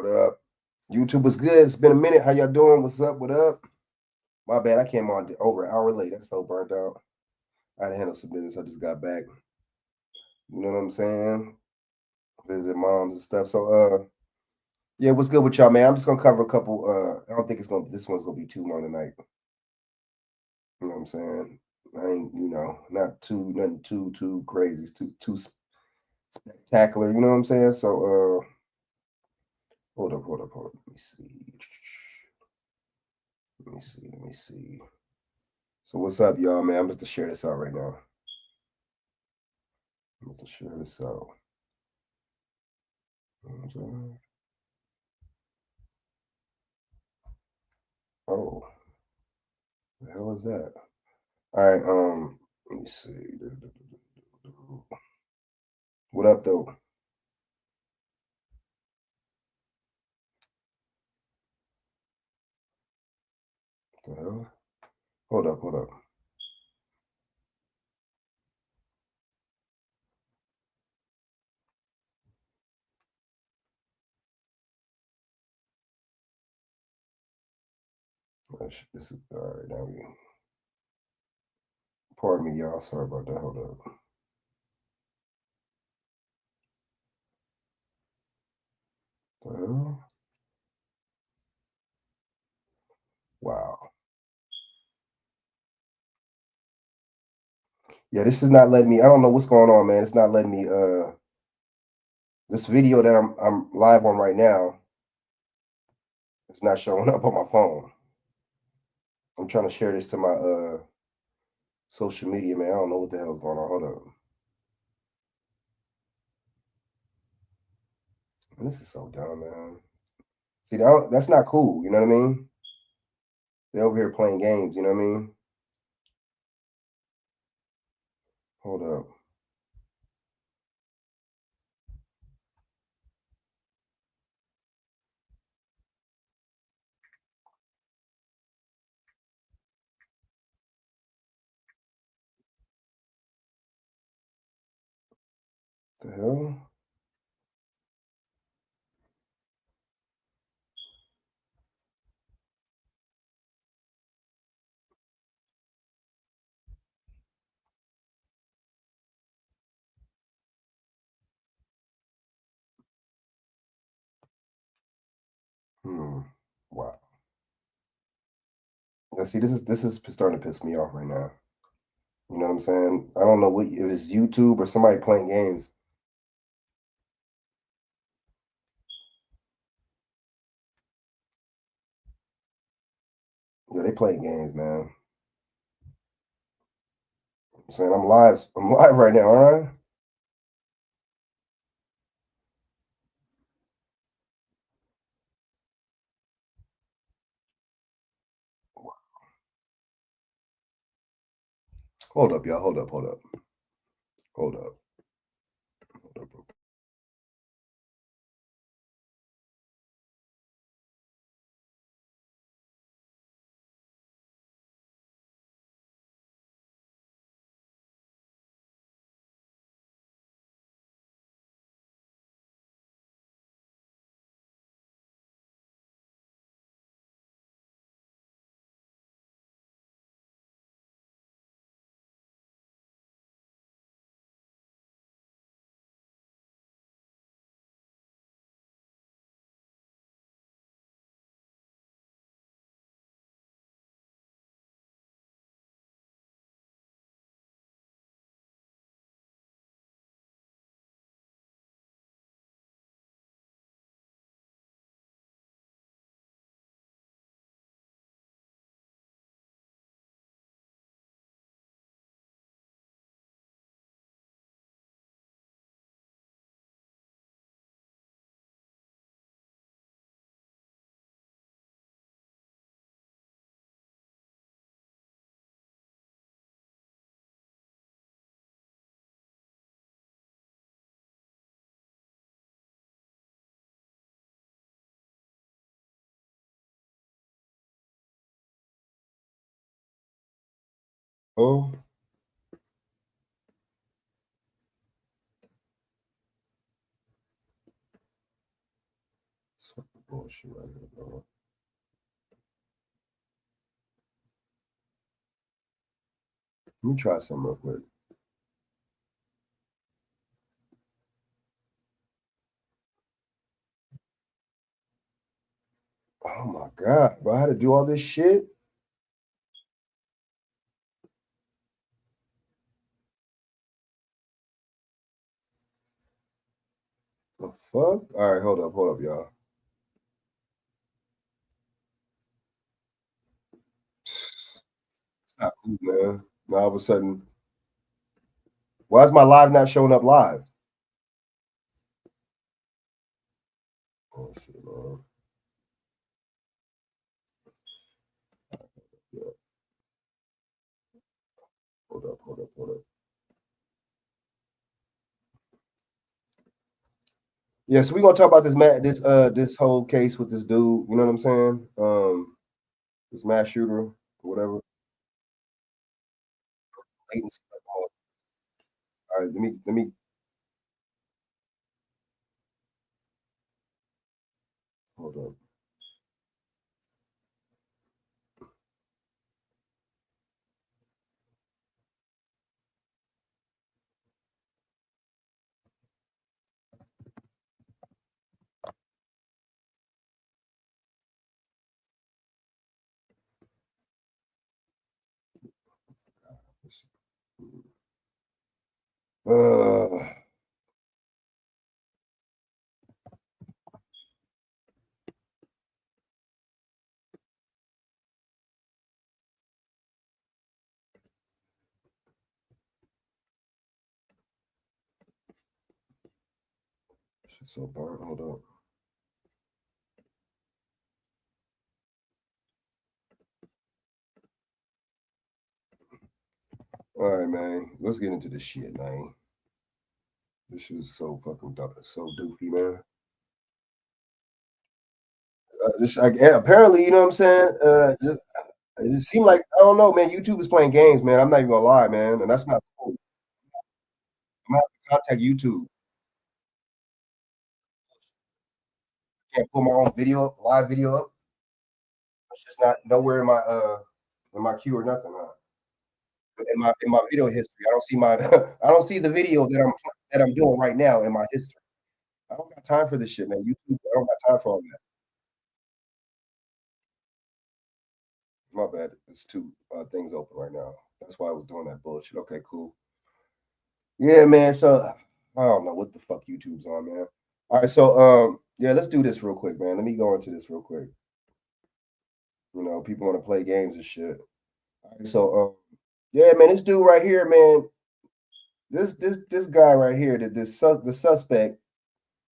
What up? YouTube is good. It's been a minute. How y'all doing? What's up? What up? My bad. I came on over an hour late. That's so burnt out. I had to handle some business. I just got back. You know what I'm saying? Visit moms and stuff. So yeah, what's good with y'all, man? I'm just gonna cover a couple I don't think this one's gonna be too long tonight. You know what I'm saying? I ain't, not nothing too crazy, too spectacular, you know what I'm saying? So hold up. Let me see. So what's up, y'all, man? I'm about to share this out right now. I'm about to share this out. Oh, the hell is that? All right, let me see. What up, though? The hell? Hold up. This is all right. Now we. Pardon me, y'all. Sorry about that. Hold up. The hell? Wow. Yeah, this is not letting me. I don't know what's going on, man. It's not letting me. This video that I'm live on right now, it's not showing up on my phone. I'm trying to share this to my social media, man. I don't know what the hell's going on. Hold up. And this is so dumb, man. See, that's not cool. You know what I mean? They over here playing games. You know what I mean? Hold up. The hell? Hmm. Wow. Now, see, this is starting to piss me off right now. You know what I'm saying? I don't know what if it's YouTube or somebody playing games. Yeah, they playing games, man. I'm saying I'm live. I'm live right now. All right. Hold up, y'all. Hold up. Hold up. Oh, fucking bullshit right here, bro. Let me try something real quick. Oh my god, bro! I had to do all this shit. The fuck? All right, hold up, y'all. It's not cool, man. Now all of a sudden, why is my live not showing up live? Oh shit, man. Yeah. Hold up. Yeah, so we're gonna talk about this whole case with this dude, you know what I'm saying? This mass shooter, whatever. All right, let me hold up. Uh, shit's so burnt. Hold up. All right, man. Let's get into this shit, man. This shit is so fucking so doofy, man. Apparently, you know what I'm saying? It seemed like I don't know, man. YouTube is playing games, man. I'm not even gonna lie, man, and that's not cool. I'm gonna have to contact YouTube. Can't pull my own live video up. It's just not nowhere in my queue or nothing. In my video history, I don't see my I don't see the video that I'm doing right now in my history. I don't got time for this shit, man. YouTube, I don't got time for all that. My bad. It's two things open right now. That's why I was doing that bullshit. Okay, cool. Yeah, man. So I don't know what the fuck YouTube's on, man. All right, so yeah, let's do this real quick, man. Let me go into this real quick. You know, people want to play games and shit. All right, so yeah, man, this dude right here, man. This guy right here, the suspect,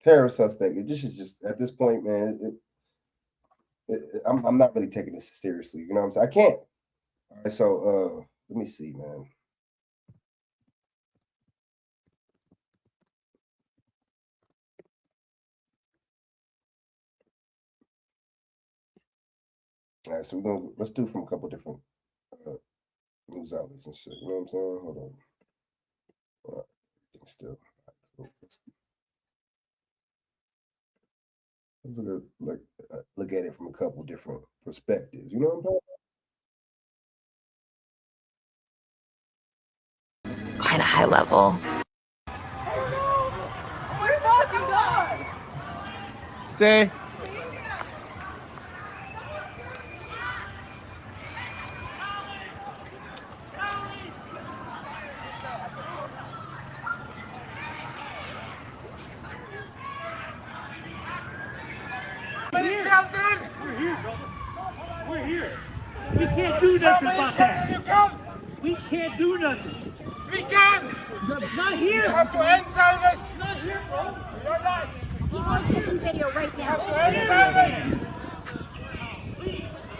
terrorist suspect. This is just at this point, man. I'm not really taking this seriously. You know what I'm saying? I can't. All right, so let me see, man. All right, so let's do from a couple different uh, news outlets and shit. You know what I'm saying? Hold on. Still, cool. Let's look at it from a couple different perspectives. You know what I'm talking Kind of high level. Stay. We're here, brother. We're here. We can't do nothing about that. We can't do nothing. We can! Not here. You have to end Zionist! Not here, bro. You're not! He won't take the video right now. End Zionist!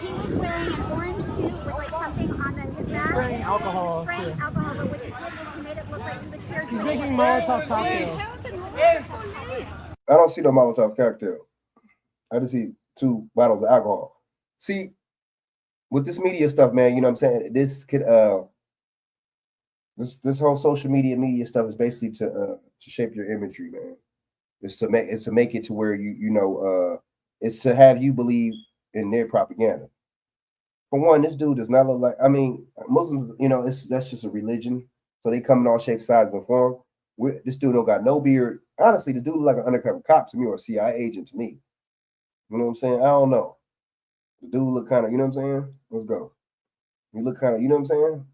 He was wearing an orange suit with like something on his back. Spraying alcohol, Spraying too. alcohol, but what he did was he made it look like he was here. He's making Molotov cocktails. I don't see no Molotov cocktail. I just see 2 bottles of alcohol. See, with this media stuff, man, you know what I'm saying? This could this whole social media stuff is basically to shape your imagery, man. It's to make it to where you know is to have you believe in their propaganda. For one, this dude does not look like. I mean, Muslims, that's just a religion, so they come in all shapes, sizes, and form. This dude don't got no beard. Honestly, this dude look like an undercover cop to me, or a CIA agent to me. You know what I'm saying? I don't know. The dude look kind of, you know what I'm saying? Let's go. You look kind of, you know what I'm saying?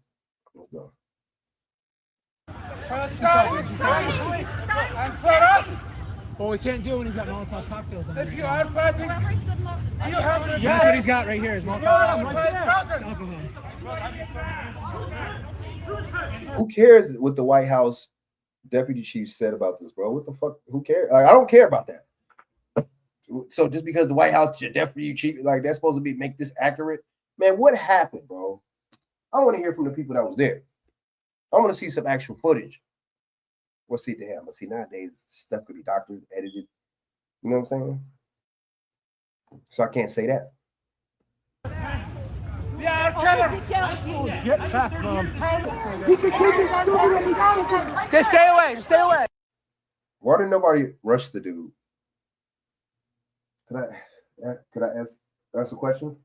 Let's go. And for us, Well, we can't do it when he's got Molotov cocktails on. if you are fighting, you have to. That's what he's got right here. Is Molotov cocktails. Who cares what the White House deputy chief said about this, bro? What the fuck? Who cares? Like, I don't care about that. So just because the White House deputy chief, like, that's supposed to make this accurate, man, what happened, bro? I want to hear from the people that was there. I want to see some actual footage. We'll see the hell. See, nowadays stuff could be doctored, edited. You know what I'm saying? So I can't say that. Yeah, killers. Get back, Mom. Just stay away. Just stay away. Why didn't nobody rush the dude? Could I ask a question?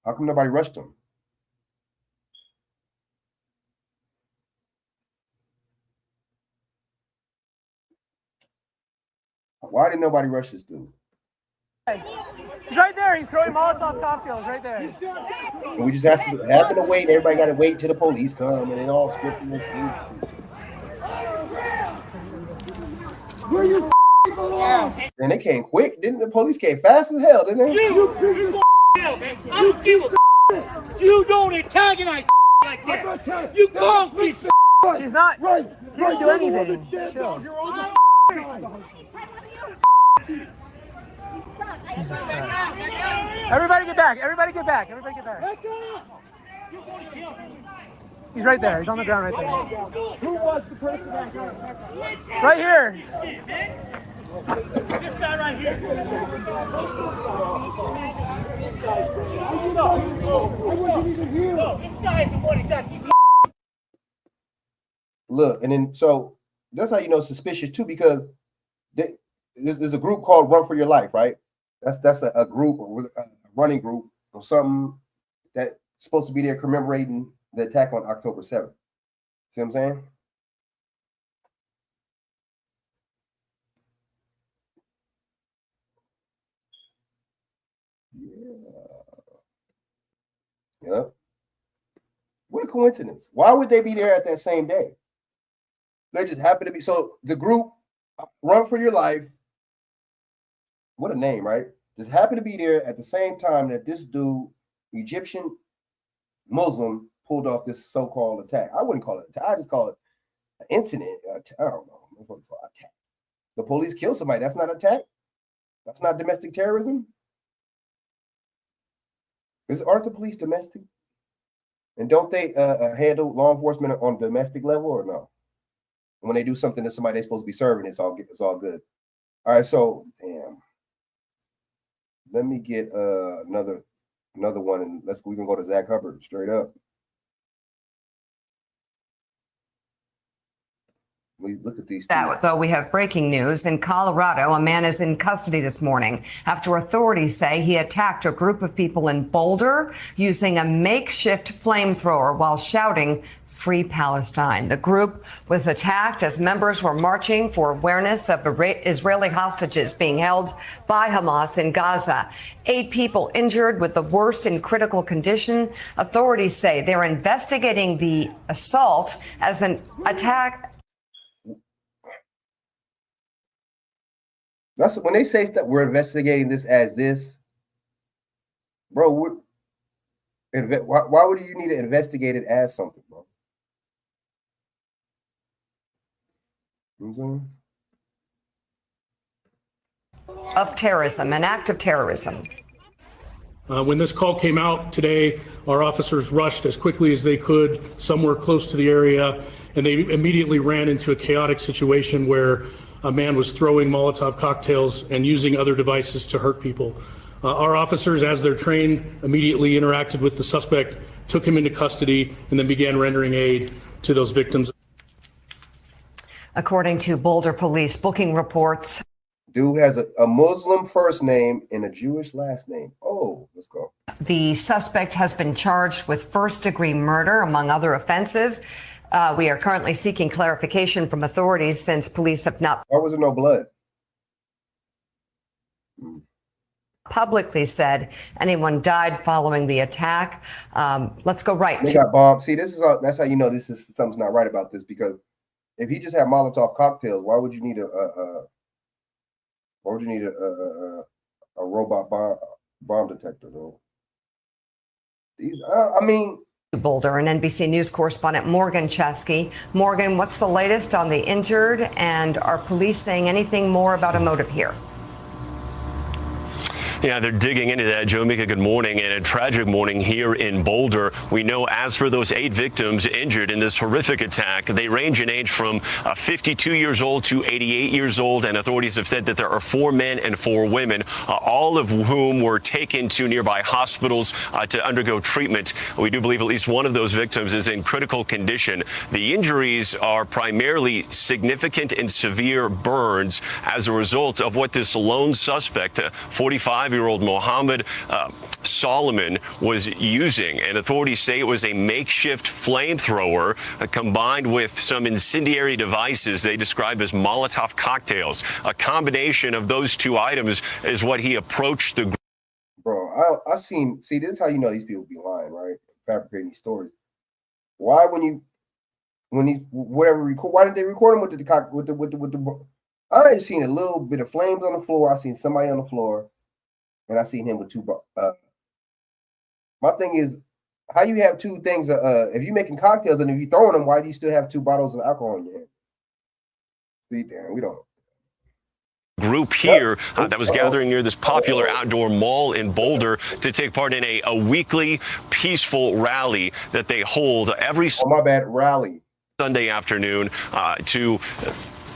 How come nobody rushed him? Why didn't nobody rush this dude? He's right there. He's throwing Molotov cocktails right there. And we just happen to wait. Everybody got to wait till the police come, and it all scripted and seen. And they came quick, didn't the police came fast as hell, didn't they? You don't antagonize like that. You cause me. He's not. He didn't do anything. Chill. Jesus Christ. Everybody get back. Everybody get back. Everybody get back. He's right there. He's on the ground right there. Who was the person that Right here. This guy right here. This guy is the one that does. Look, and then so that's how you know suspicious too, because there's a group called Run for Your Life, right? That's a group, a running group or something that's supposed to be there commemorating the attack on October 7th. See what I'm saying? Yeah. Yep. What a coincidence. Why would they be there at that same day? They just happen to be. So the group, Run for Your Life, what a name, right? Just happened to be there at the same time that this dude, Egyptian Muslim, pulled off this so-called attack. I wouldn't call it an attack. I just call it an incident. I don't know. Attack. The police killed somebody. That's not attack. That's not domestic terrorism. Aren't the police domestic? And don't they handle law enforcement on domestic level or no? When they do something to somebody they're supposed to be serving, it's all good. All right, so damn. Let me get another one, and we can go to Zach Hubbard straight up. Look at these. Though we have breaking news in Colorado, a man is in custody this morning after authorities say he attacked a group of people in Boulder using a makeshift flamethrower while shouting "Free Palestine." The group was attacked as members were marching for awareness of Israeli hostages being held by Hamas in Gaza. 8 people injured, with the worst in critical condition. Authorities say they're investigating the assault as an attack. That's when they say that we're investigating this as this, bro. Why would you need to investigate it as something, bro? You know what I'm saying? Of terrorism, an act of terrorism. When this call came out today, our officers rushed as quickly as they could somewhere close to the area, and they immediately ran into a chaotic situation where a man was throwing Molotov cocktails and using other devices to hurt people. Our officers, as they're trained, immediately interacted with the suspect, took him into custody, and then began rendering aid to those victims. According to Boulder police booking reports, dude has a Muslim first name and a Jewish last name. Oh, let's go. the suspect has been charged with first-degree murder, among other offenses. We are currently seeking clarification from authorities since police have not Why was there no blood? publicly said anyone died following the attack. Let's go right They to got bombed. See, that's how you know this is something's not right about this, because if he just had Molotov cocktails, why would you need a robot bomb detector though? These, I mean. Boulder and NBC News correspondent Morgan Chesky. Morgan, what's the latest on the injured, and are police saying anything more about a motive here? Yeah, they're digging into that. Joe, Mika, good morning. And a tragic morning here in Boulder. We know as for those 8 victims injured in this horrific attack, they range in age from 52 years old to 88 years old. And authorities have said that there are 4 men and 4 women, all of whom were taken to nearby hospitals to undergo treatment. We do believe at least one of those victims is in critical condition. The injuries are primarily significant and severe burns as a result of what this lone suspect, 45-year-old Mohammed Solomon, was using. And authorities say it was a makeshift flamethrower combined with some incendiary devices they describe as Molotov cocktails. A combination of those 2 items is what he approached the group. Bro, I seen. See, this is how you know these people be lying, right? Fabricating these stories. Why, when whatever record? Why didn't they record him with the? I ain't seen a little bit of flames on the floor. I seen somebody on the floor. And I seen him with 2. My thing is, how you have 2 things? If you're making cocktails and if you're throwing them, why do you still have 2 bottles of alcohol in your hand? See, damn, we don't. Group here that was gathering near this popular outdoor mall in Boulder to take part in a weekly peaceful rally that they hold every Sunday afternoon to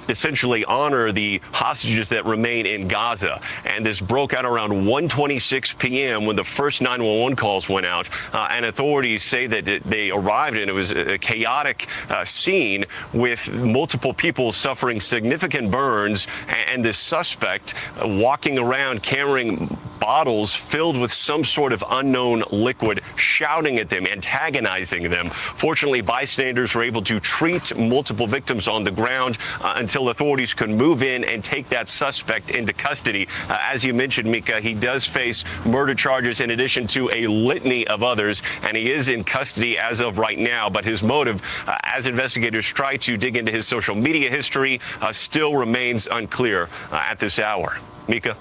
essentially honor the hostages that remain in Gaza. And this broke out around 1:26 p.m. when the first 911 calls went out. And authorities say that they arrived and it was a chaotic scene with multiple people suffering significant burns and this suspect walking around carrying bottles filled with some sort of unknown liquid, shouting at them, antagonizing them. Fortunately, bystanders were able to treat multiple victims on the ground until authorities could move in and take that suspect into custody. As you mentioned, Mika, he does face murder charges in addition to a litany of others, and he is in custody as of right now. But his motive, as investigators try to dig into his social media history, still remains unclear at this hour. Mika?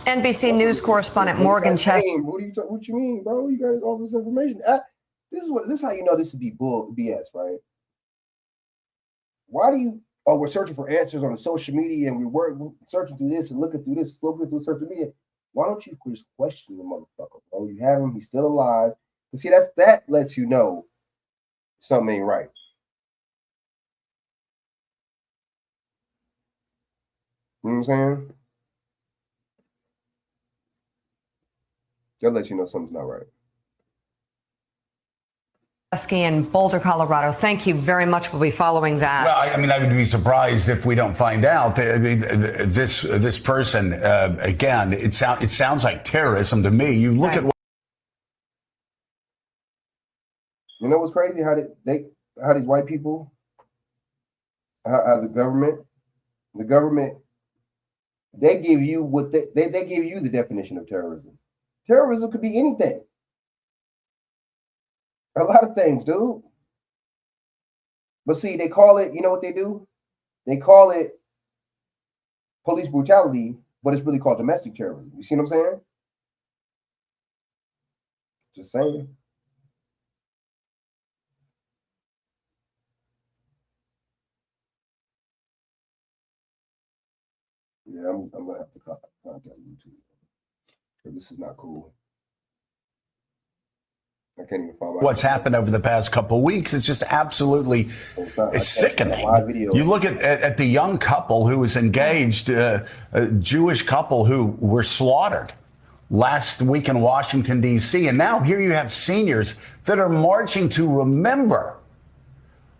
NBC News correspondent Morgan Chesky. What you mean, bro? You got all this information. This is how you know this would be BS, right? Why do you? Oh, we're searching for answers on the social media, and we're searching through this and looking through social media. Why don't you just question the motherfucker, bro? You have him; he's still alive. And see, that lets you know something ain't right. You know what I'm saying? That lets you know something's not right. In Boulder, Colorado. Thank you very much. We'll be following that. Well, I mean, I would be surprised if we don't find out. I mean, this person, again, it sounds like terrorism to me. You look at what. You know what's crazy? How these white people, how the government, they give you what they give you the definition of terrorism. Terrorism could be anything. A lot of things, dude. But see, they call it, you know what they do? They call it police brutality, but it's really called domestic terrorism. You see what I'm saying? Just saying. Yeah, I'm going to have to contact YouTube. This is not cool. I can't even find what's happened over the past couple of weeks. It's just absolutely sickening. You look at the young couple who was engaged, a Jewish couple who were slaughtered last week in Washington, D.C. And now here you have seniors that are marching to remember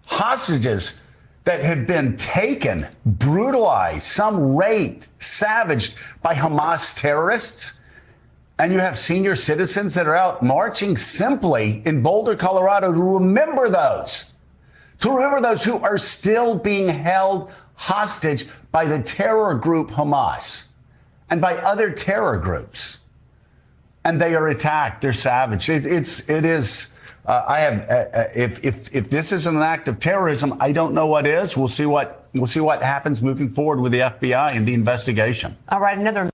hostages that have been taken, brutalized, some raped, savaged by Hamas terrorists. And you have senior citizens that are out marching simply in Boulder, Colorado to remember those who are still being held hostage by the terror group Hamas and by other terror groups. And they are attacked. They're savage. It is. If this isn't an act of terrorism, I don't know what is. We'll see what happens moving forward with the FBI and the investigation. All right, another.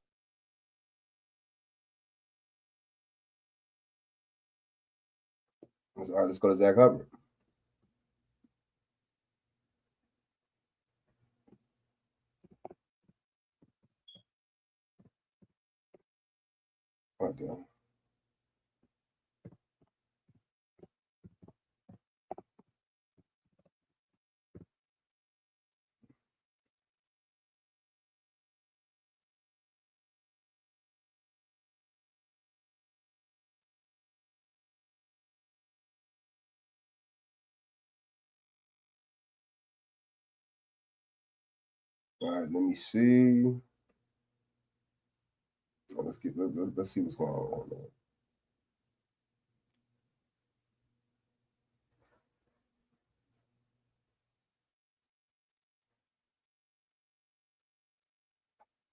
All right, let's go to Zach Hubbard. Right there. All right, let me see. Let's see what's going on there.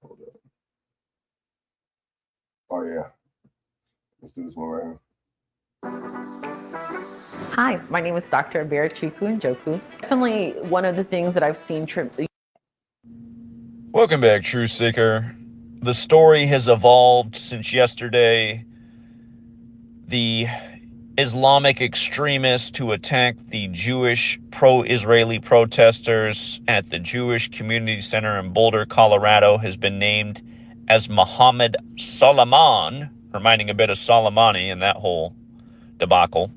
Hold up. Oh yeah. Let's do this one right here. Hi, my name is Dr. Abirachiku Njoku. Definitely one of the things that I've seen. Welcome back, Truth Seeker. The story has evolved since yesterday. The Islamic extremists who attacked the Jewish pro-Israeli protesters at the Jewish Community Center in Boulder, Colorado, has been named as Mohammed Solomon, reminding a bit of Soleimani in that whole debacle.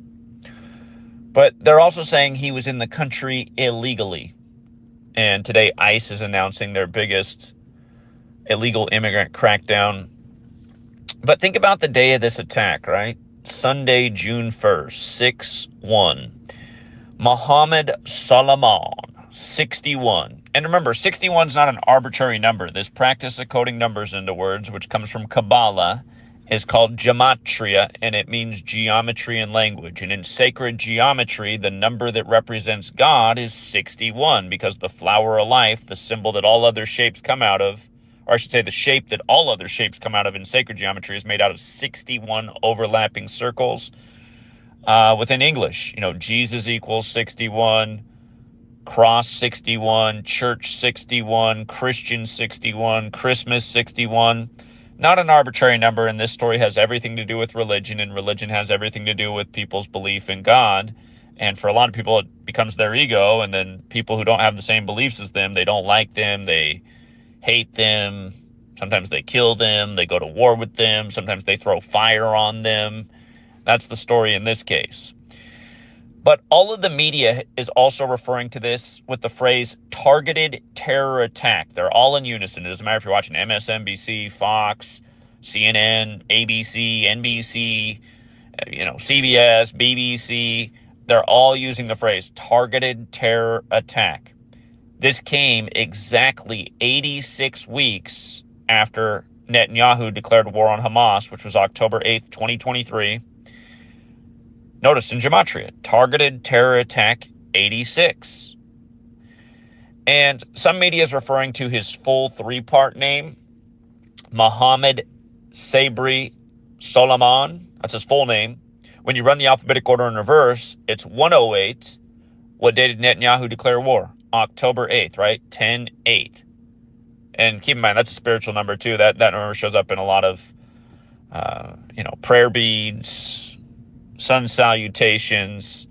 But they're also saying he was in the country illegally. And today ICE is announcing their biggest illegal immigrant crackdown. But think about the day of this attack, right? Sunday, June 1st, 6-1. Mohammed Solomon, 61. And remember, 61 is not an arbitrary number. This practice of coding numbers into words, which comes from Kabbalah, is called gematria, and it means geometry in language. And in sacred geometry, the number that represents God is 61, because the flower of life, the symbol that all other shapes come out of, or I should say the shape that all other shapes come out of in sacred geometry, is made out of 61 overlapping circles. Within English, Jesus equals 61, cross 61, church 61, Christian 61, Christmas 61. Not an arbitrary number, and this story has everything to do with religion, and religion has everything to do with people's belief in God. And for a lot of people, it becomes their ego, and then people who don't have the same beliefs as them, they don't like them, they hate them, sometimes they kill them, they go to war with them, sometimes they throw fire on them. That's the story in this case. But all of the media is also referring to this with the phrase targeted terror attack. They're all in unison. It doesn't matter if you're watching MSNBC, Fox, CNN, ABC, NBC, CBS, BBC. They're all using the phrase targeted terror attack. This came exactly 86 weeks after Netanyahu declared war on Hamas, which was October 8th, 2023. Notice in gematria, targeted terror attack 86. And some media is referring to his full three-part name, Mohammed Sabri Solomon. That's his full name. When you run the alphabetic order in reverse, it's 108. What day did Netanyahu declare war? October 8th, right? 10-8. And keep in mind, that's a spiritual number too. That number shows up in a lot of, prayer beads, sun salutations.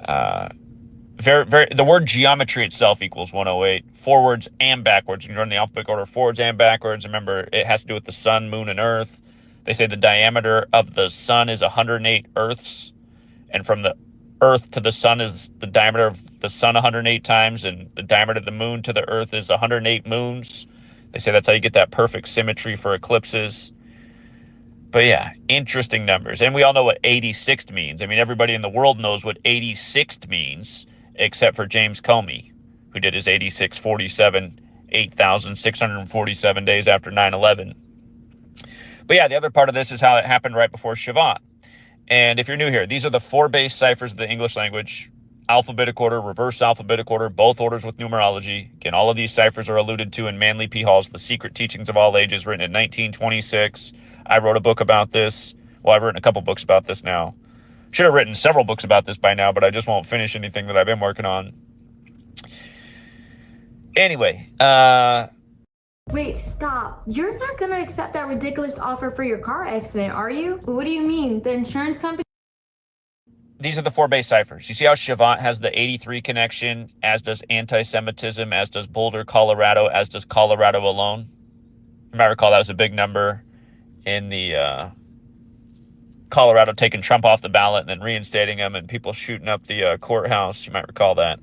The word geometry itself equals 108, forwards and backwards. You can run the alphabetical order forwards and backwards. Remember, it has to do with the sun, moon, and earth. They say the diameter of the sun is 108 earths, and from the earth to the sun is the diameter of the sun 108 times, and the diameter of the moon to the earth is 108 moons. They say that's how you get that perfect symmetry for eclipses. But yeah, interesting numbers. And we all know what 86th means. I mean, everybody in the world knows what 86th means, except for James Comey, who did his 8647, 8,647 days after 9/11. But yeah, the other part of this is how it happened right before Shabbat. And if you're new here, these are the 4 base ciphers of the English language: alphabetic order, reverse alphabetic order, both orders with numerology. Again, all of these ciphers are alluded to in Manly P. Hall's The Secret Teachings of All Ages, written in 1926. I wrote a book about this. Well, I've written a couple books about this now. Should have written several books about this by now, but I just won't finish anything that I've been working on. Anyway, Wait, stop. You're not gonna accept that ridiculous offer for your car accident, are you? What do you mean? The insurance company? these are the 4 base ciphers. You see how Shabbat has the 83 connection, as does anti-Semitism, as does Boulder, Colorado, as does Colorado alone. You might recall that was a big number in the Colorado taking Trump off the ballot and then reinstating him, and people shooting up the courthouse. You might recall that.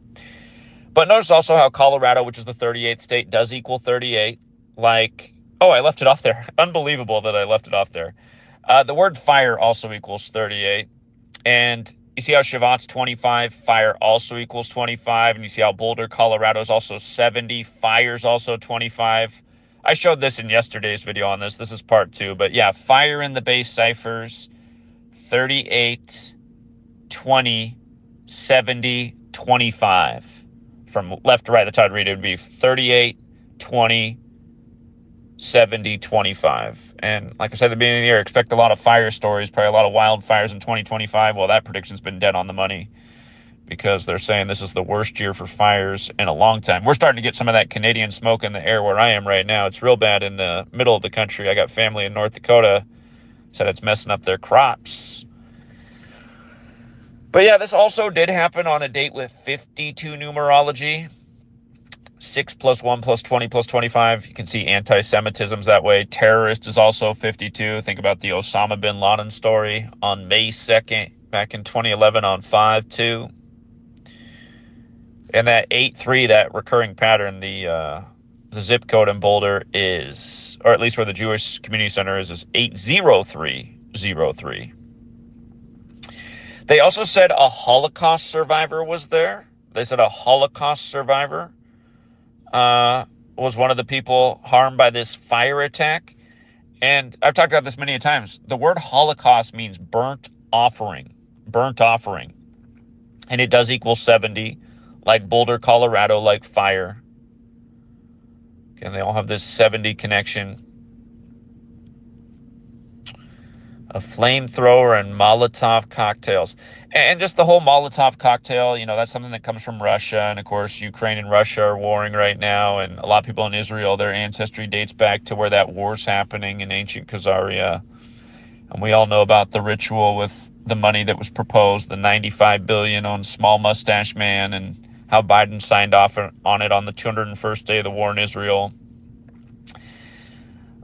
But notice also how Colorado, which is the 38th state, does equal 38. Like, oh, I left it off there. Unbelievable that I left it off there. The word fire also equals 38. And you see how Shabbat's 25, fire also equals 25. And you see how Boulder, Colorado is also 70, fire's also 25. I showed this in yesterday's video on this. This is part 2. But yeah, fire in the base ciphers, 38, 20, 70, 25. From left to right, that's how I'd read it. It would be 38, 20, 70, 25. And like I said at the beginning of the year, expect a lot of fire stories, probably a lot of wildfires in 2025. Well, that prediction's been dead on the money because they're saying this is the worst year for fires in a long time. We're starting to get some of that Canadian smoke in the air where I am right now. It's real bad in the middle of the country. I got family in North Dakota. Said it's messing up their crops. But yeah, this also did happen on a date with 52 numerology. 6 + 1 + 20 + 25. You can see anti-Semitism's that way. Terrorist is also 52. Think about the Osama bin Laden story on May 2nd, back in 2011 on 5/2. And that 8-3, that recurring pattern, the zip code in Boulder is, or at least where the Jewish Community Center is 80303. They also said a Holocaust survivor was there. They said a Holocaust survivor was one of the people harmed by this fire attack. And I've talked about this many times. The word Holocaust means burnt offering. Burnt offering. And it does equal 70, like Boulder, Colorado, like fire. And they all have this 70 connection. A flamethrower and Molotov cocktails. And just the whole Molotov cocktail, you know, that's something that comes from Russia. And of course, Ukraine and Russia are warring right now. And a lot of people in Israel, their ancestry dates back to where that war's happening in ancient Khazaria. And we all know about the ritual with the money that was proposed, the $95 billion on Small Mustache Man, and how Biden signed off on it on the 201st day of the war in Israel.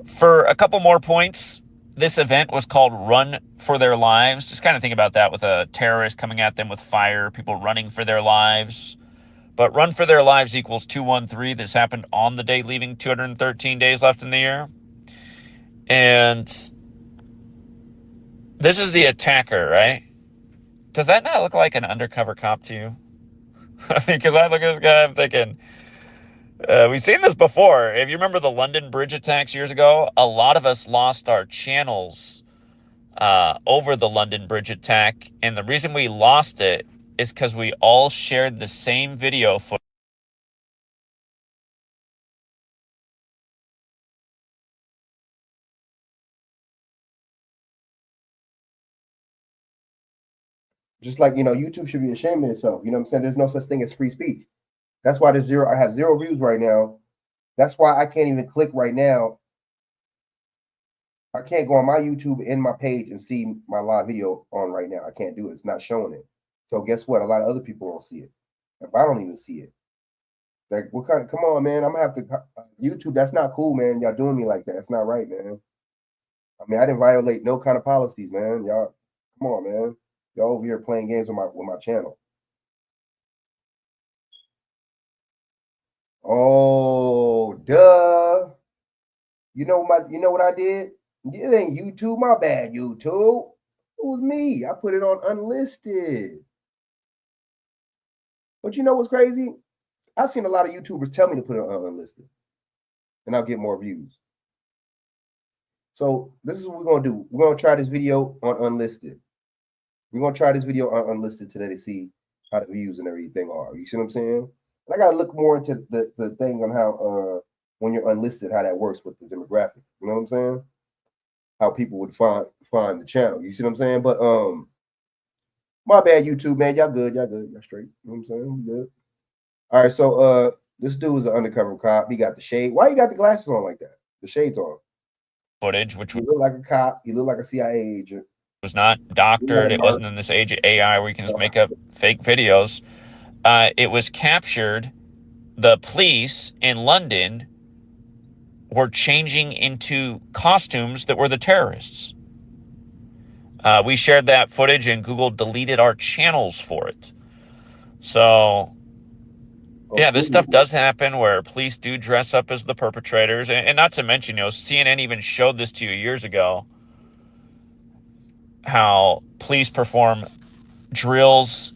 For a couple more points, this event was called Run for Their Lives. Just kind of think about that with a terrorist coming at them with fire, people running for their lives. But Run for Their Lives equals 213. This happened on the day leaving 213 days left in the year. And this is the attacker, right? Does that not look like an undercover cop to you? Because I look at this guy, I'm thinking, we've seen this before. If you remember the London Bridge attacks years ago, a lot of us lost our channels over the London Bridge attack. And the reason we lost it is because we all shared the same video footage. Just like, you know, YouTube should be ashamed of itself. You know what I'm saying? There's no such thing as free speech. That's why I have 0 views right now. That's why I can't even click right now. I can't go on my YouTube in my page and see my live video on right now. I can't do it. It's not showing it. So guess what? A lot of other people won't see it. If I don't even see it. Like, what kind of, come on, man. I'm going to have to, YouTube, that's not cool, man. Y'all doing me like that. That's not right, man. I mean, I didn't violate no kind of policies, man. Y'all, come on, man. Y'all over here playing games with my channel. Oh, duh. You know what I did? It ain't YouTube. My bad, YouTube. It was me. I put it on unlisted. But you know what's crazy? I've seen a lot of YouTubers tell me to put it on unlisted, and I'll get more views. So this is what we're gonna do. We're gonna try this video on unlisted. We're gonna try this video on unlisted today to see how the views and everything are. You see what I'm saying? And I gotta look more into the thing on how when you're unlisted, how that works with the demographics. You know what I'm saying? How people would find the channel. You see what I'm saying? But my bad, YouTube, man. Y'all good, y'all straight. You know what I'm saying? We good. All right, so this dude is an undercover cop. He got the shade. Why you got the glasses on like that? The shades on. Footage, which he looked like a cop. He looked like a CIA agent. Was not doctored. It wasn't in this age of AI where you can just make up fake videos. It was captured. The police in London were changing into costumes that were the terrorists. We shared that footage and Google deleted our channels for it. So, yeah, this stuff does happen where police do dress up as the perpetrators. And not to mention, CNN even showed this to you years ago, how police perform drills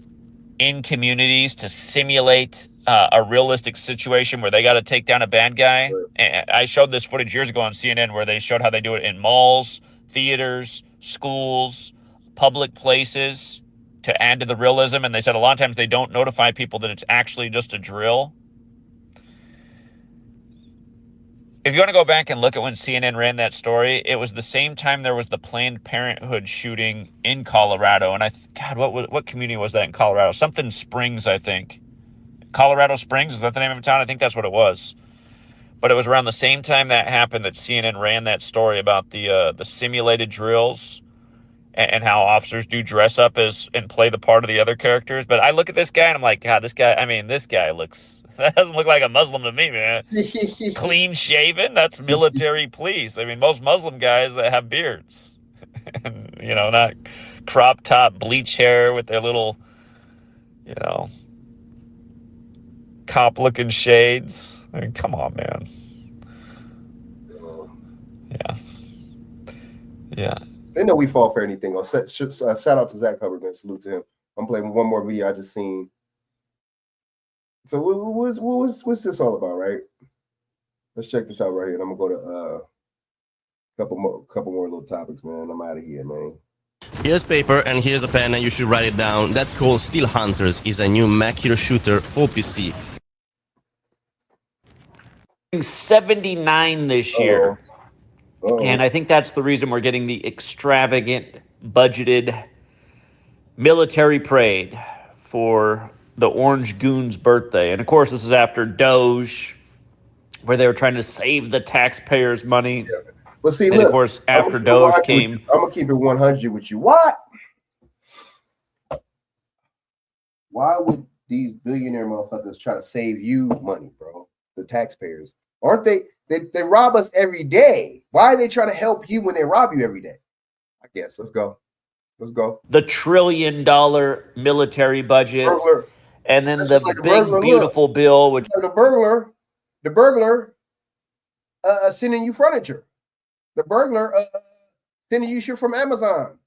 in communities to simulate a realistic situation where they got to take down a bad guy. And I showed this footage years ago on CNN where they showed how they do it in malls, theaters, schools, public places to add to the realism. And they said a lot of times they don't notify people that it's actually just a drill. If you want to go back and look at when CNN ran that story, it was the same time there was the Planned Parenthood shooting in Colorado. And God, what community was that in Colorado? Something Springs, I think. Colorado Springs, is that the name of the town? I think that's what it was. But it was around the same time that happened that CNN ran that story about the simulated drills and how officers do dress up as and play the part of the other characters. But I look at this guy and I'm like, God, this guy looks... That doesn't look like a Muslim to me, man. Clean shaven? That's military police. I mean, most Muslim guys that have beards. And, not crop top, bleach hair with their little, cop-looking shades. I mean, come on, man. Yeah. Yeah. They know we fall for anything. Shout out to Zach Hubbard, man. Salute to him. I'm playing one more video I just seen. So what's this all about, right? Let's check this out right here. And I'm gonna go to couple more little topics, man. I'm out of here, man. Here's paper and here's a pen and you should write it down. That's called Steel Hunters. Is a new Mac hero shooter for PC. 79 this year. And I think that's the reason we're getting the extravagant, budgeted military parade for the Orange Goon's birthday. And of course, this is after Doge, where they were trying to save the taxpayers' money. Yeah. Well, see, and look, of course, after Doge came... I'm going to keep it 100 with you. Why would these billionaire motherfuckers try to save you money, bro? The taxpayers. Aren't they? They rob us every day. Why are they trying to help you when they rob you every day? I guess. Let's go. The $1 trillion military budget. Burglar. And then the like big, beautiful bill, which... The burglar sending you furniture. The burglar sending you shit from Amazon.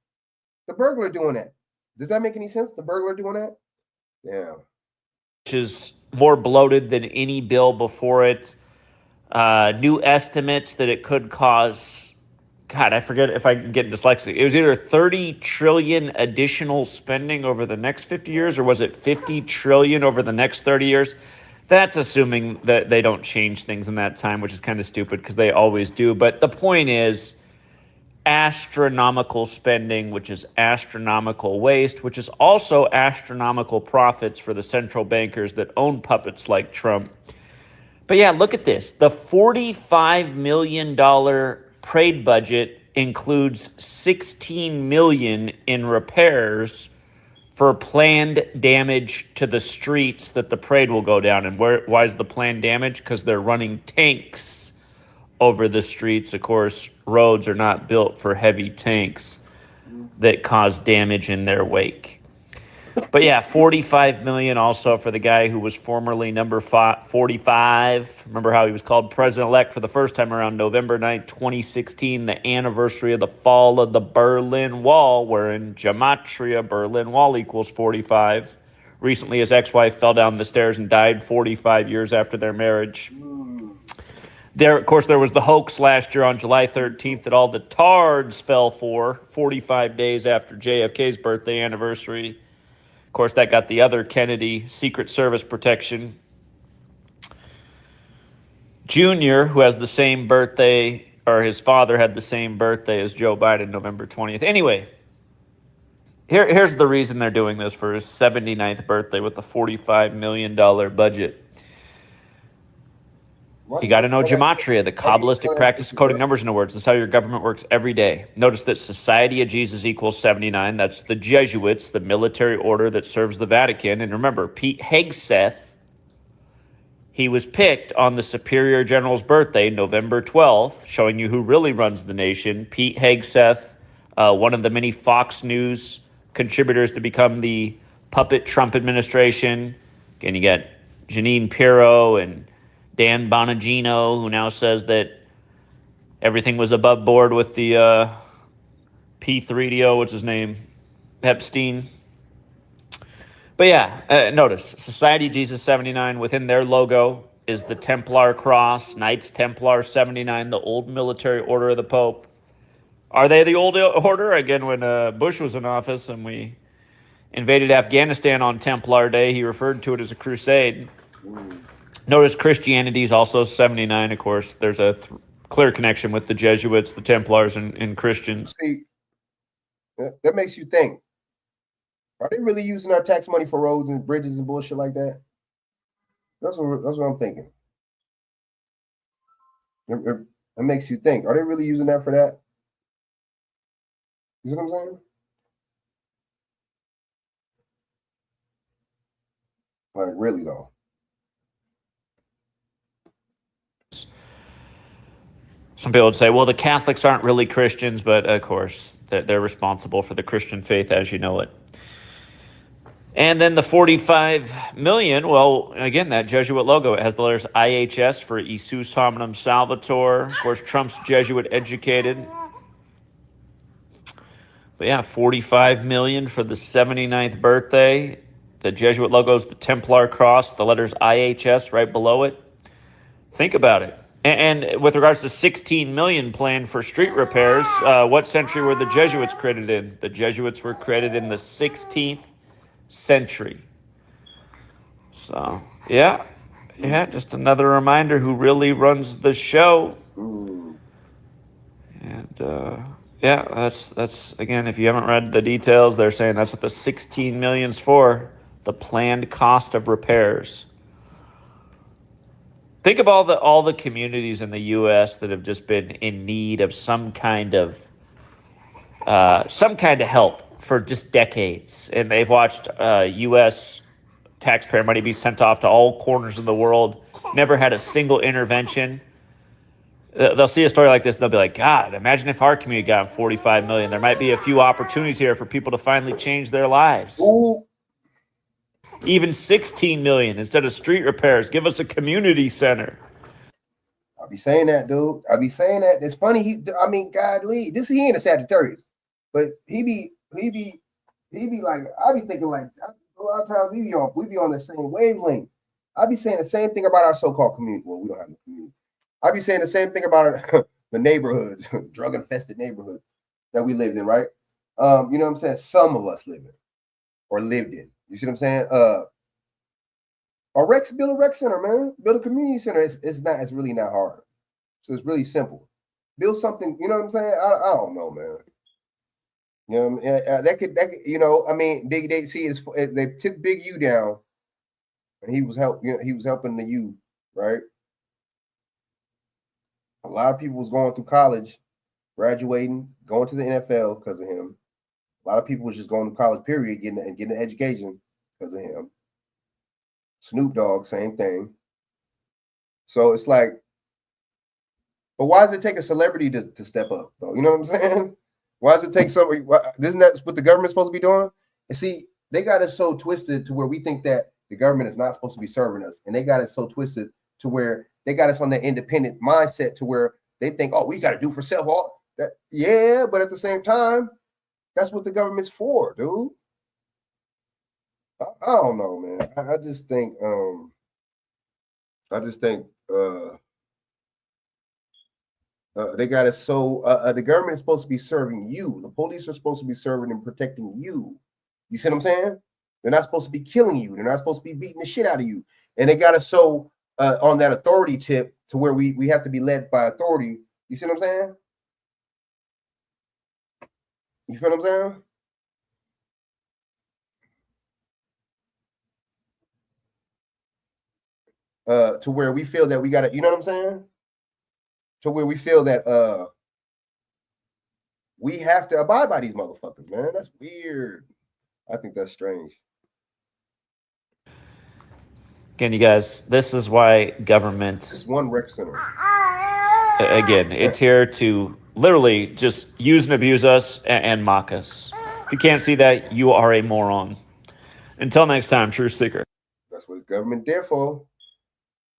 The burglar doing that. Does that make any sense? The burglar doing that? Yeah. Which is more bloated than any bill before it. New estimates that it could cause... God, I forget if I can get dyslexic. It was either 30 trillion additional spending over the next 50 years, or was it 50 trillion over the next 30 years? That's assuming that they don't change things in that time, which is kind of stupid because they always do. But the point is astronomical spending, which is astronomical waste, which is also astronomical profits for the central bankers that own puppets like Trump. But yeah, look at this. The $45 million parade budget includes $16 million in repairs for planned damage to the streets that the parade will go down. And why is the planned damage? Because they're running tanks over the streets. Of course, roads are not built for heavy tanks that cause damage in their wake. But yeah, $45 million also for the guy who was formerly number 45. Remember how he was called president-elect for the first time around November 9th, 2016, the anniversary of the fall of the Berlin Wall, where in gematria, Berlin Wall equals 45. Recently, his ex-wife fell down the stairs and died 45 years after their marriage. There, of course, there was the hoax last year on July 13th that all the TARDs fell for 45 days after JFK's birthday anniversary. Of course, that got the other Kennedy Secret Service protection. Junior, who has the same birthday, or his father had the same birthday as Joe Biden, November 20th. Anyway, here's the reason they're doing this for his 79th birthday with a $45 million budget. You got to know gematria, the Kabbalistic practice of coding numbers into words. That's how your government works every day. Notice that Society of Jesus equals 79. That's the Jesuits, the military order that serves the Vatican. And remember, Pete Hegseth, he was picked on the Superior General's birthday, November 12th, showing you who really runs the nation. Pete Hegseth, one of the many Fox News contributors to become the puppet Trump administration. Again, you got Janine Pirro and Dan Bonagino, who now says that everything was above board with the P3DO, what's his name? Epstein. But yeah, notice, Society of Jesus 79, within their logo is the Templar Cross, Knights Templar 79, the old military order of the Pope. Are they the old order? Again, when Bush was in office and we invaded Afghanistan on Templar Day, he referred to it as a crusade. Notice Christianity is also 79, of course. There's a clear connection with the Jesuits, the Templars, and Christians. See, that makes you think. Are they really using our tax money for roads and bridges and bullshit like that? That's what I'm thinking. It makes you think. Are they really using that for that? You see what I'm saying? Like, really, though. Some people would say, well, the Catholics aren't really Christians, but of course, they're responsible for the Christian faith as you know it. And then the 45 million, well, again, that Jesuit logo, it has the letters IHS for Isus Hominum Salvator. Of course, Trump's Jesuit educated. But yeah, 45 million for the 79th birthday. The Jesuit logo is the Templar Cross, the letters IHS right below it. Think about it. And with regards to 16 million planned for street repairs, what century were the Jesuits created in? The Jesuits were created in the 16th century. So, yeah, just another reminder who really runs the show. And yeah, that's again, if you haven't read the details, they're saying that's what the 16 million's for, the planned cost of repairs. Think of all the communities in the U.S. that have just been in need of some kind of help for just decades, and they've watched U.S. taxpayer money be sent off to all corners of the world. Never had a single intervention. They'll see a story like this, and they'll be like, "God, imagine if our community got 45 million. There might be a few opportunities here for people to finally change their lives." Ooh. Even 16 million instead of street repairs. Give us a community center. I'll be saying that, dude. I'll be saying that. It's funny. Godly. He ain't a Sagittarius, but he be like, I be thinking like, a lot of times we be on the same wavelength. I be saying the same thing about our so-called community. Well, we don't have a community. I be saying the same thing about the neighborhoods, drug-infested neighborhoods that we lived in, right? You know what I'm saying? Some of us live in or lived in. You see what I'm saying? Build a rec center, man. Build a community center. It's really not hard. So it's really simple. Build something. You know what I'm saying? I don't know, man. You know, that could you know. I mean, they took Big U down, and he was helping the youth, right? A lot of people was going through college, graduating, going to the NFL because of him. A lot of people was just going to college, period, getting an education because of him. Snoop Dogg, same thing. So it's like, but why does it take a celebrity to step up, though? You know what I'm saying? Why does it take somebody? Isn't that what the government's supposed to be doing? And see, they got us so twisted to where we think that the government is not supposed to be serving us. And they got it so twisted to where they got us on that independent mindset to where they think, oh, we got to do for self. Yeah, but at the same time, that's what the government's for, dude. I don't know, man. I just think they got it so the government is supposed to be serving you. The police are supposed to be serving and protecting you. You see what I'm saying? They're not supposed to be killing you. They're not supposed to be beating the shit out of you. And they got us so on that authority tip to where we have to be led by authority. You see what I'm saying? You feel what I'm saying? To where we feel that we got to, you know what I'm saying? To where we feel that we have to abide by these motherfuckers, man. That's weird. I think that's strange. Again, you guys, this is why government. It's one rec center. Again, it's here to literally just use and abuse us and mock us. If you can't see that, you are a moron. Until next time, True Seeker. That's what the government there for.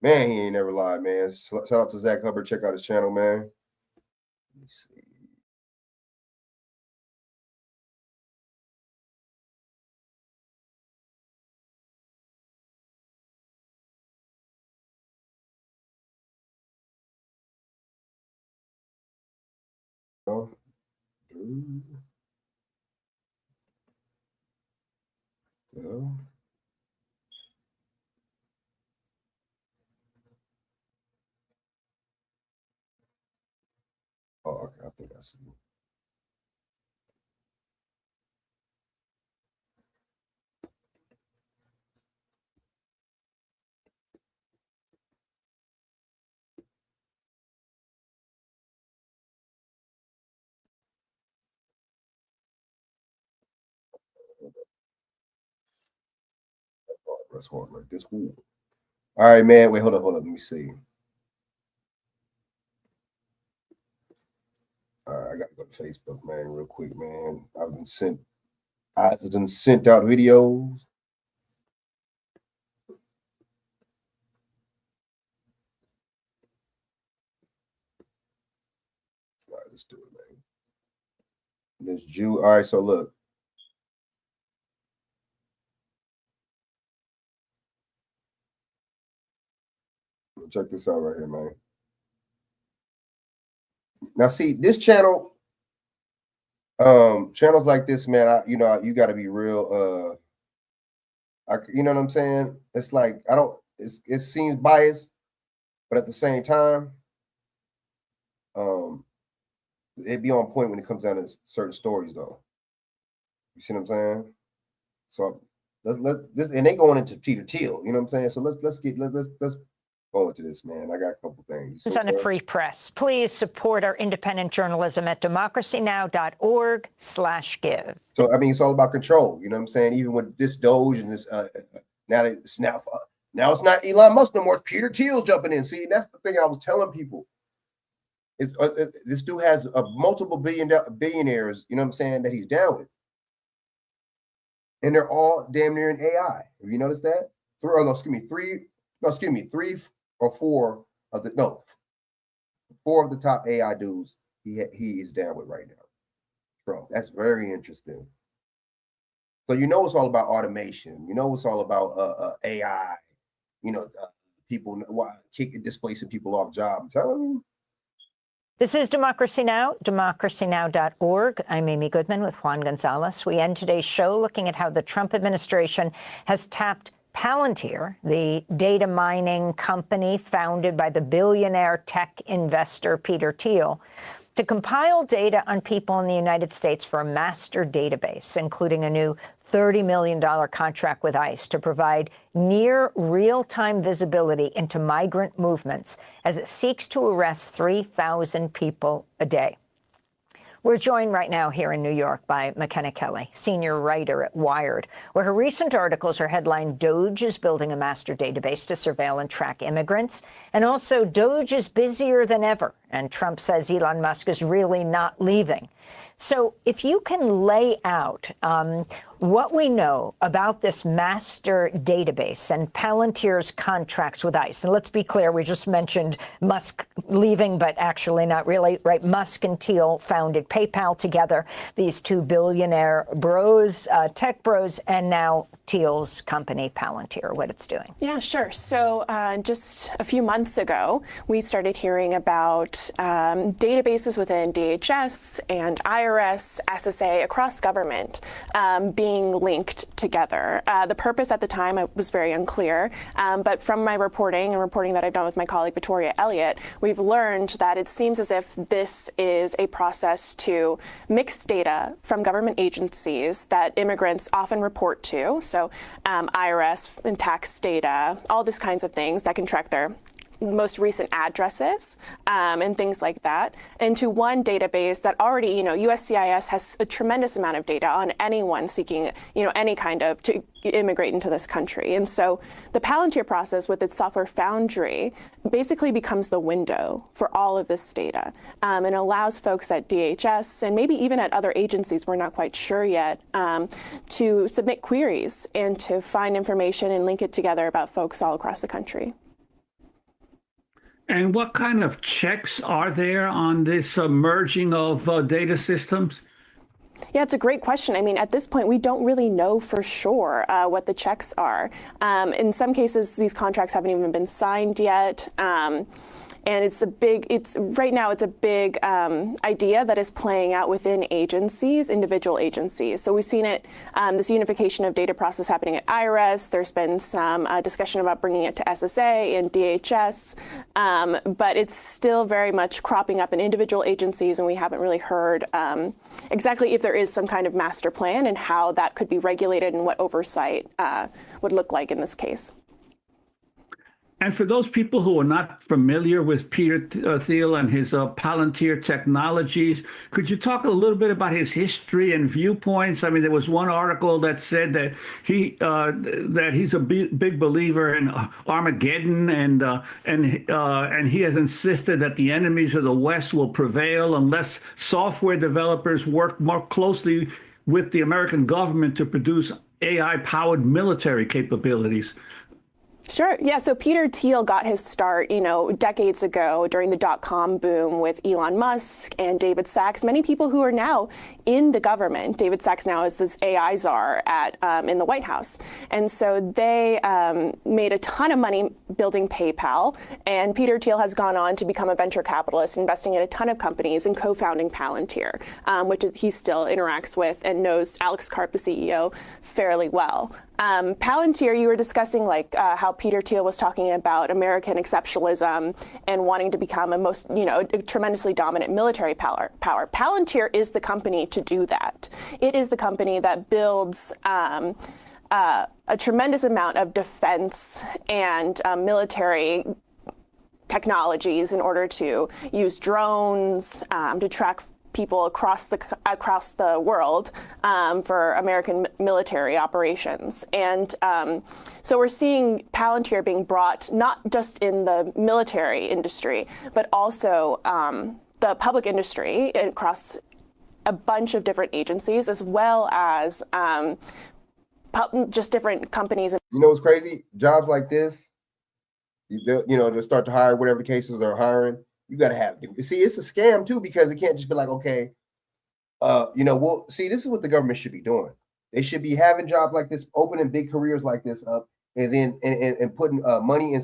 Man, he ain't never lied, man. Shout out to Zach Hubbard. Check out his channel, man. Let me see. Oh, okay. I think I see. That's hard like this. Ooh. All right, man. Wait, hold up. Let me see. All right, I gotta go to Facebook, man, real quick, man. I've been sent out videos. All right, let's do it, man. This Jew. All right, so look. Check this out right here, man. Now, see this channel, channels like this, man. You you got to be real. You know what I'm saying? It's like it seems biased, but at the same time, it'd be on point when it comes down to certain stories, though. You see what I'm saying? So let's this, and they going into Peter Thiel. You know what I'm saying? So let's go into this, man. I got a couple things. On a free press. Please support our independent journalism at democracynow.org/give. So I mean, it's all about control. You know what I'm saying? Even with this Doge and this now it's now it's not Elon Musk no more. It's Peter Thiel jumping in. See, that's the thing I was telling people. It's this dude has multiple billionaires. You know what I'm saying, that he's down with, and they're all damn near in AI. Have you noticed that? Three or four of the four of the top AI dudes he is down with right now. Bro, that's very interesting. So it's all about automation. It's all about AI. People displacing people off job. I'm telling you. This is Democracy Now!, democracynow.org. I'm Amy Goodman with Juan Gonzalez. We end today's show looking at how the Trump administration has tapped Palantir, the data mining company founded by the billionaire tech investor Peter Thiel, to compile data on people in the United States for a master database, including a new $30 million contract with ICE to provide near real-time visibility into migrant movements as it seeks to arrest 3,000 people a day. We're joined right now here in New York by McKenna Kelly, senior writer at Wired, where her recent articles are headlined, "Doge is building a master database to surveil and track immigrants," and also "Doge is busier than ever," and Trump says Elon Musk is really not leaving. So if you can lay out what we know about this master database and Palantir's contracts with ICE. And let's be clear, we just mentioned Musk leaving, but actually not really, right? Musk and Thiel founded PayPal together, these two billionaire bros, tech bros, and now Thiel's company, Palantir, what it's doing. Yeah, sure. So just a few months ago, we started hearing about databases within DHS and IRS, SSA, across government being linked together. The purpose at the time was very unclear, but from my reporting that I've done with my colleague Victoria Elliott, we've learned that it seems as if this is a process to mix data from government agencies that immigrants often report to. So IRS and tax data, all these kinds of things that can track their most recent addresses and things like that into one database that already, USCIS has a tremendous amount of data on anyone seeking, any kind of to immigrate into this country. And so the Palantir process with its software foundry basically becomes the window for all of this data and allows folks at DHS and maybe even at other agencies, we're not quite sure yet, to submit queries and to find information and link it together about folks all across the country. And what kind of checks are there on this merging of data systems? Yeah, it's a great question. I mean, at this point, we don't really know for sure what the checks are. In some cases, these contracts haven't even been signed yet. And right now it's a big idea that is playing out within agencies, individual agencies. So we've seen it, this unification of data process happening at IRS. There's been some discussion about bringing it to SSA and DHS, but it's still very much cropping up in individual agencies, and we haven't really heard exactly if there is some kind of master plan and how that could be regulated and what oversight would look like in this case. And for those people who are not familiar with Peter Thiel and his Palantir Technologies, could you talk a little bit about his history and viewpoints? I mean, there was one article that said that he's a big believer in Armageddon, and he has insisted that the enemies of the West will prevail unless software developers work more closely with the American government to produce AI-powered military capabilities. Sure. Yeah. So Peter Thiel got his start, decades ago during the dot-com boom with Elon Musk and David Sacks, many people who are now in the government. David Sacks now is this AI czar in the White House. And so they made a ton of money building PayPal. And Peter Thiel has gone on to become a venture capitalist, investing in a ton of companies and co-founding Palantir, which he still interacts with and knows Alex Karp, the CEO, fairly well. Palantir, you were discussing how Peter Thiel was talking about American exceptionalism and wanting to become a tremendously dominant military power. Palantir is the company to do that. It is the company that builds a tremendous amount of defense and military technologies in order to use drones to track people across the world for American military operations. And so we're seeing Palantir being brought not just in the military industry, but also the public industry across a bunch of different agencies, as well as just different companies. You know what's crazy? Jobs like this, they'll start to hire whatever the cases are hiring. You got to have them. See, it's a scam too, because it can't just be like, okay, this is what the government should be doing. They should be having jobs like this, opening big careers like this up, and then and putting money and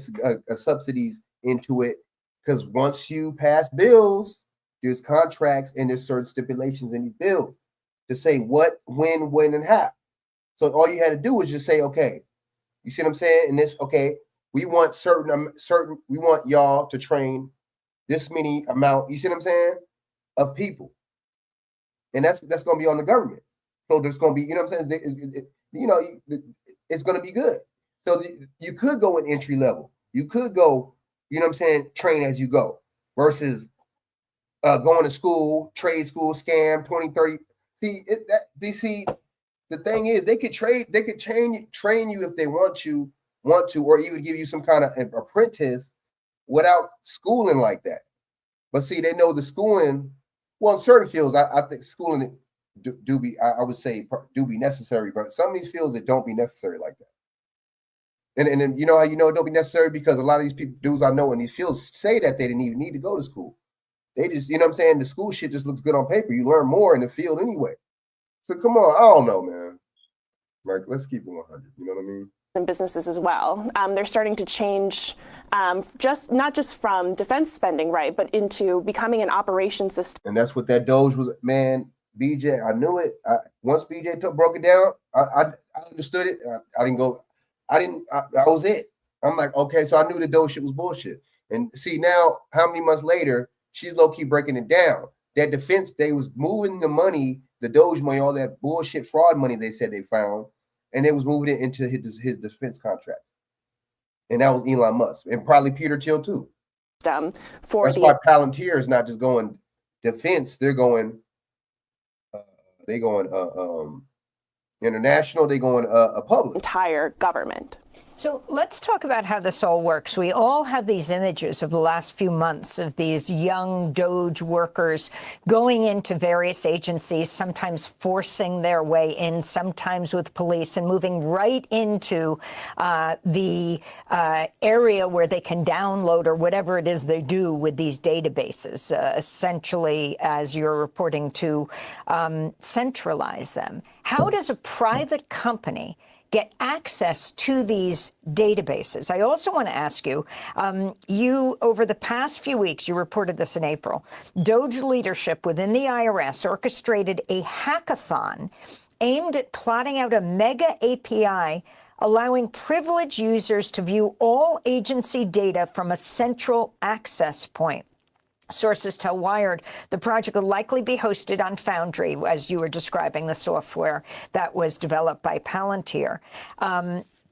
subsidies into it. Because once you pass bills, there's contracts and there's certain stipulations in these bills to say what, when, and how. So all you had to do was just say, okay, you see what I'm saying? And this, okay, we want we want y'all to train this many amount, you see what I'm saying, of people. And that's going to be on the government. So there's going to be, you know what I'm saying, it's going to be good. So you could go in entry level. You could go, you know what I'm saying, train as you go versus going to school, trade school, scam, 20, 30. See, the thing is they could train you if they want to, or even give you some kind of apprentice without schooling like that. But see, they know the schooling, well, in certain fields, I think schooling do be, I would say, do be necessary. But some of these fields that don't be necessary like that. And then you know how you know it don't be necessary, because a lot of these people, dudes I know in these fields, say that they didn't even need to go to school. They just, you know what I'm saying? The school shit just looks good on paper. You learn more in the field anyway. So come on, I don't know, man. Like, let's keep it 100. You know what I mean? And businesses as well. They're starting to change, not just from defense spending, right, but into becoming an operations system. And that's what that Doge was, man. BJ, I knew it. Once BJ broke it down, I understood it. I didn't go. I was it. I'm like, okay, so I knew the Doge shit was bullshit. And see now, how many months later, she's low key breaking it down. That defense, they was moving the money, the Doge money, all that bullshit fraud money they said they found, and they was moving it into his defense contract. And that was Elon Musk, and probably Peter Thiel too. That's why Palantir is not just going defense; they're going, international. They going public. Entire government. So let's talk about how this all works. We all have these images of the last few months of these young Doge workers going into various agencies, sometimes forcing their way in, sometimes with police, and moving right into the area where they can download or whatever it is they do with these databases, essentially, as you're reporting, to centralize them. How does a private company get access to these databases? I also want to ask you, over the past few weeks, you reported this in April, Doge leadership within the IRS orchestrated a hackathon aimed at plotting out a mega API allowing privileged users to view all agency data from a central access point. Sources tell Wired the project will likely be hosted on Foundry, as you were describing, the software that was developed by Palantir.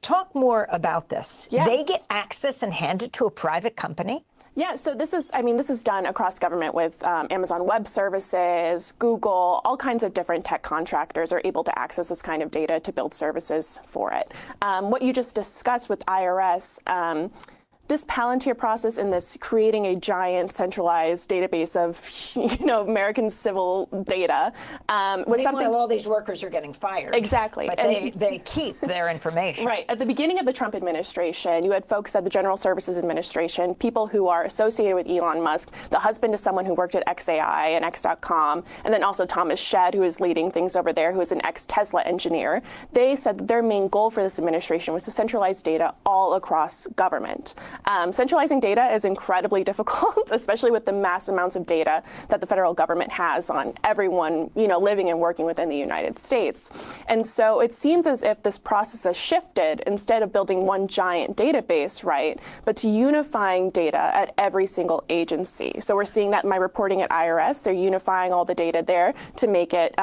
Talk more about this. Yeah. They get access and hand it to a private company? Yeah, so this is done across government with Amazon Web Services, Google, all kinds of different tech contractors are able to access this kind of data to build services for it. What you just discussed with IRS, this Palantir process and this creating a giant centralized database of, American civil data was something. All these workers are getting fired. Exactly. But they keep their information. Right. At the beginning of the Trump administration, you had folks at the General Services Administration, people who are associated with Elon Musk, the husband is someone who worked at XAI and X.com, and then also Thomas Shedd, who is leading things over there, who is an ex-Tesla engineer. They said that their main goal for this administration was to centralize data all across government. Centralizing data is incredibly difficult, especially with the mass amounts of data that the federal government has on everyone, living and working within the United States. And so it seems as if this process has shifted, instead of building one giant database, right, but to unifying data at every single agency. So we're seeing that in my reporting at IRS. They're unifying all the data there to make it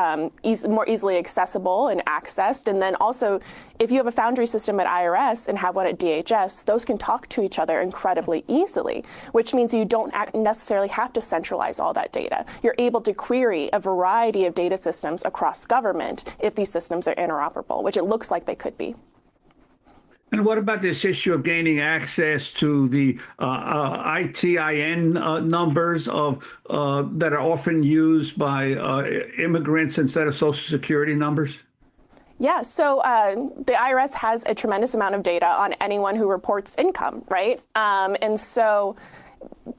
more easily accessible and accessed. And then also, if you have a Foundry system at IRS and have one at DHS, those can talk to each other incredibly easily, which means you don't necessarily have to centralize all that data. You're able to query a variety of data systems across government if these systems are interoperable, which it looks like they could be. And what about this issue of gaining access to the ITIN numbers that are often used by immigrants instead of Social Security numbers? Yeah, so the IRS has a tremendous amount of data on anyone who reports income, right? And so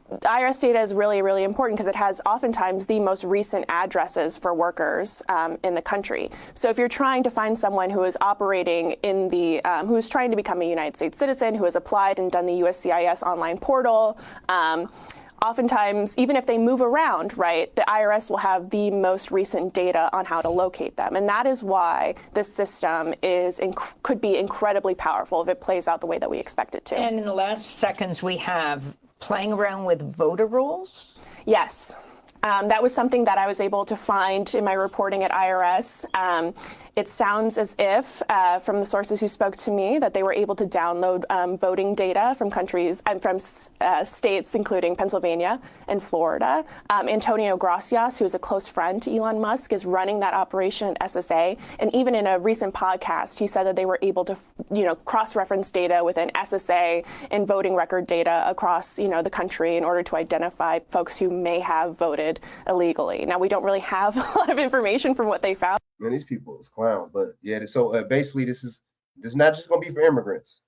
the IRS data is really, really important because it has oftentimes the most recent addresses for workers in the country. So if you're trying to find someone who is operating in the, who's trying to become a United States citizen, who has applied and done the USCIS online portal, oftentimes, even if they move around, right, the IRS will have the most recent data on how to locate them. And that is why this system could be incredibly powerful if it plays out the way that we expect it to. And in the last seconds we have, playing around with voter rolls? Yes. That was something that I was able to find in my reporting at IRS. It sounds as if, from the sources who spoke to me, that they were able to download voting data from countries and from states including Pennsylvania and Florida. Antonio Gracias, who is a close friend to Elon Musk, is running that operation at SSA. And even in a recent podcast, he said that they were able to, cross-reference data within SSA and voting record data across, the country in order to identify folks who may have voted imported illegally. Now, we don't really have a lot of information from what they found. Man, these people is clowns. But yeah, so basically this is not just gonna be for immigrants.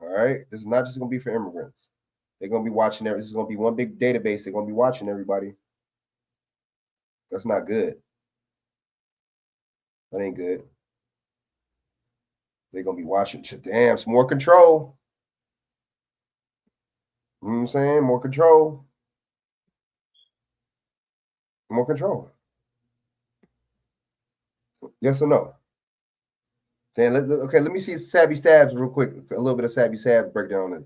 All right, this is not just gonna be for immigrants. They're gonna be watching this is gonna be one big database. They're gonna be watching everybody. That's not good. That ain't good. They're gonna be watching. Damn, some more control. You know what I'm saying? More control. More control. Yes or no? Okay, let me see Savvy Stabs real quick. A little bit of Savvy Stabs breakdown on it.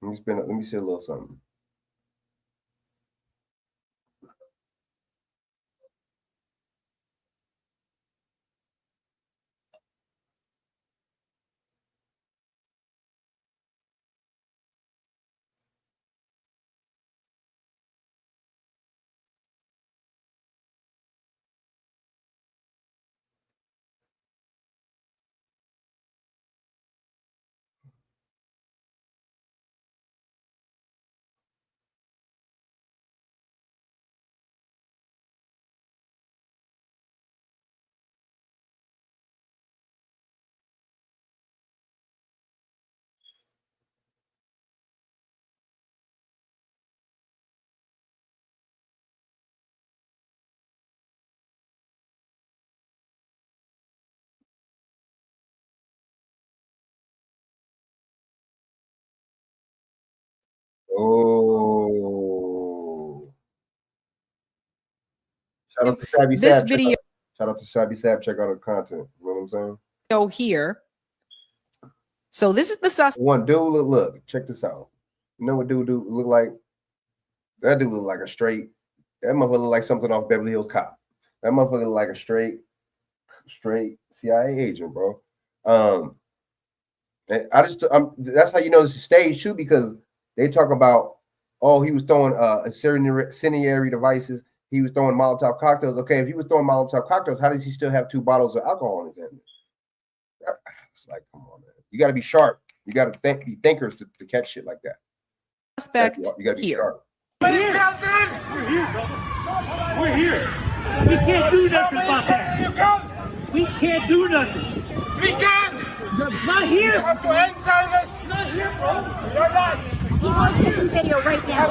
Let me see a little something. Oh. Shout out to Savvy Sab. Shout out to Savvy Sab. Check out her content. You know what I'm saying? Here. So this is the suspect. One dude, look, check this out. You know what dude look like? That dude look like a straight. That motherfucker look like something off Beverly Hills Cop. That motherfucker look like a straight CIA agent, bro. And that's how you know this is staged too, because they talk about, oh, he was throwing incendiary devices. He was throwing Molotov cocktails. Okay, if he was throwing Molotov cocktails, how does he still have 2 bottles of alcohol in his hand? It's like, come on, man. You got to be sharp. You got to be thinkers to catch shit like that. Suspect you got to be sharp. We're here. We can't do nothing about that. We can't do nothing. We can. Not here. You have to answer this. Not here, bro. You're not. People are taking video right now.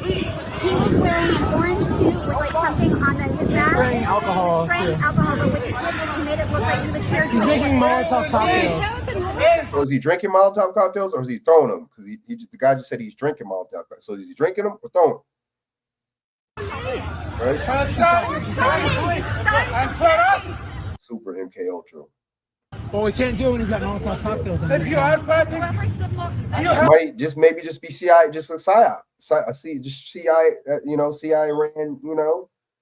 He was wearing an orange suit with like something on his back. Spraying alcohol. Spraying alcohol, but what he did was he made it look like he was here. He's drinking Molotov cocktails. So is he drinking Molotov cocktails or is he throwing them? Because the guy just said he's drinking Molotov cocktails. So is he drinking them or throwing them? Right? Stop. And for us. Super MK Ultra. Well, we can't do it when he's got Molotov cocktails in If you are fighting, might maybe just be CIA, just a PSYOP. Just CIA, CIA ran,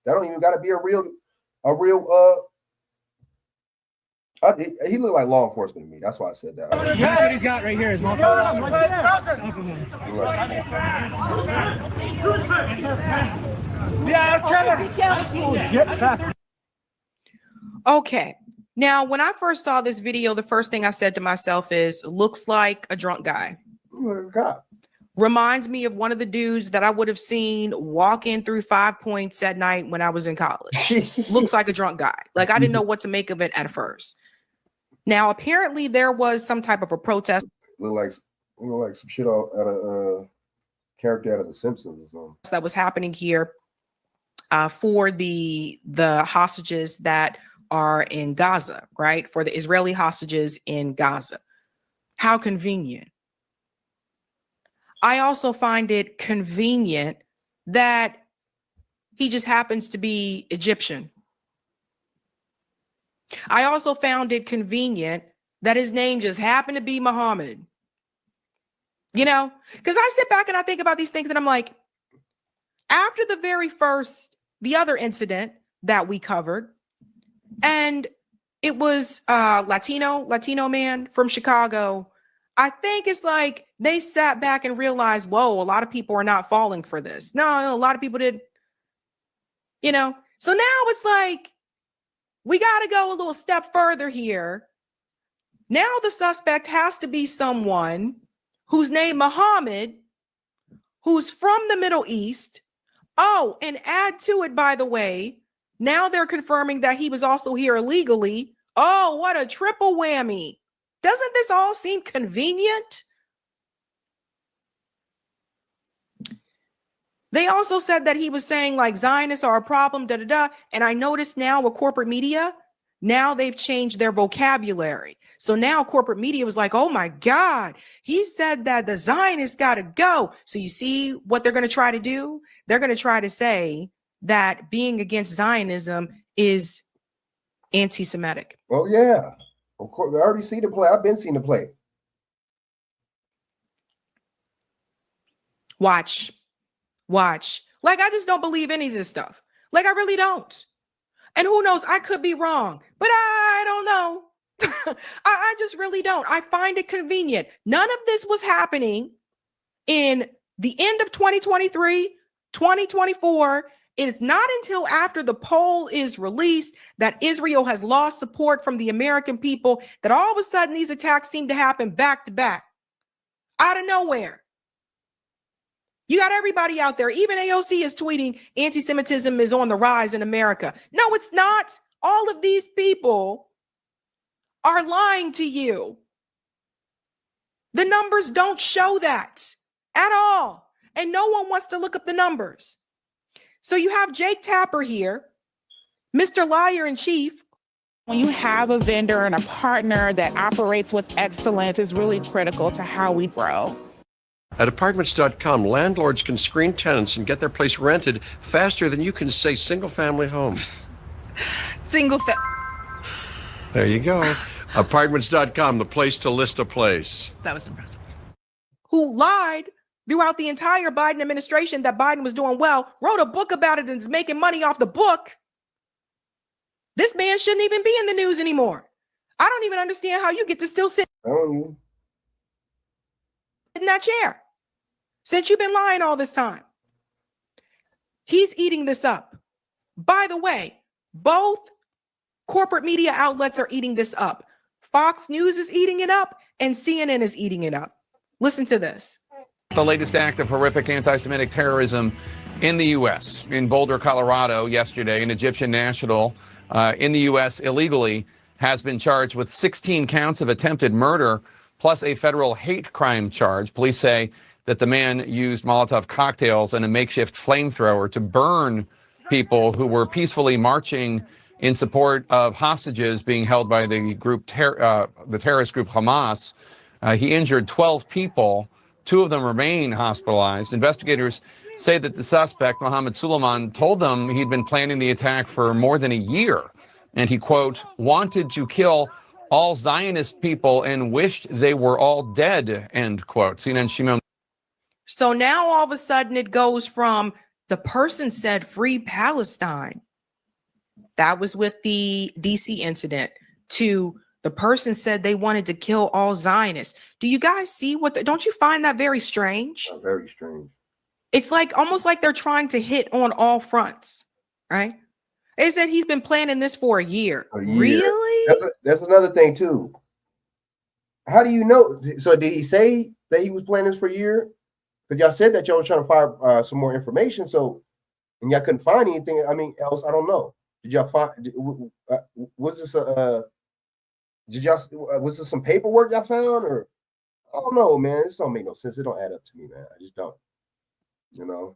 that don't even got to be a real, he looked like law enforcement to me. That's why I said that. That's what he's got right here is Molotov. Okay. Now, when I first saw this video, the first thing I said to myself is, looks like a drunk guy. God. Reminds me of one of the dudes that I would have seen walk in through 5 Points at night when I was in college. Looks like a drunk guy. Like, I didn't know what to make of it at first. Now, apparently there was some type of a protest. Look like some shit out of character out of The Simpsons or something. That was happening here for the hostages that are in Gaza, right? For the Israeli hostages in Gaza. How convenient. I also find it convenient that he just happens to be Egyptian. I also found it convenient that his name just happened to be Muhammad. Because I sit back and I think about these things and I'm like, after the other incident that we covered, and it was Latino man from Chicago, I think it's like they sat back and realized, whoa, a lot of people are not falling for this. No, a lot of people did, So now it's like, we got to go a little step further here. Now the suspect has to be someone who's named Muhammad, who's from the Middle East. Oh, and add to it, by the way, now they're confirming that he was also here illegally. Oh, what a triple whammy. Doesn't this all seem convenient? They also said that he was saying like Zionists are a problem, da da da. And I noticed now with corporate media, now they've changed their vocabulary. So now corporate media was like, oh my God, he said that the Zionists got to go. So you see what they're going to try to do? They're going to try to say that being against Zionism is anti-Semitic. Oh, yeah. Of course, I already see the play. I've been seeing the play. Watch. Like, I just don't believe any of this stuff. Like, I really don't. And who knows? I could be wrong, but I don't know. I just really don't. I find it convenient. None of this was happening in the end of 2023, 2024. It is not until after the poll is released that Israel has lost support from the American people that all of a sudden these attacks seem to happen back to back out of nowhere. You got everybody out there. Even AOC is tweeting anti-Semitism is on the rise in America. No, it's not. All of these people are lying to you. The numbers don't show that at all. And no one wants to look up the numbers. So you have Jake Tapper here, Mr. Liar in Chief. When you have a vendor and a partner that operates with excellence, is really critical to how we grow. At Apartments.com, landlords can screen tenants and get their place rented faster than you can say single-family home. There you go. Apartments.com, the place to list a place. That was impressive. Who lied throughout the entire Biden administration that Biden was doing well, wrote a book about it and is making money off the book. This man shouldn't even be in the news anymore. I don't even understand how you get to still sit in that chair since you've been lying all this time. He's eating this up. By the way, both corporate media outlets are eating this up. Fox News is eating it up and CNN is eating it up. Listen to this. The latest act of horrific anti-Semitic terrorism in the U.S. In Boulder, Colorado, yesterday, an Egyptian national in the U.S. illegally has been charged with 16 counts of attempted murder, plus a federal hate crime charge. Police say that the man used Molotov cocktails and a makeshift flamethrower to burn people who were peacefully marching in support of hostages being held by the group, the terrorist group Hamas. He injured 12 people. 2 of them remain hospitalized. Investigators say that the suspect, Mohammed Suleiman, told them he'd been planning the attack for more than a year. And he, quote, wanted to kill all Zionist people and wished they were all dead, end quote. CNN Shimon. So now all of a sudden it goes from the person said free Palestine. That was with the DC incident, to the person said they wanted to kill all Zionists. Do you guys see don't you find that very strange? Oh, very strange. It's like almost like they're trying to hit on all fronts, right? They said he's been planning this for a year. Really? That's another thing too. How do you know? So did he say that he was planning this for a year? Because y'all said that y'all was trying to find some more information. So, and y'all couldn't find anything. I mean, else I don't know. Did y'all find? Was this was this some paperwork y'all found, or I don't know, man. This don't make no sense. It don't add up to me, man. I just don't. You know.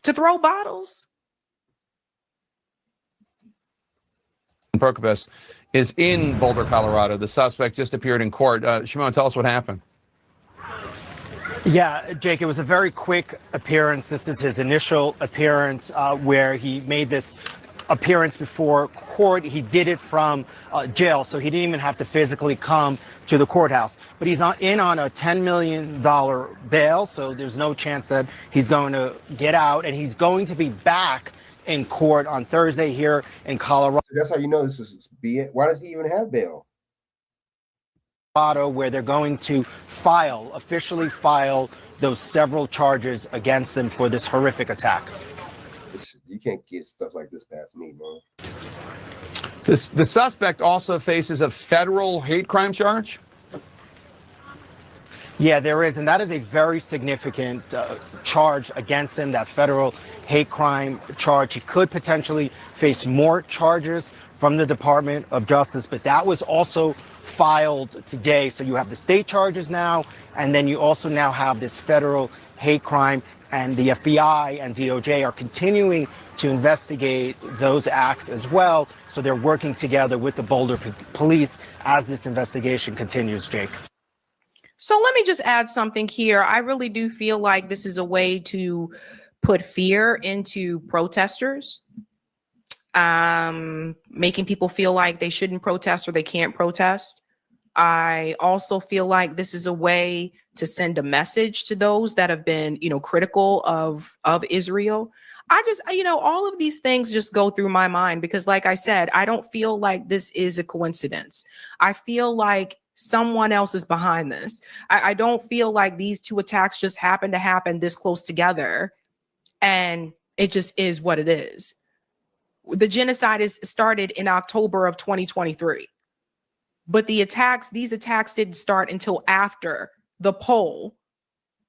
To throw bottles. Prokopis is in Boulder, Colorado. The suspect just appeared in court. Shimon, tell us what happened. Yeah, Jake, it was a very quick appearance. This is his initial appearance where he made this appearance before court. He did it from jail, so he didn't even have to physically come to the courthouse. But he's in on a $10 million bail, so there's no chance that he's going to get out, and he's going to be back in court on Thursday here in Colorado. That's how you know this is BS. Why does he even have bail? Where they're going to officially file those several charges against them for this horrific attack. You can't get stuff like this past me, man. The suspect also faces a federal hate crime charge. Yeah, there is, and that is a very significant charge against him, that federal hate crime charge. He could potentially face more charges from the Department of Justice, but that was also filed today. So you have the state charges now, and then you also now have this federal hate crime, and the FBI and DOJ are continuing to investigate those acts as well. So they're working together with the Boulder police as this investigation continues, Jake. So let me just add something here. I really do feel like this is a way to put fear into protesters, making people feel like they shouldn't protest or they can't protest. I also feel like this is a way to send a message to those that have been, critical of Israel. I just, all of these things just go through my mind because, like I said, I don't feel like this is a coincidence. I feel like someone else is behind this. I don't feel like these two attacks just happen to happen this close together and it just is what it is. The genocide is started in October of 2023, but these attacks didn't start until after the poll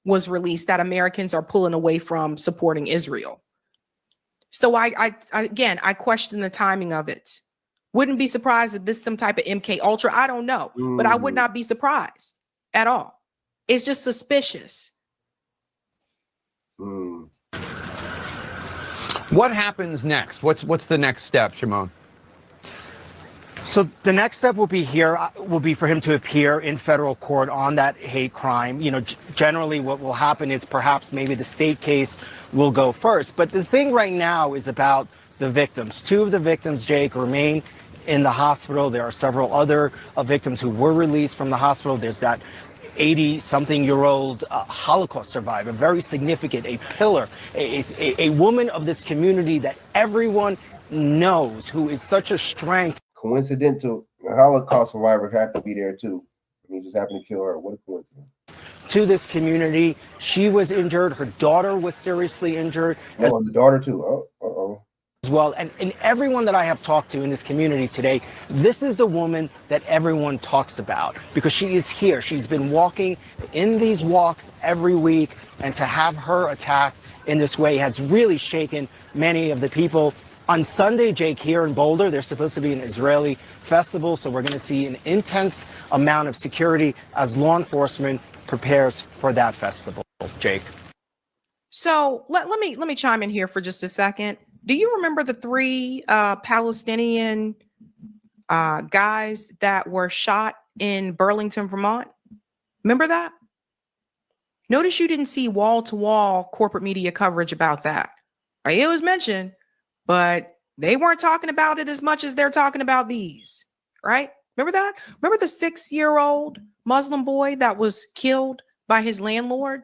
was released that Americans are pulling away from supporting Israel. So I question the timing of it. Wouldn't be surprised if this is some type of MK Ultra. I don't know, but I would not be surprised at all. It's just suspicious. What happens next? What's the next step, Shimon? So the next step will be for him to appear in federal court on that hate crime. Generally what will happen is perhaps maybe the state case will go first. But the thing right now is about the victims. 2 of the victims, Jake, remain in the hospital. There are several other victims who were released from the hospital. There's that 80-something-year-old Holocaust survivor, very significant, a pillar, a woman of this community that everyone knows, who is such a strength. Coincidental, the Holocaust survivors have to be there too. He just happened to kill her. What a coincidence. To this community, she was injured. Her daughter was seriously injured. Oh, the daughter too. Oh. As well, and everyone that I have talked to in this community today, this is the woman that everyone talks about because she is here. She's been walking in these walks every week, and to have her attacked in this way has really shaken many of the people. On Sunday, Jake, here in Boulder, there's supposed to be an Israeli festival, so we're going to see an intense amount of security as law enforcement prepares for that festival, Jake. So let me chime in here for just a second. Do you remember the 3 Palestinian guys that were shot in Burlington, Vermont? Remember that? Notice you didn't see wall-to-wall corporate media coverage about that. Right? It was mentioned, but they weren't talking about it as much as they're talking about these, right? Remember that? Remember the 6-year-old Muslim boy that was killed by his landlord?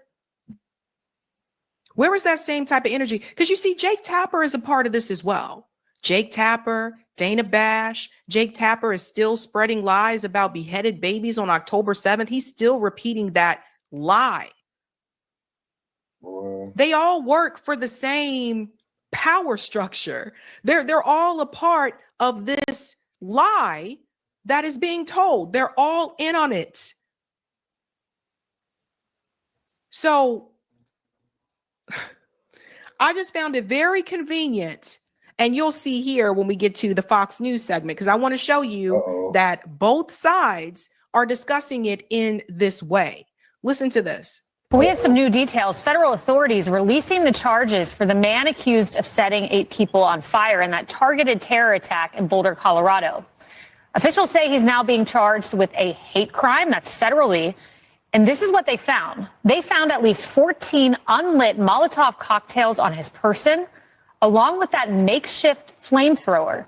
Where was that same type of energy? Because you see, Jake Tapper is a part of this as well. Jake Tapper, Dana Bash. Jake Tapper is still spreading lies about beheaded babies on October 7th. He's still repeating that lie. They all work for the same power structure. They're all a part of this lie that is being told. They're all in on it. So I just found it very convenient, and you'll see here when we get to the Fox News segment, because I want to show you that both sides are discussing it in this way. Listen to this. We have some new details. Federal authorities releasing the charges for the man accused of setting 8 people on fire in that targeted terror attack in Boulder, Colorado. Officials say he's now being charged with a hate crime that's federally. And this is what they found. They found at least 14 unlit Molotov cocktails on his person, along with that makeshift flamethrower.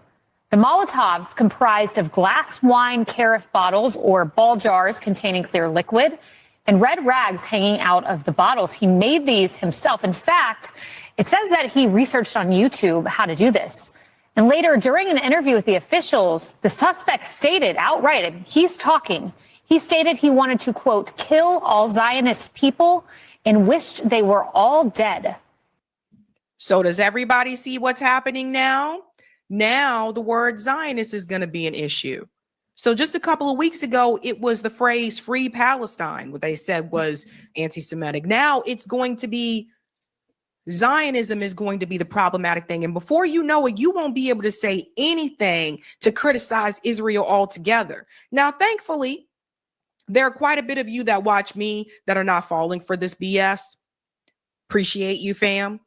The Molotovs comprised of glass wine carafe bottles or ball jars containing clear liquid and red rags hanging out of the bottles. He made these himself. In fact, it says that he researched on YouTube how to do this. And later, during an interview with the officials, the suspect stated outright, and he's talking, he stated he wanted to, quote, kill all Zionist people and wished they were all dead. So does everybody see what's happening now? Now the word Zionist is going to be an issue. So just a couple of weeks ago, it was the phrase free Palestine, what they said was anti-Semitic. Now it's going to be Zionism is going to be the problematic thing. And before you know it, you won't be able to say anything to criticize Israel altogether. Now, thankfully, there are quite a bit of you that watch me that are not falling for this BS. Appreciate you, fam.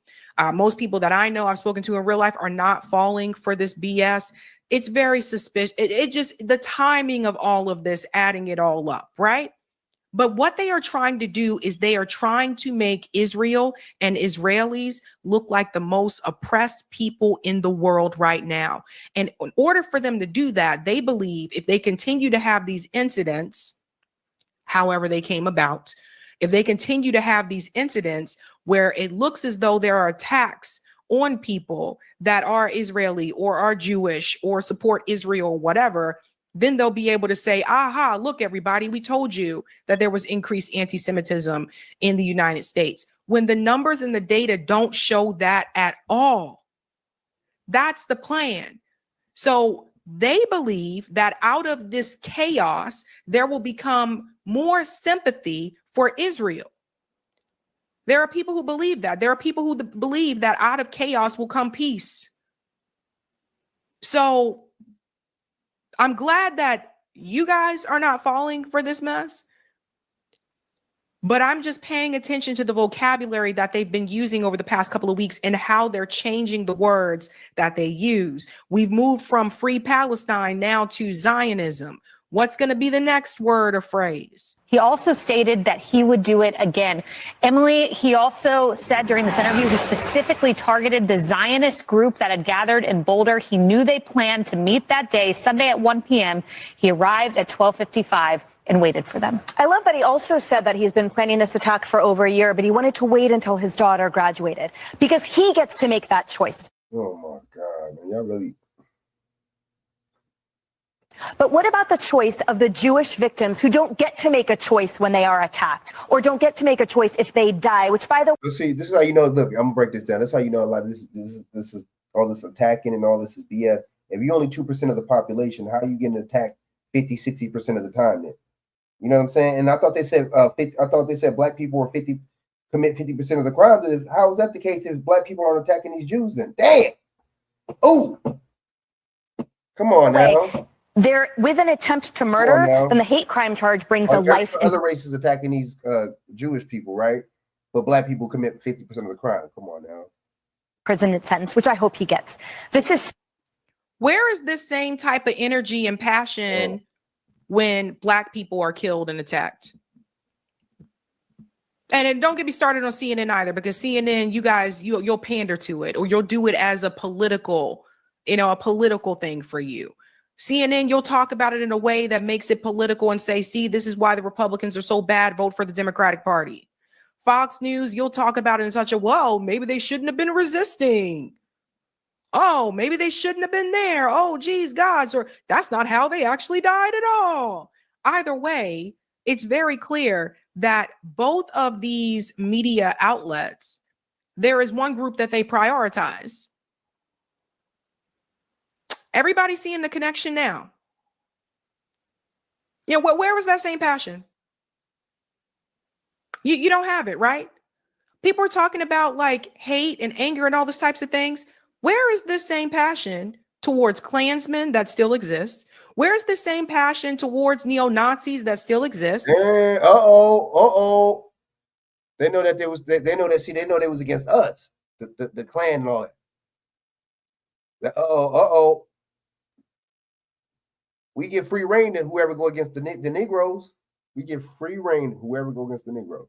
Most people that I know I've spoken to in real life are not falling for this BS. It's very suspicious. It just, the timing of all of this, adding it all up, right? But what they are trying to do is they are trying to make Israel and Israelis look like the most oppressed people in the world right now. And in order for them to do that, they believe if they continue to have these incidents, however they came about, if they continue to have these incidents where it looks as though there are attacks on people that are Israeli or are Jewish or support Israel or whatever, then they'll be able to say, aha, look, everybody, we told you that there was increased anti-Semitism in the United States. When the numbers and the data don't show that at all. That's the plan. So they believe that out of this chaos, there will become more sympathy for Israel. There are people who believe that. There are people who believe that out of chaos will come peace. So I'm glad that you guys are not falling for this mess, but I'm just paying attention to the vocabulary that they've been using over the past couple of weeks and how they're changing the words that they use. We've moved from free Palestine now to Zionism. What's going to be the next word or phrase? He also stated that he would do it again. Emily, he also said during this interview he specifically targeted the Zionist group that had gathered in Boulder. He knew they planned to meet that day, Sunday at 1 p.m. He arrived at 12:55 and waited for them. I love that he also said that he's been planning this attack for over a year, but he wanted to wait until his daughter graduated because he gets to make that choice. Oh my God, man. Y'all really. But what about the choice of the Jewish victims who don't get to make a choice when they are attacked or don't get to make a choice if they die, which by the way. See, this is how you know, look, I'm gonna break this down. That's how you know a lot of this is all this attacking and all this is BS. If you're only 2% of the population, how are you getting attacked 50-60% of the time then? You know what I'm saying? And I thought they said black people were commit 50% of the crimes. How is that the case if black people aren't attacking these Jews then? Damn. Oh, come on now. They're with an attempt to murder, and the hate crime charge brings a life. Other races attacking these Jewish people, right? But black people commit 50% of the crime. Come on now. Prison sentence, which I hope he gets. This is. Where is this same type of energy and passion when black people are killed and attacked? And then don't get me started on CNN either, because CNN, you guys, you'll pander to it, or you'll do it as a political, a political thing for you. CNN, you'll talk about it in a way that makes it political and say, see, this is why the Republicans are so bad. Vote for the Democratic Party. Fox News, you'll talk about it in such a, well, maybe they shouldn't have been resisting. Oh, maybe they shouldn't have been there. Oh, geez, gods, or that's not how they actually died at all. Either way, it's very clear that both of these media outlets, there is one group that they prioritize. Everybody's seeing the connection now. Where was that same passion? You don't have it, right? People are talking about like hate and anger and all those types of things. Where is this same passion towards Klansmen that still exists? Where is the same passion towards neo-Nazis that still exist? They know that they know they was against us, the Klan and all that. We give free reign to whoever go against the Negroes. We give free reign to whoever go against the Negroes.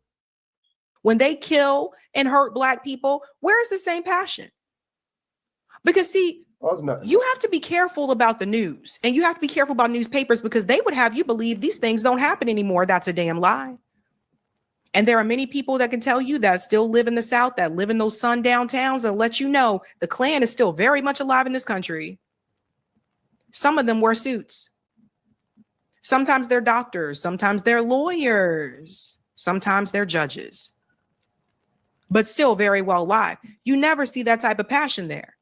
When they kill and hurt black people, where is the same passion? Because see, you have to be careful about the news, and you have to be careful about newspapers, because they would have you believe these things don't happen anymore. That's a damn lie. And there are many people that can tell you that still live in the South, that live in those sundown towns, and let you know the Klan is still very much alive in this country. Some of them wear suits. Sometimes they're doctors, sometimes they're lawyers, sometimes they're judges, but still very well alive. You never see that type of passion there.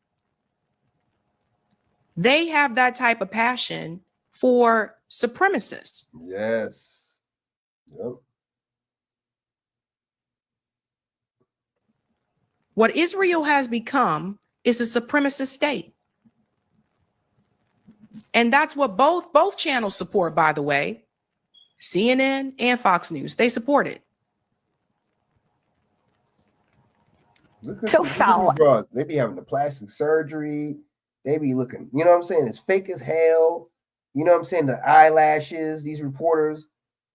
They have that type of passion for supremacists. Yes. Yep. What Israel has become is a supremacist state. And that's what both channels support, by the way. CNN and Fox News, they support it. So foul. They be having the plastic surgery. They be looking, you know what I'm saying? It's fake as hell. You know what I'm saying? The eyelashes, these reporters.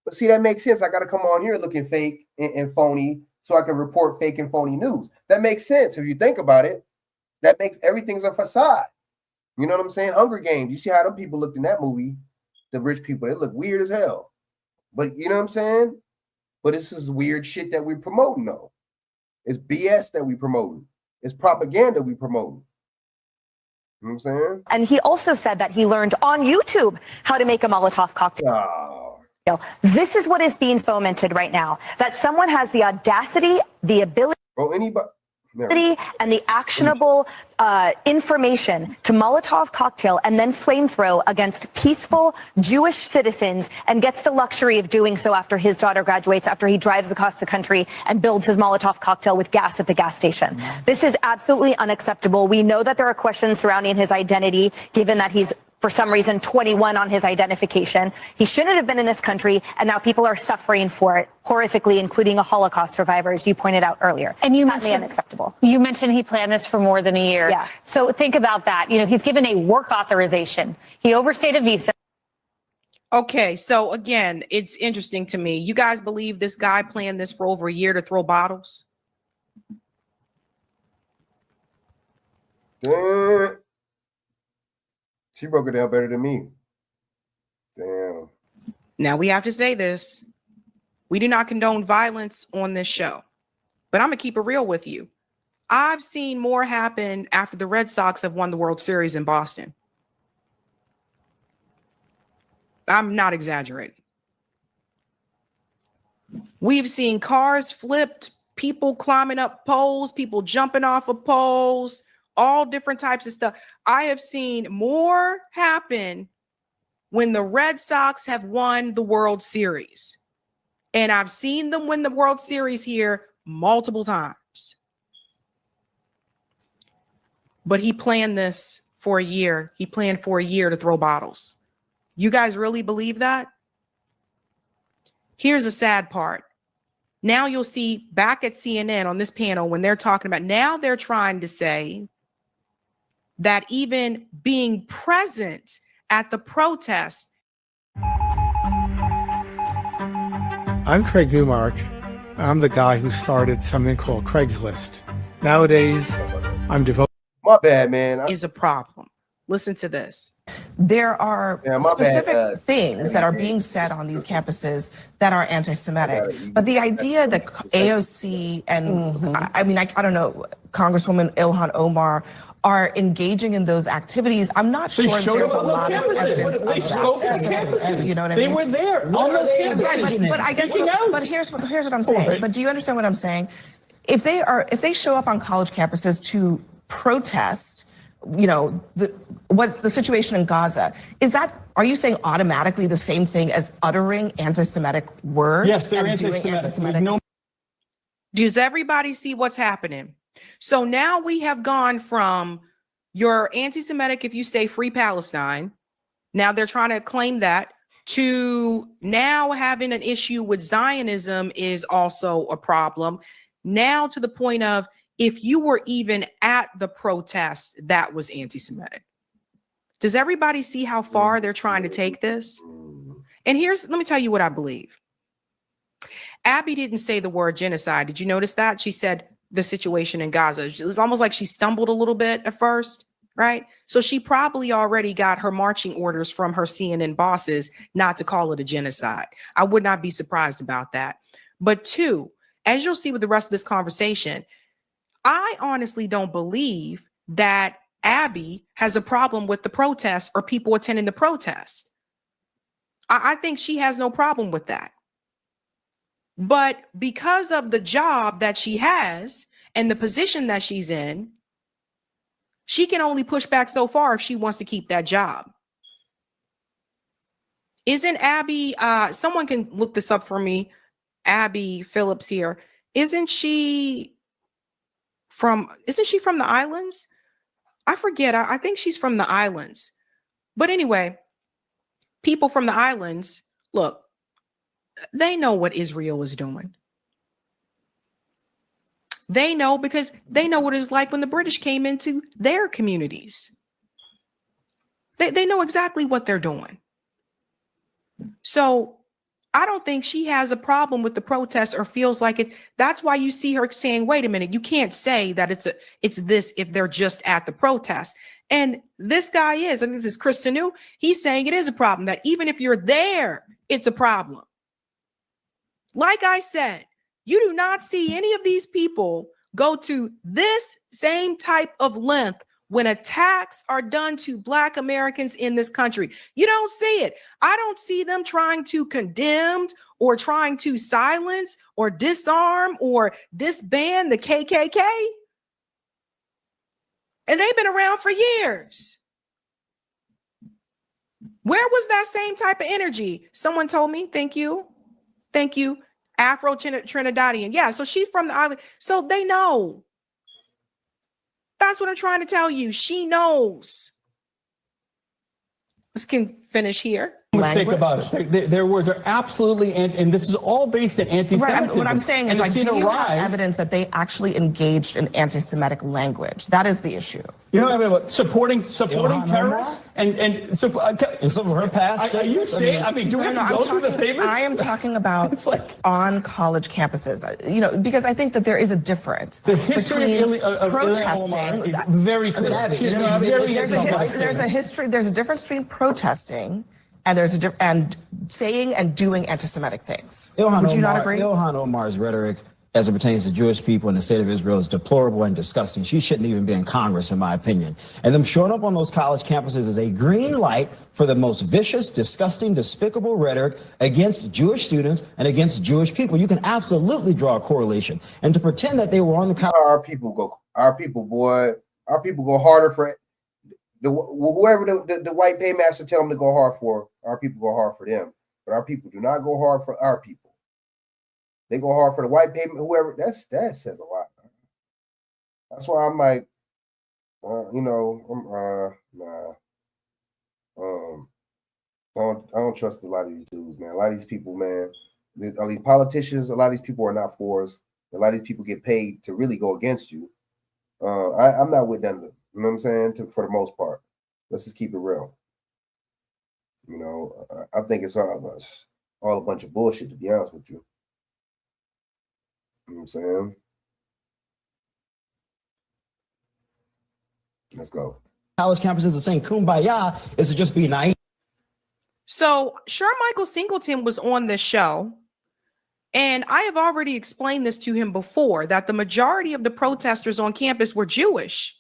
But see, that makes sense. I got to come on here looking fake and phony so I can report fake and phony news. That makes sense. If you think about it, that makes everything's a facade. You know what I'm saying? Hunger Games. You see how them people looked in that movie? The rich people, they look weird as hell. But you know what I'm saying? But this is weird shit that we're promoting, though. It's BS that we promoting. It's propaganda we promoting. You know what I'm saying? And he also said that he learned on YouTube how to make a Molotov cocktail. Oh. This is what is being fomented right now. That someone has the audacity, the ability, and the actionable information to Molotov cocktail and then flamethrow against peaceful Jewish citizens and gets the luxury of doing so after his daughter graduates, after he drives across the country and builds his Molotov cocktail with gas at the gas station. This is absolutely unacceptable. We know that there are questions surrounding his identity, given that he's for some reason 21 on his identification. He shouldn't have been in this country, and now people are suffering for it horrifically, including a Holocaust survivor, as you pointed out earlier. And you mentioned unacceptable. You mentioned he planned this for more than a year. Yeah. So think about that. You know, he's given a work authorization. He overstayed a visa. Okay, so again, it's interesting to me. You guys believe this guy planned this for over a year to throw bottles? She broke it down better than me. Damn. Now we have to say this. We do not condone violence on this show, but I'm going to keep it real with you. I've seen more happen after the Red Sox have won the World Series in Boston. I'm not exaggerating. We've seen cars flipped, people climbing up poles, people jumping off of poles, all different types of stuff. I have seen more happen when the Red Sox have won the World Series. And I've seen them win the World Series here multiple times. But he planned this for a year. He planned for a year to throw bottles. You guys really believe that? Here's the sad part. Now you'll see back at CNN on this panel when they're talking about, now they're trying to say that even being present at the protest. I'm Craig Newmark. I'm the guy who started something called Craigslist. Nowadays, I'm devoted. My bad, man. Is a problem. Listen to this. There are specific things that are being said on these campuses that are anti-Semitic. But the idea that AOC and, I mean, I don't know, Congresswoman Ilhan Omar are engaging in those activities, I'm not sure there's a lot of evidence. They spoke at campuses. You know what I mean? They were there on those campuses. But I guess, but here's what I'm saying. Right. But do you understand what I'm saying? If they show up on college campuses to protest, you know, what's the situation in Gaza, are you saying automatically the same thing as uttering anti-Semitic words? Yes, they're anti-Semitic. Does everybody see what's happening? So now we have gone from you're anti-Semitic if you say free Palestine. Now they're trying to claim that, to now having an issue with Zionism is also a problem. Now to the point of, if you were even at the protest, that was anti-Semitic. Does everybody see how far they're trying to take this? And let me tell you what I believe. Abby didn't say the word genocide. Did you notice that? She said the situation in Gaza. It was almost like she stumbled a little bit at first, right? So she probably already got her marching orders from her CNN bosses not to call it a genocide. I would not be surprised about that. But two, as you'll see with the rest of this conversation, I honestly don't believe that Abby has a problem with the protest or people attending the protest. I think she has no problem with that. But because of the job that she has and the position that she's in, she can only push back so far if she wants to keep that job. Isn't Abby, someone can look this up for me, Abby Phillips here. Isn't she from the islands? I forget. I think she's from the islands. But anyway, people from the islands, look, they know what Israel is doing. They know because they know what it was like when the British came into their communities. They know exactly what they're doing. So I don't think she has a problem with the protest or feels like it. That's why you see her saying, wait a minute, you can't say that it's this if they're just at the protest. And this guy is, I think this is Chris Sanu, he's saying it is a problem, that even if you're there, it's a problem. Like I said, you do not see any of these people go to this same type of length when attacks are done to Black Americans in this country. You don't see it. I don't see them trying to condemn or trying to silence or disarm or disband the KKK. And they've been around for years. Where was that same type of energy? Someone told me, thank you. Thank you. Afro Trinidadian. Yeah, so she's from the island. So they know. That's what I'm trying to tell you. She knows. Let's can finish here. Mistake about it. Their words are absolutely, and this is all based in anti-Semitism. Right, what I'm saying is, like, do you have evidence that they actually engaged in anti-Semitic language? That is the issue. You know, I mean, what, supporting terrorists and some of her past. Are you saying? I mean, do we have to go through the statements? I am talking about it's like on college campuses. You know, because I think that there is a difference between protesting. Is very clear. There's a history. There's a difference between protesting and saying and doing anti-Semitic things. Would you not agree? Ilhan Omar's rhetoric as it pertains to Jewish people in the state of Israel is deplorable and disgusting. She shouldn't even be in Congress, in my opinion. And them showing up on those college campuses is a green light for the most vicious, disgusting, despicable rhetoric against Jewish students and against Jewish people. You can absolutely draw a correlation. And to pretend that they were on the college... Our people go harder for it. Whoever the white paymaster tell them to go hard for, our people go hard for them. But our people do not go hard for our people. They go hard for the white payment, whoever. That says a lot. That's why I'm like, I don't trust a lot of these dudes, man. A lot of these people, man, all these politicians, a lot of these people are not for us. A lot of these people get paid to really go against you. I'm not with them. You know what I'm saying? For the most part, let's just keep it real. You know, I think it's all a bunch of bullshit, to be honest with you. You know what I'm saying? Let's go. College campuses are saying kumbaya is to just be naive. So Sir Michael Singleton was on this show, and I have already explained this to him before, that the majority of the protesters on campus were Jewish.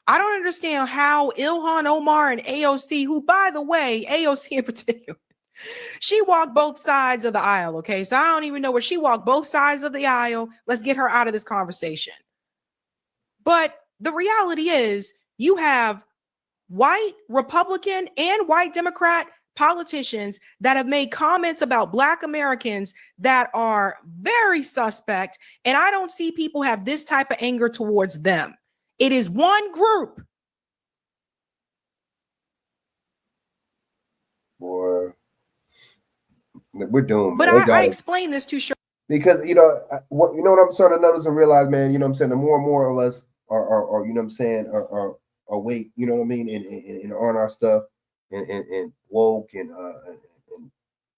I don't understand how Ilhan Omar and AOC, who, by the way, AOC in particular, she walked both sides of the aisle, okay? So I don't even know where she walked both sides of the aisle. Let's get her out of this conversation. But the reality is you have white Republican and white Democrat politicians that have made comments about Black Americans that are very suspect, and I don't see people have this type of anger towards them. It is one group. Boy, we're doomed. But I explained this to Sher. Because, you know what I'm starting to notice and realize, man, you know what I'm saying, the more and more of us are you know what I'm saying, are awake, you know what I mean, and on our stuff and woke and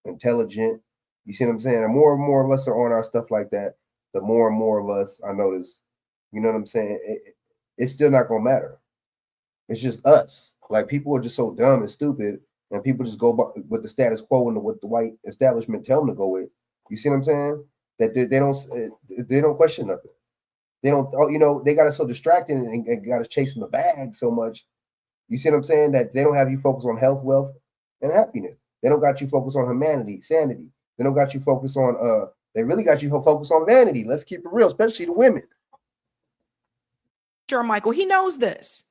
intelligent. You see what I'm saying? The more and more of us are on our stuff like that, the more and more of us, I notice, you know what I'm saying, it's still not gonna matter. It's just us. Like, people are just so dumb and stupid, and people just go with the status quo and what the white establishment tell them to go with. You see what I'm saying? That they don't question nothing. They don't, you know, they got us so distracted and got us chasing the bag so much. You see what I'm saying? That they don't have you focus on health, wealth, and happiness. They don't got you focus on humanity, sanity. They don't got you focus on they really got you focus on vanity. Let's keep it real, especially the women. Sure, Michael, he knows this.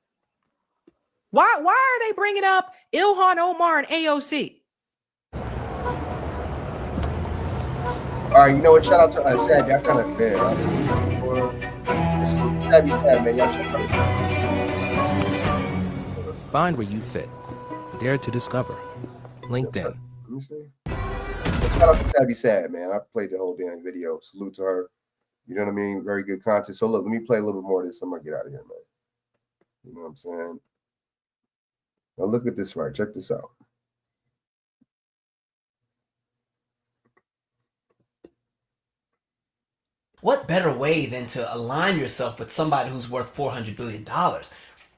Why are they bringing up Ilhan Omar and AOC? right, you know what? Shout out to Savvy. I kind of Savvy, man. Y'all check out. Find where you fit. Dare to discover. LinkedIn. Let me see. Shout out to Savvy Sad, man. I played the whole damn video. Salute to her. You know what I mean? Very good content. So look, let me play a little bit more of this. I'm gonna get out of here, man. You know what I'm saying? Now look at this right. Check this out. What better way than to align yourself with somebody who's worth $400 billion?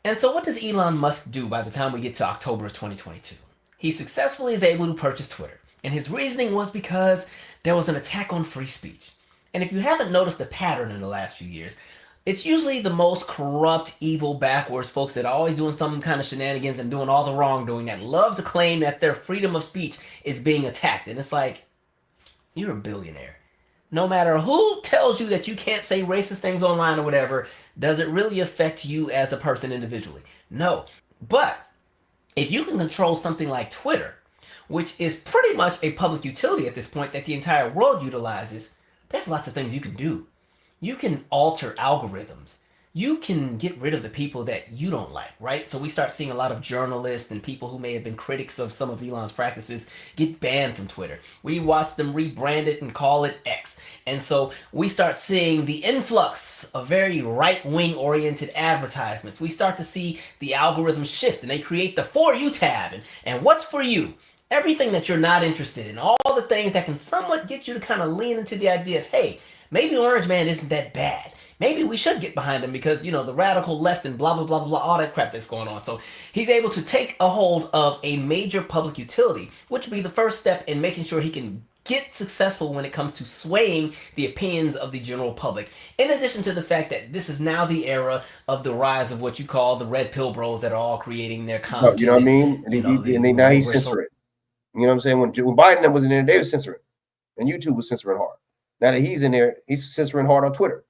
And so what does Elon Musk do by the time we get to October of 2022? He successfully is able to purchase Twitter. And his reasoning was because there was an attack on free speech. And if you haven't noticed a pattern in the last few years, it's usually the most corrupt, evil, backwards folks that are always doing some kind of shenanigans and doing all the wrongdoing that love to claim that their freedom of speech is being attacked. And it's like, you're a billionaire. No matter who tells you that you can't say racist things online or whatever, does it really affect you as a person individually? No. But if you can control something like Twitter, which is pretty much a public utility at this point that the entire world utilizes, there's lots of things you can do. You can alter algorithms. You can get rid of the people that you don't like, right? So we start seeing a lot of journalists and people who may have been critics of some of Elon's practices get banned from Twitter. We watch them rebrand it and call it X. And so we start seeing the influx of very right-wing oriented advertisements. We start to see the algorithm shift and they create the For You tab. And what's for you? Everything that you're not interested in, all the things that can somewhat get you to kind of lean into the idea of, hey, maybe Orange Man isn't that bad. Maybe we should get behind him because, you know, the radical left and blah, blah, blah, blah, all that crap that's going on. So he's able to take a hold of a major public utility, which would be the first step in making sure he can get successful when it comes to swaying the opinions of the general public. In addition to the fact that this is now the era of the rise of what you call the red pill bros that are all creating their content. You know what I mean? And now he's censoring. You know what I'm saying? When Biden was in there, they were censoring. And YouTube was censoring hard. Now that he's in there, he's censoring hard on Twitter.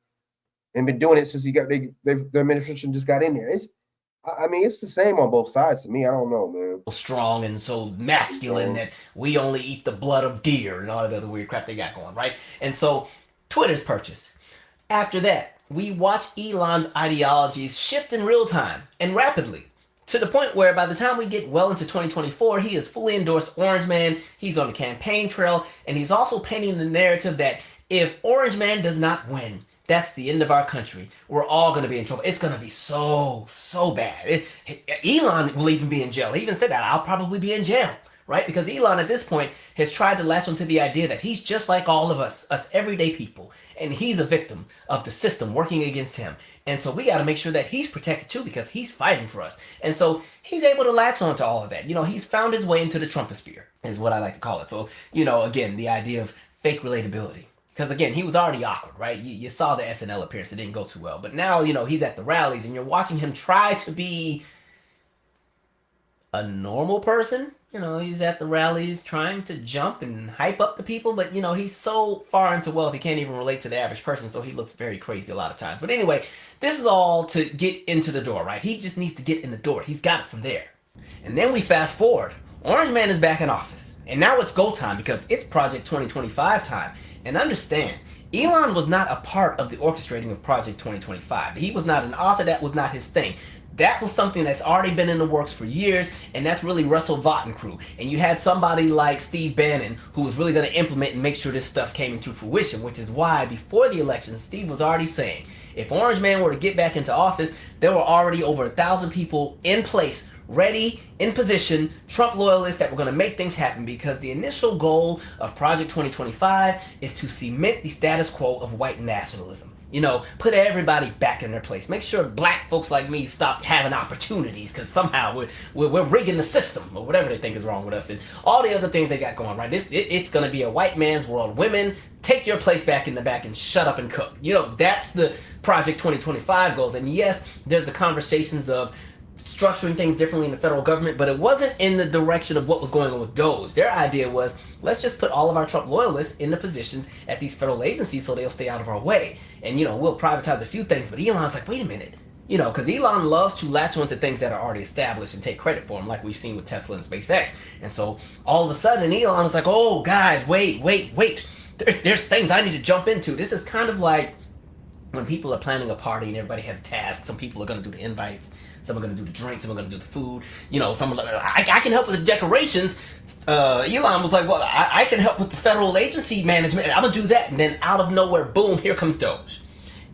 And been doing it since he got the administration just got in there. I mean, it's the same on both sides to me. I don't know, man. Strong and so masculine that we only eat the blood of deer and all that other weird crap they got going, right? And so Twitter's purchased. After that, we watch Elon's ideologies shift in real time and rapidly, to the point where by the time we get well into 2024, he has fully endorsed Orange Man, he's on the campaign trail, and he's also painting the narrative that if Orange Man does not win, that's the end of our country. We're all going to be in trouble. It's going to be so bad. Elon will even be in jail. He even said that, I'll probably be in jail, right? Because Elon at this point has tried to latch onto the idea that he's just like all of us everyday people, and he's a victim of the system working against him. And so we got to make sure that he's protected too, because he's fighting for us. And so he's able to latch onto all of that. You know, he's found his way into the Trumposphere, is what I like to call it. So, you know, again, the idea of fake relatability. Because again, he was already awkward, right? You saw the SNL appearance, it didn't go too well. But now, you know, he's at the rallies and you're watching him try to be a normal person. You know, he's at the rallies trying to jump and hype up the people. But, you know, he's so far into wealth, he can't even relate to the average person. So he looks very crazy a lot of times. But anyway, this is all to get into the door, right? He just needs to get in the door. He's got it from there. And then we fast forward. Orange Man is back in office. And now it's go time because it's Project 2025 time. And understand, Elon was not a part of the orchestrating of Project 2025. He was not an author. That was not his thing. That was something that's already been in the works for years, and that's really Russell Vought and crew. And you had somebody like Steve Bannon who was really going to implement and make sure this stuff came into fruition, which is why before the election, Steve was already saying, if Orange Man were to get back into office, there were already over 1,000 people in place, ready, in position, Trump loyalists that were going to make things happen, because the initial goal of Project 2025 is to cement the status quo of white nationalism. You know, put everybody back in their place. Make sure black folks like me stop having opportunities because somehow we're rigging the system or whatever they think is wrong with us, and all the other things they got going, right? It's going to be a white man's world. Women, take your place back in the back and shut up and cook. You know, that's the Project 2025 goals. And yes, there's the conversations of structuring things differently in the federal government, but it wasn't in the direction of what was going on with Doge. Their idea was, let's just put all of our Trump loyalists in the positions at these federal agencies so they'll stay out of our way. And, you know, we'll privatize a few things, but Elon's like, wait a minute. You know, because Elon loves to latch onto things that are already established and take credit for them, like we've seen with Tesla and SpaceX. And so all of a sudden, Elon is like, oh, guys, wait. there's things I need to jump into. This is kind of like when people are planning a party and everybody has tasks. Some people are going to do the invites, some are going to do the drinks, some are going to do the food. You know, some are like, I can help with the decorations. Elon was like, well, I can help with the federal agency management. I'm going to do that. And then out of nowhere, boom, here comes Doge.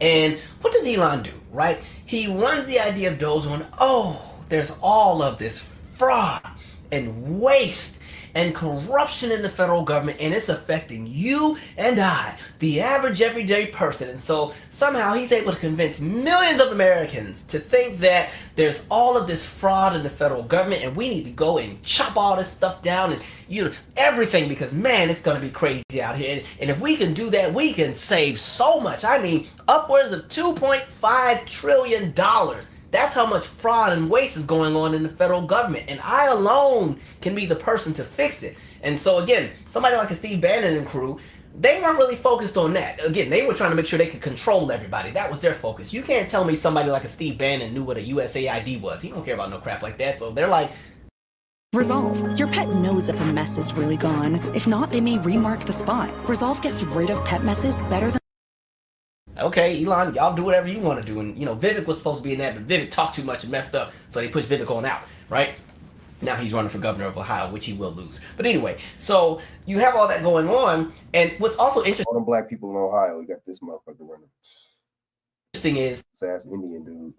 And what does Elon do, right? He runs the idea of Doge on, oh, there's all of this fraud and waste and corruption in the federal government, and it's affecting you and I, the average everyday person. And so somehow he's able to convince millions of Americans to think that there's all of this fraud in the federal government, and we need to go and chop all this stuff down and everything, because man, it's going to be crazy out here. And if we can do that, we can save so much. I mean, upwards of $2.5 trillion. That's how much fraud and waste is going on in the federal government. And I alone can be the person to fix it. And so again, somebody like a Steve Bannon and crew, they weren't really focused on that. Again, they were trying to make sure they could control everybody. That was their focus. You can't tell me somebody like a Steve Bannon knew what a USAID was. He don't care about no crap like that. So they're like, Resolve. Your pet knows if a mess is really gone. If not, they may remark the spot. Resolve gets rid of pet messes better than... okay, Elon, y'all do whatever you want to do. And, Vivek was supposed to be in that, but Vivek talked too much and messed up, so they pushed Vivek on out, right? Now he's running for governor of Ohio, which he will lose. But anyway, so you have all that going on, and what's also interesting... all them black people in Ohio, we got this motherfucker running. Interesting is... fast Indian dude.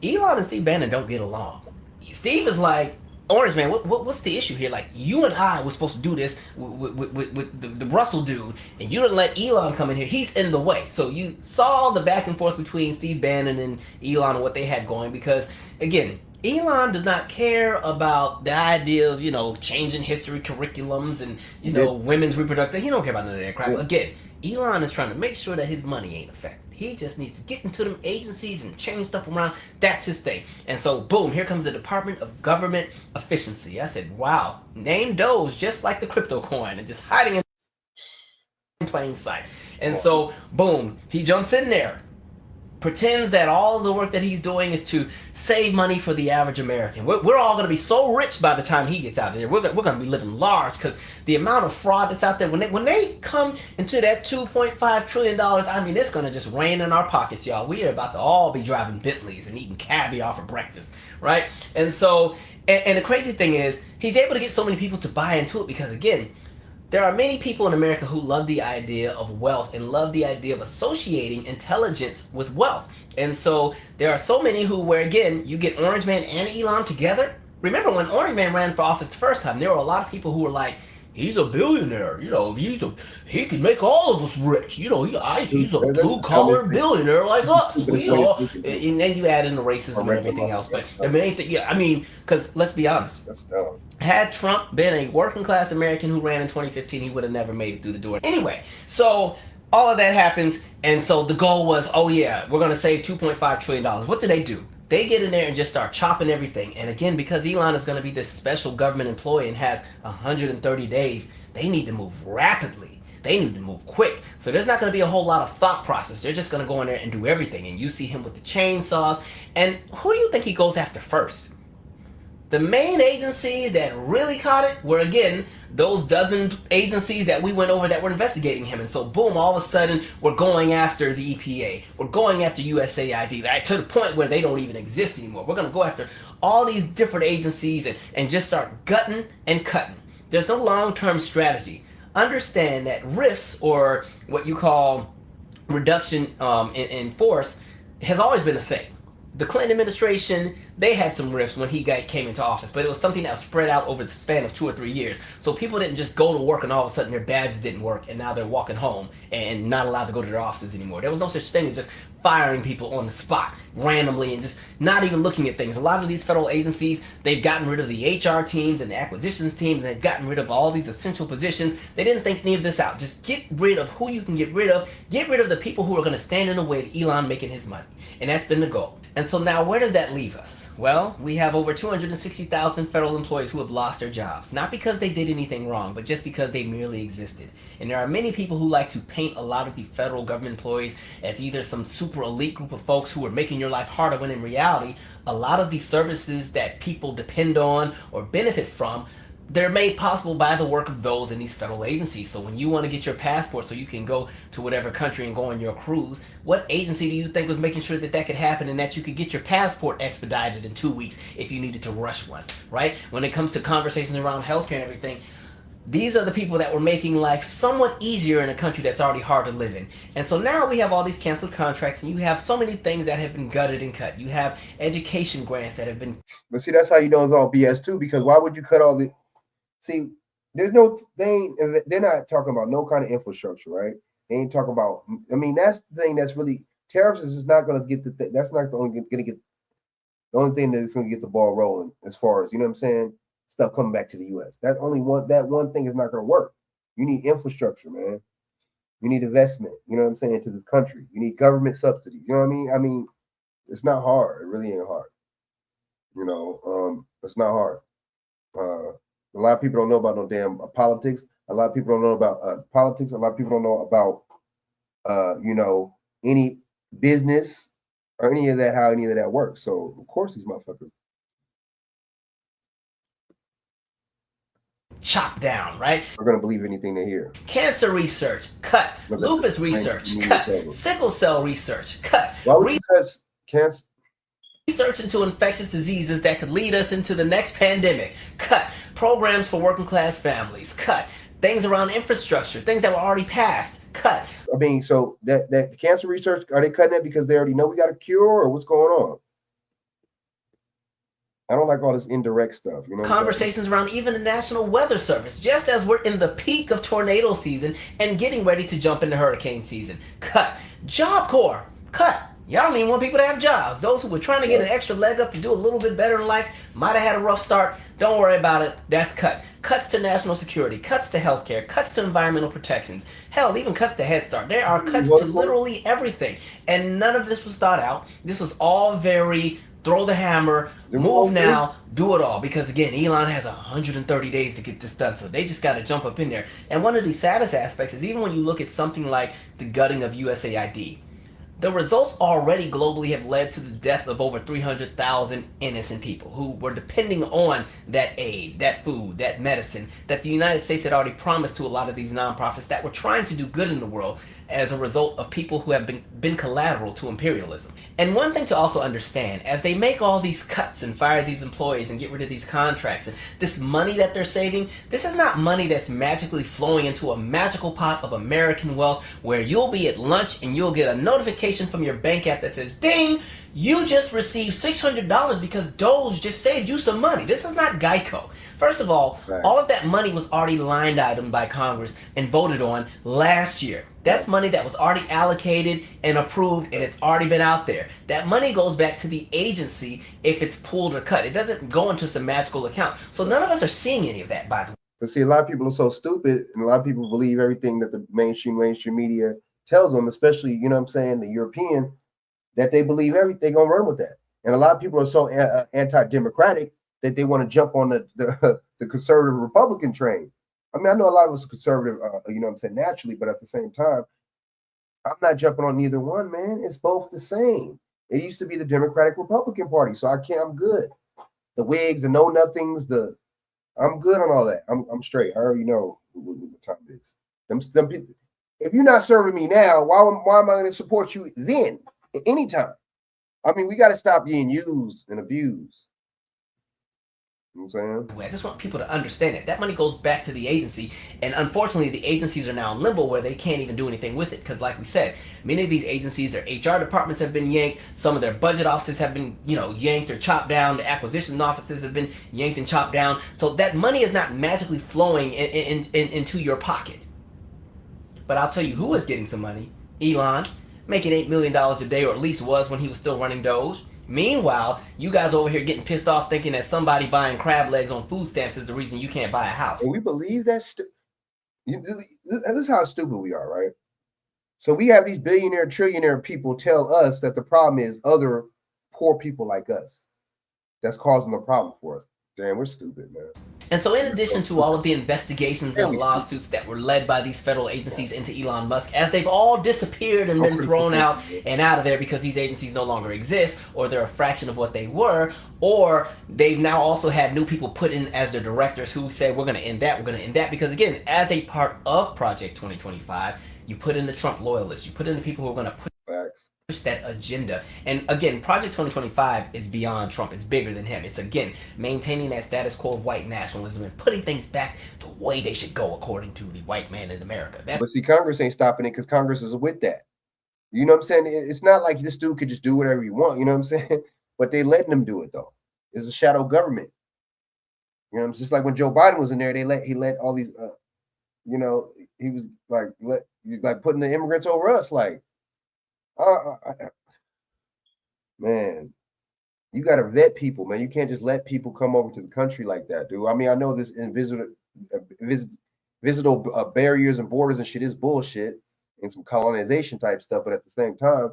Elon and Steve Bannon don't get along. Steve is like, Orange Man, what's the issue here? Like, you and I were supposed to do this with the Russell dude, and you didn't let Elon come in here. He's in the way. So you saw the back and forth between Steve Bannon and Elon and what they had going, because, again, Elon does not care about the idea of, changing history curriculums and, women's reproductive. He don't care about none of that crap. Again, Elon is trying to make sure that his money ain't affected. He just needs to get into them agencies and change stuff around. That's his thing. And so, boom, here comes the Department of Government Efficiency. I said, wow, name Doge just like the crypto coin and just hiding in plain sight. And so, boom, he jumps in there, pretends that all of the work that he's doing is to save money for the average American. We're all going to be so rich by the time he gets out there. We're going to be living large, because the amount of fraud that's out there, when they come into that $2.5 trillion, I mean, it's going to just rain in our pockets, y'all. We are about to all be driving Bentleys and eating caviar for breakfast, right? And so, and the crazy thing is, he's able to get so many people to buy into it because, again, there are many people in America who love the idea of wealth and love the idea of associating intelligence with wealth. And so there are so many where, again, you get Orange Man and Elon together. Remember when Orange Man ran for office the first time, there were a lot of people who were like, he's a billionaire, he can make all of us rich. He's a blue-collar billionaire like us. And then you add in the racism and everything else. But because let's be honest, had Trump been a working-class American who ran in 2015, he would have never made it through the door. Anyway, so all of that happens, and so the goal was, oh yeah, we're going to save $2.5 trillion. What do? They get in there and just start chopping everything. And again, because Elon is going to be this special government employee and has 130 days, they need to move rapidly. They need to move quick. So there's not going to be a whole lot of thought process. They're just going to go in there and do everything. And you see him with the chainsaws. And who do you think he goes after first? The main agencies that really caught it were, again, those dozen agencies that we went over that were investigating him. And so, boom, all of a sudden, we're going after the EPA. We're going after USAID, right, to the point where they don't even exist anymore. We're going to go after all these different agencies and just start gutting and cutting. There's no long-term strategy. Understand that rifts, or what you call reduction in force, has always been a thing. The Clinton administration, they had some rifts when he came into office, but it was something that was spread out over the span of 2 or 3 years. So people didn't just go to work and all of a sudden their badges didn't work and now they're walking home and not allowed to go to their offices anymore. There was no such thing as just firing people on the spot randomly and just not even looking at things. A lot of these federal agencies, they've gotten rid of the HR teams and the acquisitions teams, and they've gotten rid of all these essential positions. They didn't think any of this out. Just get rid of who you can get rid of. Get rid of the people who are going to stand in the way of Elon making his money. And that's been the goal. And so now where does that leave us? Well, we have over 260,000 federal employees who have lost their jobs. Not because they did anything wrong, but just because they merely existed. And there are many people who like to paint a lot of the federal government employees as either some super elite group of folks who are making your life harder, when in reality, a lot of these services that people depend on or benefit from, they're made possible by the work of those in these federal agencies. So when you want to get your passport so you can go to whatever country and go on your cruise, what agency do you think was making sure that that could happen and that you could get your passport expedited in 2 weeks if you needed to rush one, right? When it comes to conversations around healthcare and everything, these are the people that were making life somewhat easier in a country that's already hard to live in. And so now we have all these canceled contracts, and you have so many things that have been gutted and cut. You have education grants that have been... But see, that's how you know it's all BS too, because why would you cut all the... See, there's no thing, they're not talking about no kind of infrastructure, right? They ain't talking about, I mean, that's the thing that's really, tariffs is not going to get that's not the only going to get, the only thing that's going to get the ball rolling as far as, you know what I'm saying? Stuff coming back to the U.S. That one thing is not going to work. You need infrastructure, man. You need investment, you know what I'm saying, to the country. You need government subsidies, you know what I mean? I mean, it's not hard. It really ain't hard. You know, it's not hard. A lot of people don't know about no damn politics. A lot of people don't know about politics. A lot of people don't know about, you know, any business or any of that, how any of that works. So, of course, these motherfuckers. Chopped down, right? We're going to believe anything they hear. Cancer research, cut. Lupus research, cut. Sickle cell research, cut. Why would you cut cancer? Research into infectious diseases that could lead us into the next pandemic, cut. Programs for working class families, cut. Things around infrastructure, things that were already passed, cut. I mean, so that cancer research, are they cutting it because they already know we got a cure, or what's going on? I don't like all this indirect stuff. You know, conversations around even the National Weather Service, just as we're in the peak of tornado season and getting ready to jump into hurricane season. Cut. Job Corps, cut. Y'all don't even want people to have jobs. Those who were trying to get an extra leg up to do a little bit better in life might have had a rough start. Don't worry about it. That's cut. Cuts to national security, cuts to healthcare, cuts to environmental protections. Hell, even cuts to Head Start. There are cuts to literally everything. And none of this was thought out. This was all very throw the hammer, move now, do it all. Because again, Elon has 130 days to get this done. So they just got to jump up in there. And one of the saddest aspects is even when you look at something like the gutting of USAID, the results already globally have led to the death of over 300,000 innocent people who were depending on that aid, that food, that medicine that the United States had already promised to a lot of these nonprofits that were trying to do good in the world as a result of people who have been collateral to imperialism. And one thing to also understand, as they make all these cuts and fire these employees and get rid of these contracts, and this money that they're saving, this is not money that's magically flowing into a magical pot of American wealth where you'll be at lunch and you'll get a notification from your bank app that says, ding, you just received $600 because Doge just saved you some money. This is not Geico. First of all of that money was already line item by Congress and voted on last year. That's money that was already allocated and approved, and it's already been out there. That money goes back to the agency if it's pulled or cut. It doesn't go into some magical account. So none of us are seeing any of that, by the way. But see, a lot of people are so stupid, and a lot of people believe everything that the mainstream media tells them, especially, you know what I'm saying, the European, that they believe everything, they're going to run with that. And a lot of people are so anti-democratic that they want to jump on the conservative Republican train. I mean, I know a lot of us are conservative, you know what I'm saying, naturally, but at the same time, I'm not jumping on neither one, man. It's both the same. It used to be the Democratic Republican Party, so I'm good. The Whigs, the know-nothings, I'm good on all that. I'm straight. I already know what time it is. Them people, if you're not serving me now, why am I going to support you then, anytime? I mean, we got to stop being used and abused. You know what I'm saying? I just want people to understand it. That money goes back to the agency, and unfortunately, the agencies are now in limbo where they can't even do anything with it. Because, like we said, many of these agencies, their HR departments have been yanked. Some of their budget offices have been, yanked or chopped down. The acquisition offices have been yanked and chopped down. So that money is not magically flowing into your pocket. But I'll tell you who is getting some money: Elon, making $8 million a day, or at least was when he was still running Doge. Meanwhile, you guys over here getting pissed off thinking that somebody buying crab legs on food stamps is the reason you can't buy a house. And we believe that. This is how stupid we are, right? So we have these billionaire, trillionaire people tell us that the problem is other poor people like us that's causing the problem for us. Damn, we're stupid, man. And so in addition to all of the investigations and lawsuits that were led by these federal agencies into Elon Musk, as they've all disappeared and been thrown out and out of there because these agencies no longer exist, or they're a fraction of what they were, or they've now also had new people put in as their directors who say, we're going to end that, we're going to end that. Because again, as a part of Project 2025, you put in the Trump loyalists, you put in the people who are going to push that agenda. And again, Project 2025 is beyond Trump. It's bigger than him. It's, again, maintaining that status quo of white nationalism and putting things back the way they should go according to the white man in America. But see, Congress ain't stopping it because Congress is with that. You know what I'm saying? It's not like this dude could just do whatever he want. You know what I'm saying? But they letting him do it, though. It's a shadow government. You know, it's just like when Joe Biden was in there, he let all these, you know, he was like putting the immigrants over us, like, man, you got to vet people, man. You can't just let people come over to the country like that, dude. I mean, I know this invisible barriers and borders and shit is bullshit and some colonization type stuff, but at the same time,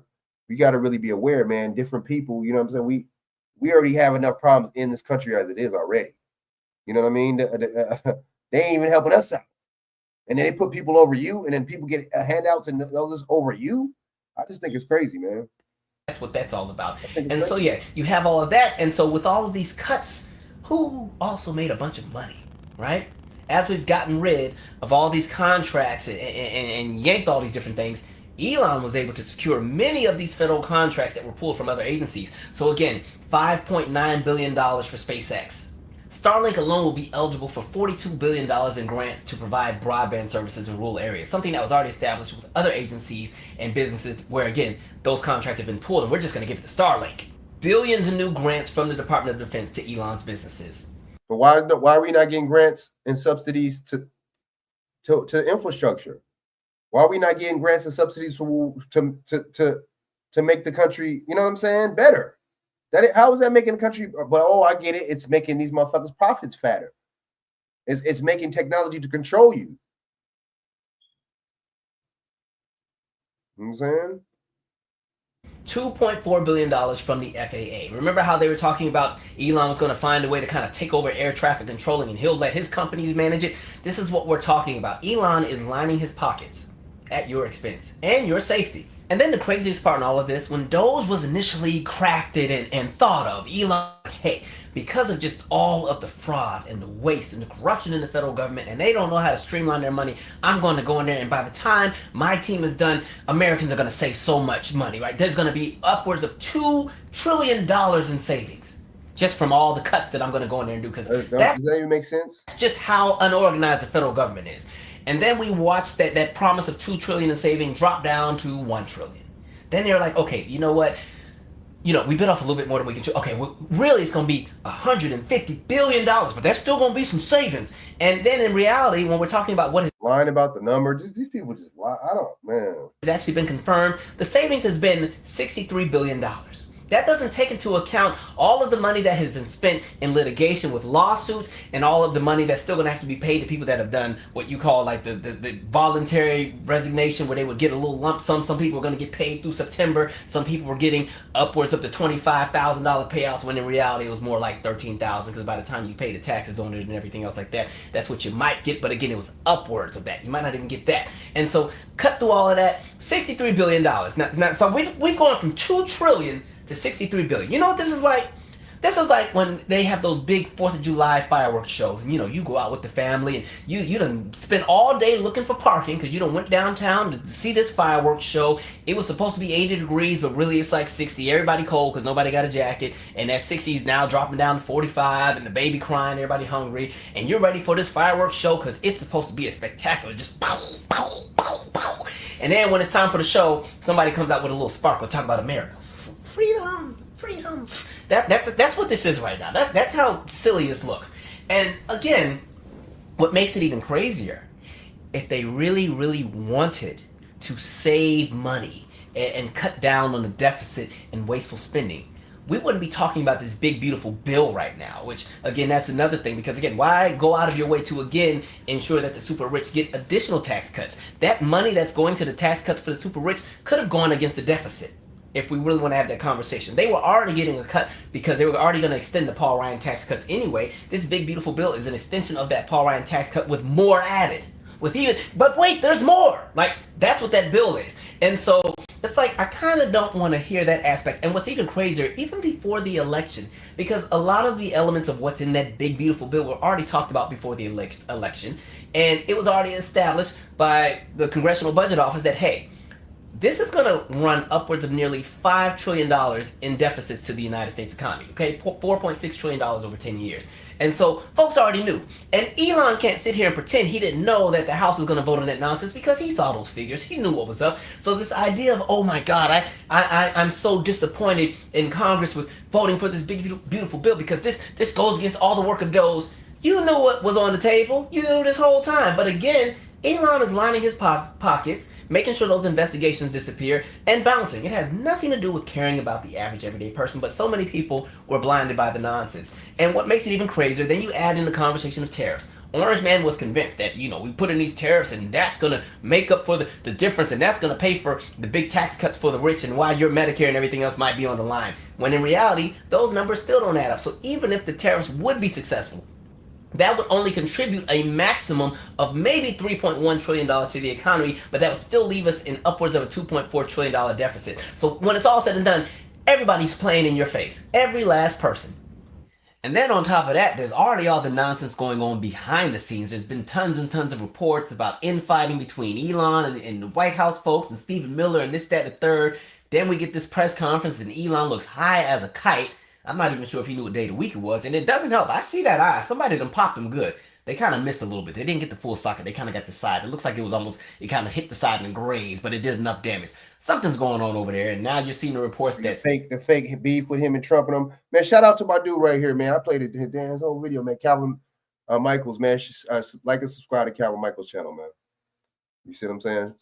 we got to really be aware, man. Different people, you know what I'm saying? We already have enough problems in this country as it is already. You know what I mean? They ain't even helping us out. And then they put people over you, and then people get handouts and others over you. I just think it's crazy, man. That's what that's all about. And so, yeah, you have all of that. And so with all of these cuts, who also made a bunch of money, right? As we've gotten rid of all these contracts and yanked all these different things, Elon was able to secure many of these federal contracts that were pulled from other agencies. So again, $5.9 billion for SpaceX. Starlink alone will be eligible for $42 billion in grants to provide broadband services in rural areas, something that was already established with other agencies and businesses where, again, those contracts have been pulled, and we're just going to give it to Starlink. Billions in new grants from the Department of Defense to Elon's businesses. But why are we not getting grants and subsidies to infrastructure? Why are we not getting grants and subsidies to make the country, you know what I'm saying, better? How is that making the country? But I get it. It's making these motherfuckers' profits fatter. It's making technology to control you. You know what I'm saying? $2.4 billion from the FAA. Remember how they were talking about Elon was going to find a way to kind of take over air traffic controlling and he'll let his companies manage it? This is what we're talking about. Elon is lining his pockets at your expense and your safety. And then the craziest part in all of this, when Doge was initially crafted and thought of, Elon, hey, because of just all of the fraud and the waste and the corruption in the federal government, and they don't know how to streamline their money, I'm going to go in there, and by the time my team is done, Americans are going to save so much money, right? There's going to be upwards of $2 trillion in savings just from all the cuts that I'm going to go in there and do, because does that even make sense? That's just how unorganized the federal government is. And then we watched that promise of $2 trillion in saving drop down to $1 trillion. Then they're like, okay, you know what? You know, we bit off a little bit more than we can chew. Okay, well, really it's going to be $150 billion, but there's still going to be some savings. And then in reality, when we're talking about what is lying about the number, these people just lie. has actually been confirmed, the savings has been $63 billion. That doesn't take into account all of the money that has been spent in litigation with lawsuits and all of the money that's still going to have to be paid to people that have done what you call like the voluntary resignation, where they would get a little lump sum. Some people were going to get paid through September. Some people were getting upwards up to $25,000 payouts, when in reality it was more like $13,000, because by the time you pay the taxes on it and everything else like that, that's what you might get. But again, it was upwards of that. You might not even get that. And so cut through all of that, $63 billion. Now, so we've gone from $2 trillion to $63 billion. You know what this is like? This is like when they have those big 4th of July fireworks shows, and you know, you go out with the family and you done spend all day looking for parking because you done went downtown to see this fireworks show. It was supposed to be 80 degrees, but really it's like 60. Everybody cold because nobody got a jacket, and that 60 is now dropping down to 45, and the baby crying, everybody hungry, and you're ready for this fireworks show because it's supposed to be a spectacular, just pow, pow, pow, pow. And then when it's time for the show, somebody comes out with a little sparkler, talk about America. Freedom, freedom. That's what this is right now. That's how silly this looks. And again, what makes it even crazier, if they really, really wanted to save money and cut down on the deficit and wasteful spending, we wouldn't be talking about this big, beautiful bill right now, which, again, that's another thing. Because, again, why go out of your way to, again, ensure that the super rich get additional tax cuts? That money that's going to the tax cuts for the super rich could have gone against the deficit. if we really want to have that conversation. They were already getting a cut because they were already going to extend the Paul Ryan tax cuts anyway. This big beautiful bill is an extension of that Paul Ryan tax cut with more added. But wait, there's more. Like, that's what that bill is. And so it's like, I kind of don't want to hear that aspect. And what's even crazier, even before the election, because a lot of the elements of what's in that big beautiful bill were already talked about before the election, and it was already established by the Congressional Budget Office that, hey, this is going to run upwards of nearly $5 trillion in deficits to the United States economy, okay? $4.6 trillion over 10 years. And so folks already knew. And Elon can't sit here and pretend he didn't know that the House was going to vote on that nonsense because he saw those figures. He knew what was up. So this idea of, oh my God, I'm so disappointed in Congress with voting for this big, beautiful bill because this goes against all the work of those. You knew what was on the table. You knew this whole time. But again, Elon is lining his pockets, making sure those investigations disappear, and bouncing. It has nothing to do with caring about the average everyday person, but so many people were blinded by the nonsense. And what makes it even crazier, then you add in the conversation of tariffs. Orange Man was convinced that, we put in these tariffs and that's going to make up for the difference and that's going to pay for the big tax cuts for the rich and why your Medicare and everything else might be on the line. When in reality, those numbers still don't add up. So even if the tariffs would be successful, that would only contribute a maximum of maybe $3.1 trillion to the economy, but that would still leave us in upwards of a $2.4 trillion deficit. So when it's all said and done, everybody's playing in your face. Every last person. And then on top of that, there's already all the nonsense going on behind the scenes. There's been tons and tons of reports about infighting between Elon and the White House folks and Stephen Miller and this, that, and the third. Then we get this press conference and Elon looks high as a kite. I'm not even sure if he knew what day of the week it was, and it doesn't help. I see that eye. Somebody done popped him good. They kind of missed a little bit. They didn't get the full socket. They kind of got the side. It looks like it kind of hit the side and grazed, but it did enough damage. Something's going on over there, and now you're seeing the reports that the fake beef with him and Trump and them. Man, shout out to my dude right here, man. I played his whole video, man. Calvin Michaels, man. Like and subscribe to Calvin Michaels' channel, man. You see what I'm saying?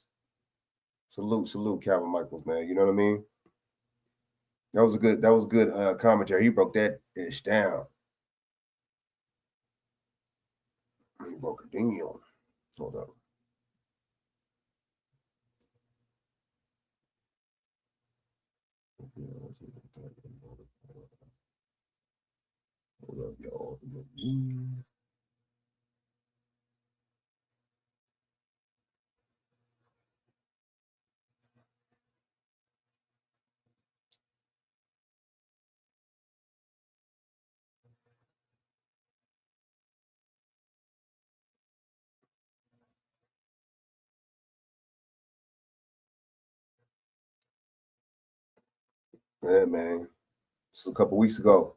Salute, Calvin Michaels, man. You know what I mean? That was good commentary. He broke that ish down. He broke it down. Hold up. Hold up, y'all. Yeah, man. This was a couple weeks ago.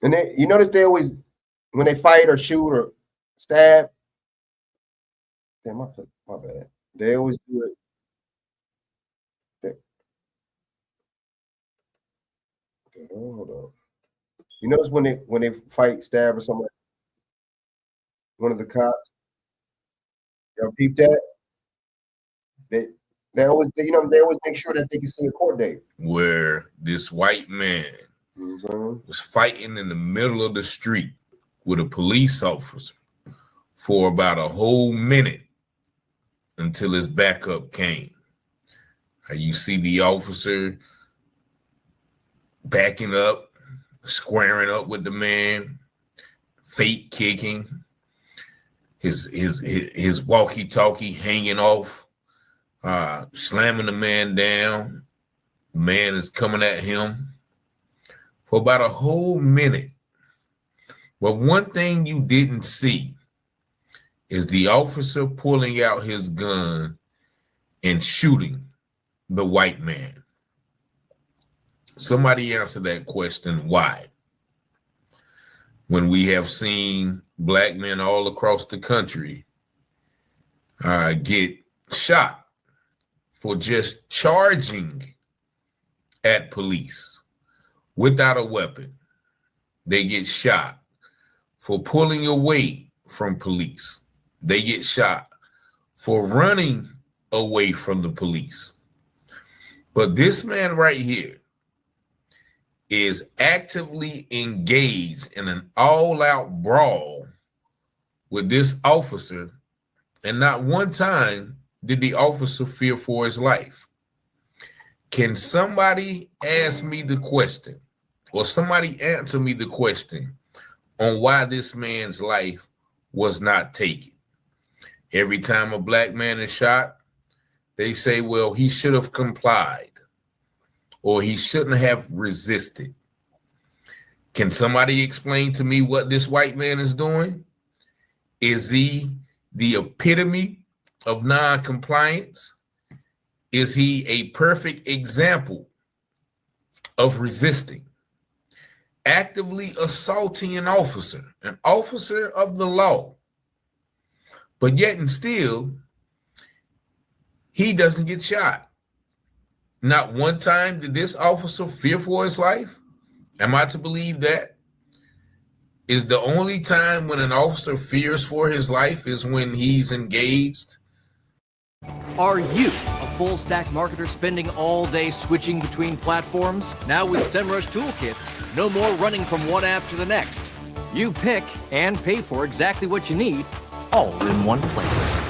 And they, you notice they always, when they fight or shoot or stab, damn, my bad. They always do it. Hold on. You notice when they fight, stab or something, one of the cops, y'all peep that? They always make sure that they can see a court date. Where this white man was fighting in the middle of the street with a police officer for about a whole minute until his backup came. You see the officer backing up, squaring up with the man, fake kicking, his walkie-talkie hanging off, slamming the man down. The man is coming at him for about a whole minute. But one thing you didn't see is the officer pulling out his gun and shooting the white man. Somebody answer that question, why? when we have seen black men all across the country get shot for just charging at police without a weapon. They get shot for pulling away from police. They get shot for running away from the police. But this man right here is actively engaged in an all-out brawl with this officer, and not one time did the officer fear for his life. Can somebody ask me the question, or somebody answer me the question on why this man's life was not taken? Every time a black man is shot, they say, well, he should have complied, or he shouldn't have resisted. Can somebody explain to me what this white man is doing? Is he the epitome of non-compliance? Is he a perfect example of resisting? Actively assaulting an officer of the law, but yet and still, he doesn't get shot. Not one time did this officer fear for his life. Am I to believe that? Is the only time when an officer fears for his life is when he's engaged? Are you a full stack marketer spending all day switching between platforms? Now with SEMrush toolkits, no more running from one app to the next. You pick and pay for exactly what you need, all in one place.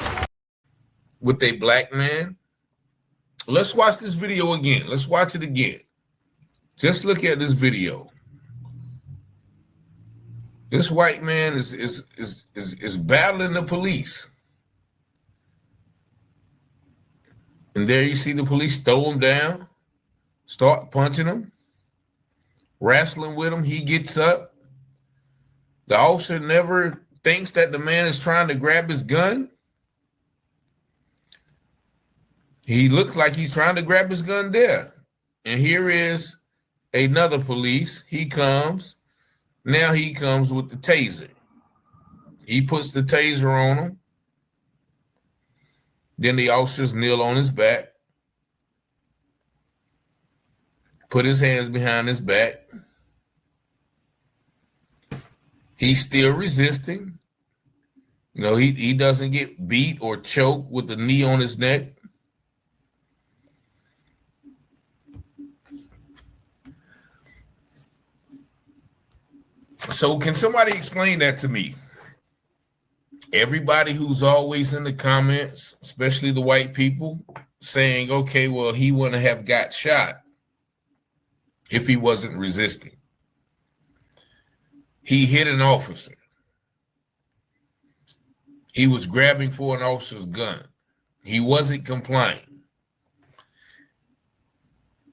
With a black man? Let's watch this video again. Let's watch it again. Just look at this video. This white man is battling the police. And there you see the police throw him down, start punching him, wrestling with him. He gets up. The officer never thinks that the man is trying to grab his gun. He looks like he's trying to grab his gun there. And here is another police. He comes. Now he comes with the taser. He puts the taser on him. Then the officers kneel on his back, put his hands behind his back. He's still resisting. You know, he doesn't get beat or choked with the knee on his neck. So can somebody explain that to me? Everybody who's always in the comments, especially the white people, saying, okay, well, he wouldn't have got shot if he wasn't resisting. He hit an officer. He was grabbing for an officer's gun. He wasn't complying.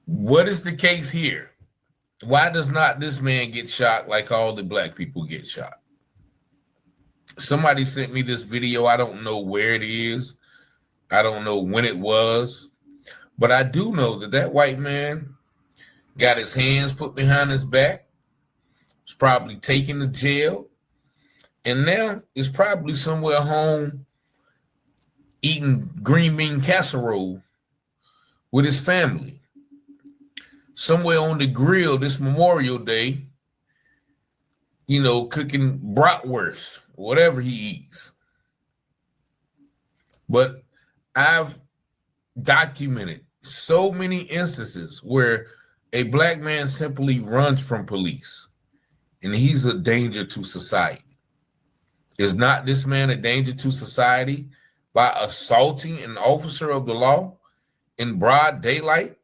What is the case here? Why does not this man get shot like all the black people get shot? Somebody sent me this video. I don't know where it is. I don't know when it was. But I do know that that white man got his hands put behind his back, was probably taken to jail, and now is probably somewhere home eating green bean casserole with his family. Somewhere on the grill this Memorial Day, you know, cooking bratwurst, whatever he eats. But I've documented so many instances where a black man simply runs from police and he's a danger to society. Is not this man a danger to society by assaulting an officer of the law in broad daylight?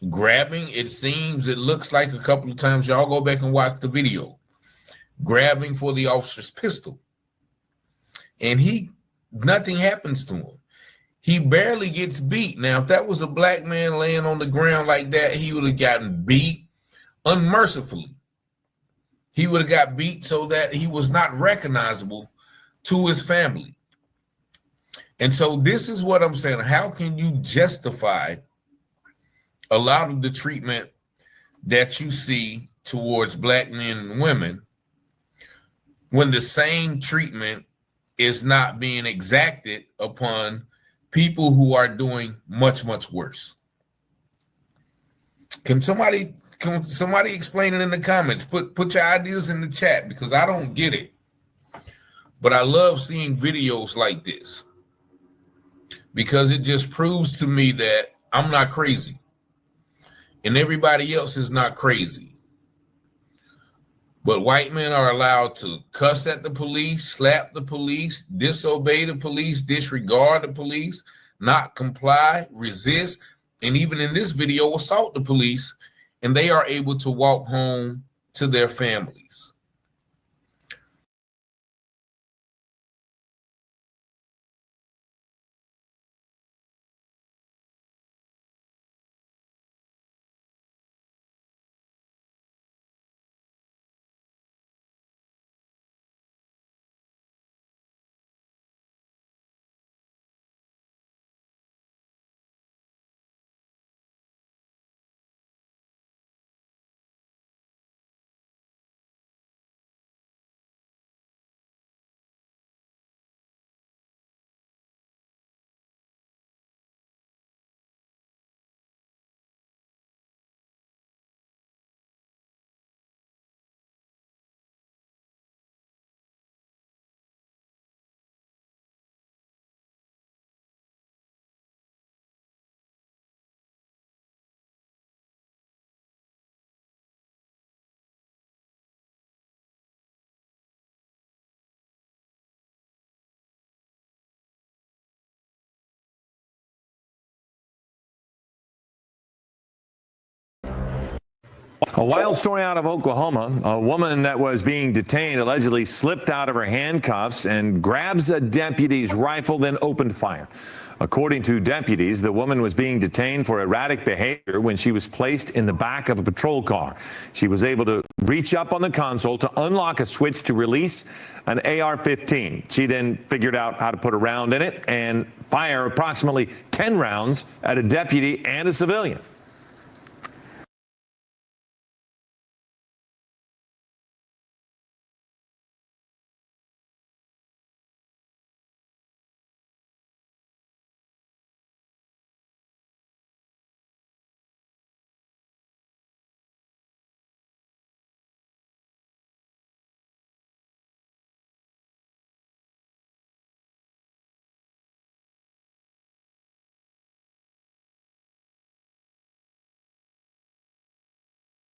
Grabbing, it looks like a couple of times, y'all go back and watch the video, grabbing for the officer's pistol. And nothing happens to him. He barely gets beat. Now, if that was a black man laying on the ground like that, he would have gotten beat unmercifully. He would have got beat so that he was not recognizable to his family. And so this is what I'm saying. How can you justify a lot of the treatment that you see towards black men and women when the same treatment is not being exacted upon people who are doing much, much worse? Can somebody explain it in the comments? Put your ideas in the chat, because I don't get it. But I love seeing videos like this, because it just proves to me that I'm not crazy and everybody else is not crazy. But white men are allowed to cuss at the police, slap the police, disobey the police, disregard the police, not comply, resist, and even in this video, assault the police, and they are able to walk home to their families. A wild story out of Oklahoma. A woman that was being detained allegedly slipped out of her handcuffs and grabs a deputy's rifle, then opened fire. According to deputies, the woman was being detained for erratic behavior when she was placed in the back of a patrol car. She was able to reach up on the console to unlock a switch to release an AR-15. She then figured out how to put a round in it and fire approximately 10 rounds at a deputy and a civilian.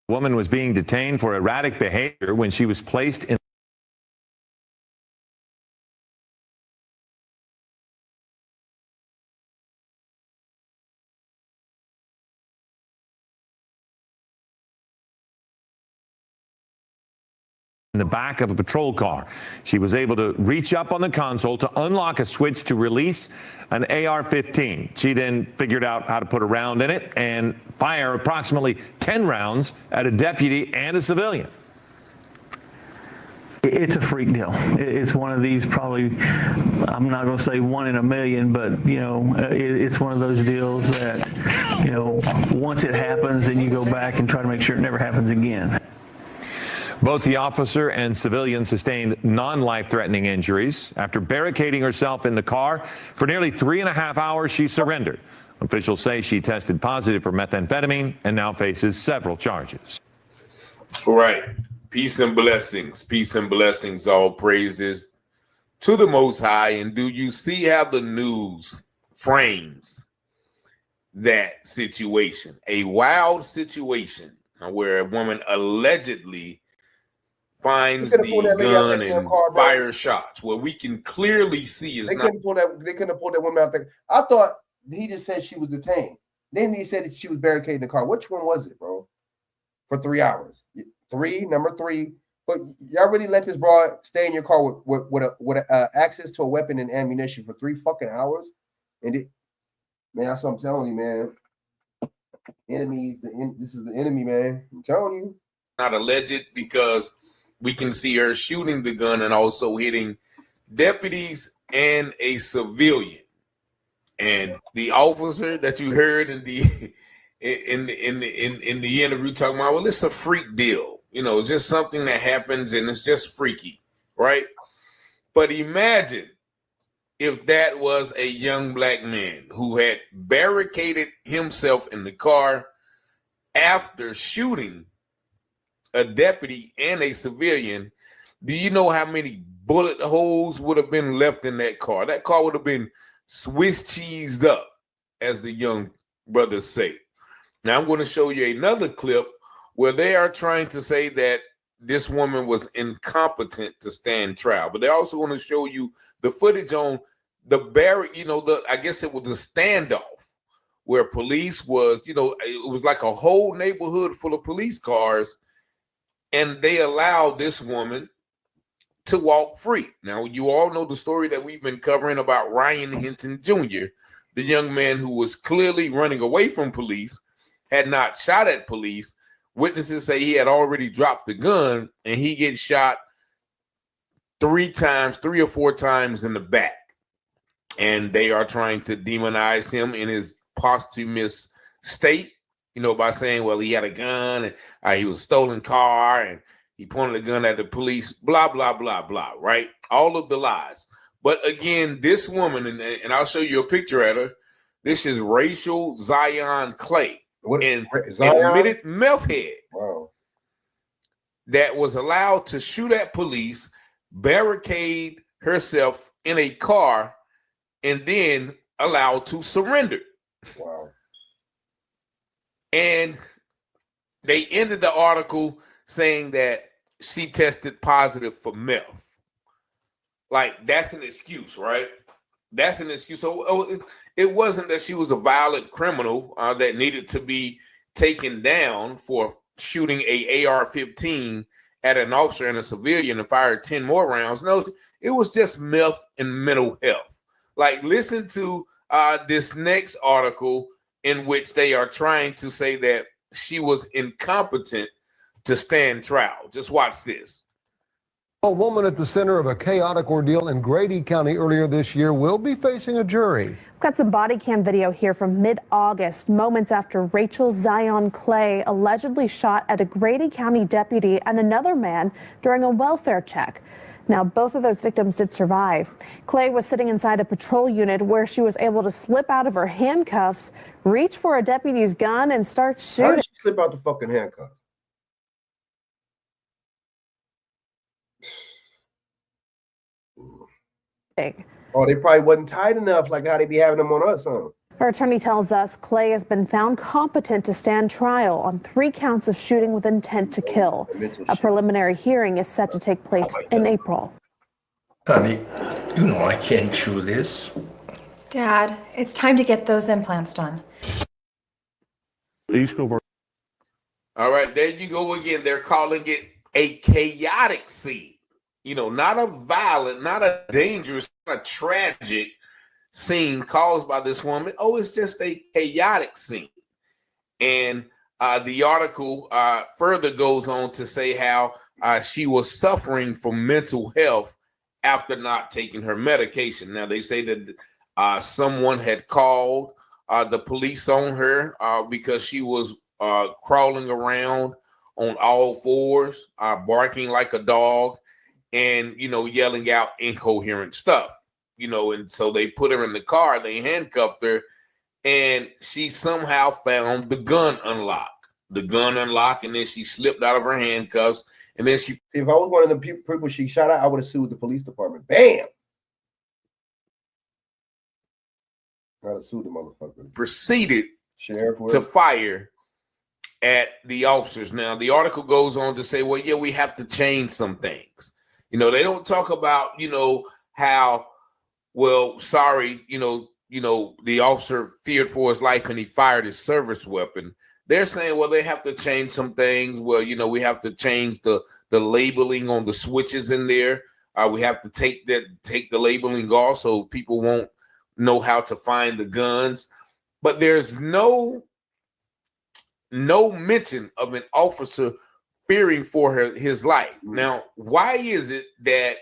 The woman was being detained for erratic behavior when she was placed in the back of a patrol car. She was able to reach up on the console to unlock a switch to release an AR-15. She then figured out how to put a round in it and fire approximately 10 rounds at a deputy and a civilian. It's a freak deal. It's one of these, probably, I'm not going to say 1 in a million, but, you know, it's one of those deals that, you know, once it happens, then you go back and try to make sure it never happens again. Both the officer and civilian sustained non-life-threatening injuries. After barricading herself in the car for nearly 3.5 hours, she surrendered. Officials say she tested positive for methamphetamine and now faces several charges. All right. Peace and blessings, all praises to the Most High. And do you see how the news frames that situation? A wild situation where a woman allegedly finds the gun and fire shots. What we can clearly see is they couldn't pull that woman out there. I thought he just said she was detained. Then he said that she was barricading the car. Which one was it, bro? For 3 hours. Number three. But y'all really let this broad stay in your car with access to a weapon and ammunition for 3 fucking hours? And man, that's what I'm telling you, man. This is the enemy, man. I'm telling you. Not alleged, because we can see her shooting the gun and also hitting deputies and a civilian. And the officer that you heard in the interview talking about, well, it's a freak deal. It's just something that happens and it's just freaky, right? But imagine if that was a young black man who had barricaded himself in the car after shooting a deputy and a civilian. Do you know how many bullet holes would have been left in that car? That car would have been Swiss cheesed up, as the young brothers say. Now I'm going to show you another clip where they are trying to say that this woman was incompetent to stand trial, but they're also going to show you the footage on the I guess it was the standoff where police was, it was like a whole neighborhood full of police cars, and they allowed this woman to walk free. Now, you all know the story that we've been covering about Ryan Hinton Jr., the young man who was clearly running away from police, had not shot at police. Witnesses say he had already dropped the gun, and he gets shot 3 or 4 times in the back. And they are trying to demonize him in his posthumous state, by saying, well, he had a gun and he was a stolen car and he pointed a gun at the police, blah, blah, blah, blah, right? All of the lies. But again, this woman, and I'll show you a picture at her. This is Rachel Zion Clay, an admitted meth head that was allowed to shoot at police, barricade herself in a car, and then allowed to surrender. Wow. And they ended the article saying that she tested positive for meth. Like, that's an excuse, right? That's an excuse. So it wasn't that she was a violent criminal that needed to be taken down for shooting a AR-15 at an officer and a civilian and fired 10 more rounds. No, it was just meth and mental health. Like, listen to this next article in which they are trying to say that she was incompetent to stand trial. Just watch this. A woman at the center of a chaotic ordeal in Grady County earlier this year will be facing a jury. We've got some body cam video here from mid-August, moments after Rachel Zion Clay allegedly shot at a Grady County deputy and another man during a welfare check. Now, both of those victims did survive. Clay was sitting inside a patrol unit where she was able to slip out of her handcuffs, reach for a deputy's gun, and start shooting. How did she slip out the fucking handcuffs? Oh, they probably wasn't tight enough, like how they be having them on us, huh? Her attorney tells us Clay has been found competent to stand trial on 3 counts of shooting with intent to kill. A preliminary hearing is set to take place in April. Honey, I can't chew this. Dad, it's time to get those implants done. All right, there you go again. They're calling it a chaotic scene. Not a violent, not a dangerous, not a tragic scene caused by this woman. Oh, it's just a chaotic scene. And the article further goes on to say how she was suffering from mental health after not taking her medication. Now, they say that someone had called the police on her because she was crawling around on all fours, barking like a dog, and, yelling out incoherent stuff. And so they put her in the car, they handcuffed her, and she somehow found the gun unlock, and then she slipped out of her handcuffs, and then she... If I was one of the people she shot at, I would have sued the police department. Bam! I'd have sued the motherfucker. Proceeded to fire at the officers. Now, the article goes on to say, well, yeah, we have to change some things. They don't talk about, how, well, sorry, the officer feared for his life and he fired his service weapon. They're saying, well, they have to change some things. Well, we have to change the labeling on the switches in there. We have to take the labeling off so people won't know how to find the guns. But there's no mention of an officer fearing for his life. Now, why is it that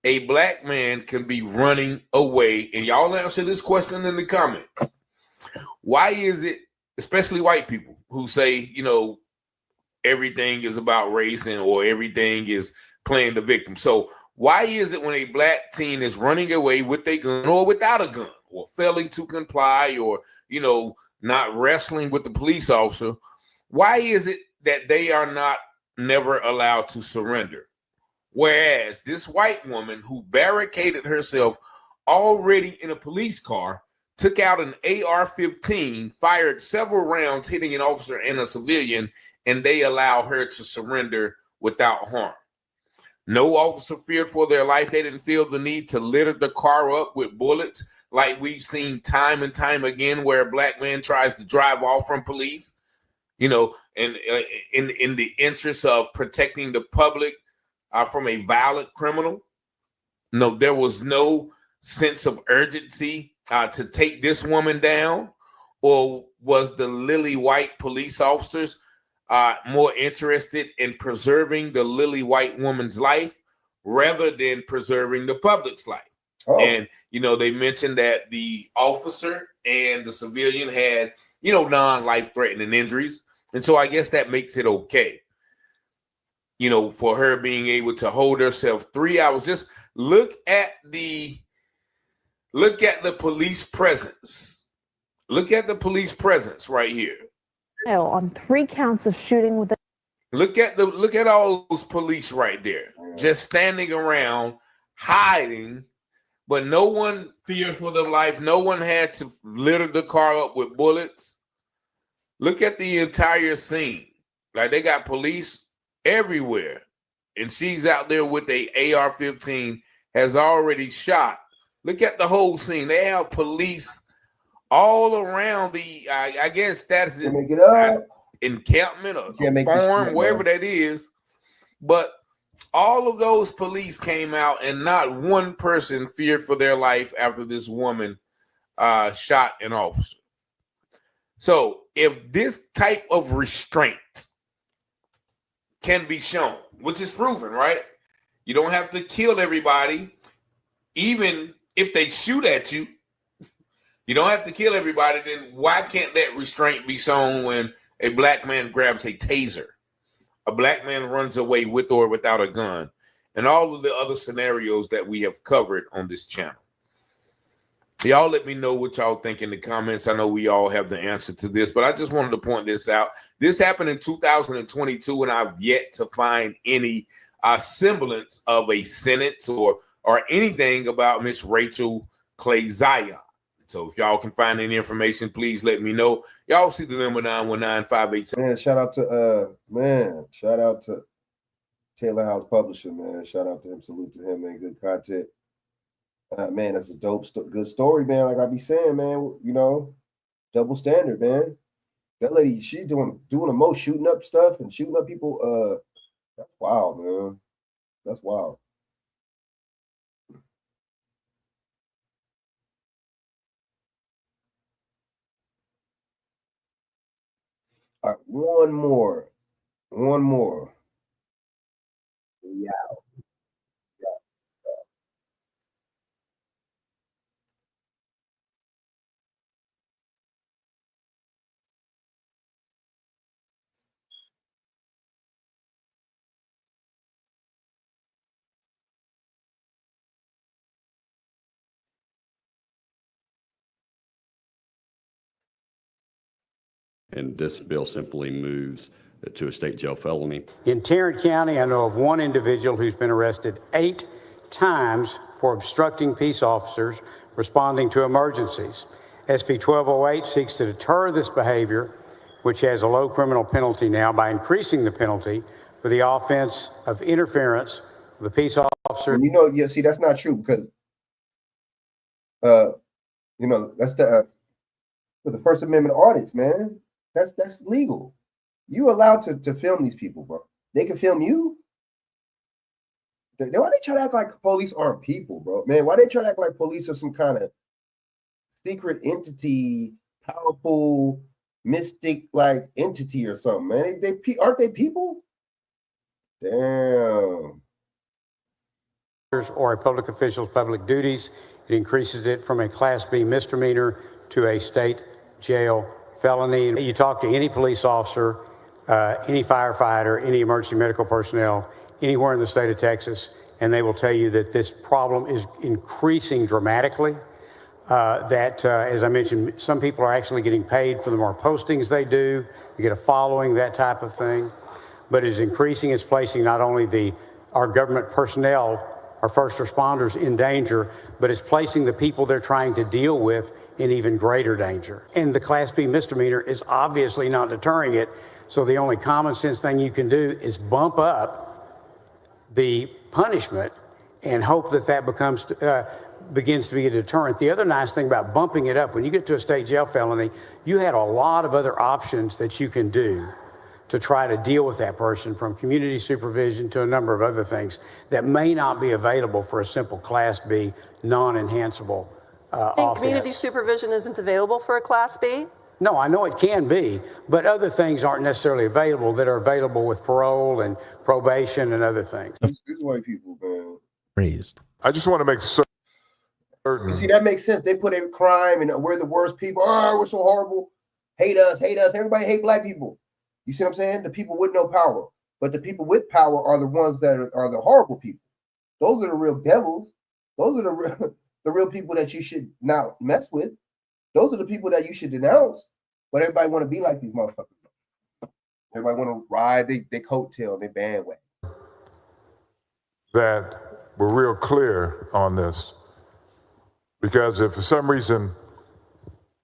a black man can be running away? And y'all answer this question in the comments. Why is it, especially white people who say, everything is about racing or everything is playing the victim. So why is it when a black teen is running away with a gun or without a gun or failing to comply or, not wrestling with the police officer, why is it that they are not never allowed to surrender? Whereas this white woman who barricaded herself already in a police car, took out an AR-15, fired several rounds hitting an officer and a civilian, and they allow her to surrender without harm. No officer feared for their life. They didn't feel the need to litter the car up with bullets like we've seen time and time again where a black man tries to drive off from police, and in the interest of protecting the public from a violent criminal. No, there was no sense of urgency to take this woman down, or was the lily white police officers more interested in preserving the lily white woman's life rather than preserving the public's life? Oh. And, they mentioned that the officer and the civilian had, non-life threatening injuries. And so I guess that makes it okay, for her being able to hold herself 3 hours. Just look at the police presence. Look at the police presence right here. On 3 counts of shooting with Look at all those police right there, just standing around, hiding, but no one feared for their life. No one had to litter the car up with bullets. Look at the entire scene. Like, they got police everywhere, and she's out there with a AR-15, has already shot. Look at the whole scene. They have police all around the, I guess that's encampment or farm, wherever that is. But all of those police came out, and not one person feared for their life after this woman shot an officer. So if this type of restraint can be shown, which is proven, right? You don't have to kill everybody, even if they shoot at you. You don't have to kill everybody. Then why can't that restraint be shown when a black man grabs a taser, a black man runs away with or without a gun, and all of the other scenarios that we have covered on this channel? Y'all let me know what y'all think in the comments. I know we all have the answer to this, but I just wanted to point this out. This happened in 2022, and I've yet to find any semblance of a sentence or anything about Miss Rachel Clay Zion. So if y'all can find any information, please let me know. Y'all see the number 919-587. Man, shout out to Taylor House Publishing, man. Shout out to him. Salute to him, man. Good content. Man, that's a dope, good story, man. Like I be saying, man, double standard, man. That lady, she doing the most shooting up stuff and shooting up people. That's wild, man. That's wild. All right, one more. Yeah. And this bill simply moves to a state jail felony. In Tarrant County, I know of one individual who's been arrested 8 times for obstructing peace officers responding to emergencies. SB 1208 seeks to deter this behavior, which has a low criminal penalty now, by increasing the penalty for the offense of interference with a peace officer. And see, that's not true because, that's the First Amendment audits, man. That's legal. You allowed to film these people, bro. They can film you. Why they try to act like police aren't people, bro? Man, why they try to act like police are some kind of secret entity, powerful, mystic like entity or something, man? They aren't they people? Damn. Or a public official's public duties. It increases it from a Class B misdemeanor to a state jail felony. You talk to any police officer, any firefighter, any emergency medical personnel, anywhere in the state of Texas, and they will tell you that this problem is increasing dramatically. As I mentioned, some people are actually getting paid for the more postings they do. You get a following, that type of thing. But it's increasing. It's placing not only our government personnel, our first responders in danger, but it's placing the people they're trying to deal with in even greater danger. And the Class B misdemeanor is obviously not deterring it. So the only common sense thing you can do is bump up the punishment and hope that begins to be a deterrent. The other nice thing about bumping it up, when you get to a state jail felony, you had a lot of other options that you can do to try to deal with that person, from community supervision to a number of other things that may not be available for a simple Class B non-enhanceable offense. Community supervision isn't available for a Class B? No, I know it can be, but other things aren't necessarily available that are available with parole and probation and other things. These white people, man. Raised. I just want to make certain. You see, that makes sense. They put in crime and we're the worst people. Oh, we're so horrible. Hate us, hate us. Everybody hate black people. You see what I'm saying? The people with no power. But the people with power are the ones that are the horrible people. Those are the real devils. Those are the real people that you should not mess with. Those are the people that you should denounce. But everybody want to be like these motherfuckers. Everybody want to ride they coattail, they bandwagon. That we're real clear on this. Because if for some reason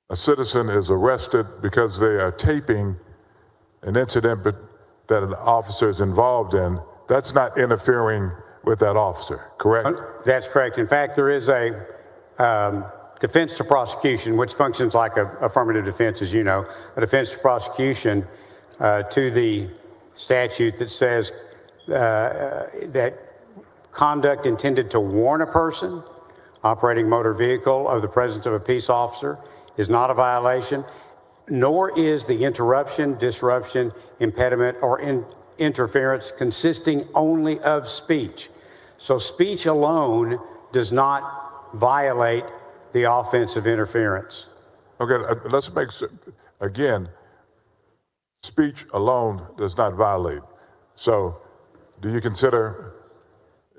a citizen is arrested because they are taping an incident that an officer is involved in, that's not interfering with that officer, correct? That's correct. In fact, there is a defense to prosecution, which functions like an affirmative defense, as you know, a defense to prosecution to the statute that says that conduct intended to warn a person operating motor vehicle of the presence of a peace officer is not a violation, nor is the interruption, disruption, impediment, or interference consisting only of speech. So speech alone does not violate the offense of interference. Okay, let's make sure, again, speech alone does not violate. So do you consider,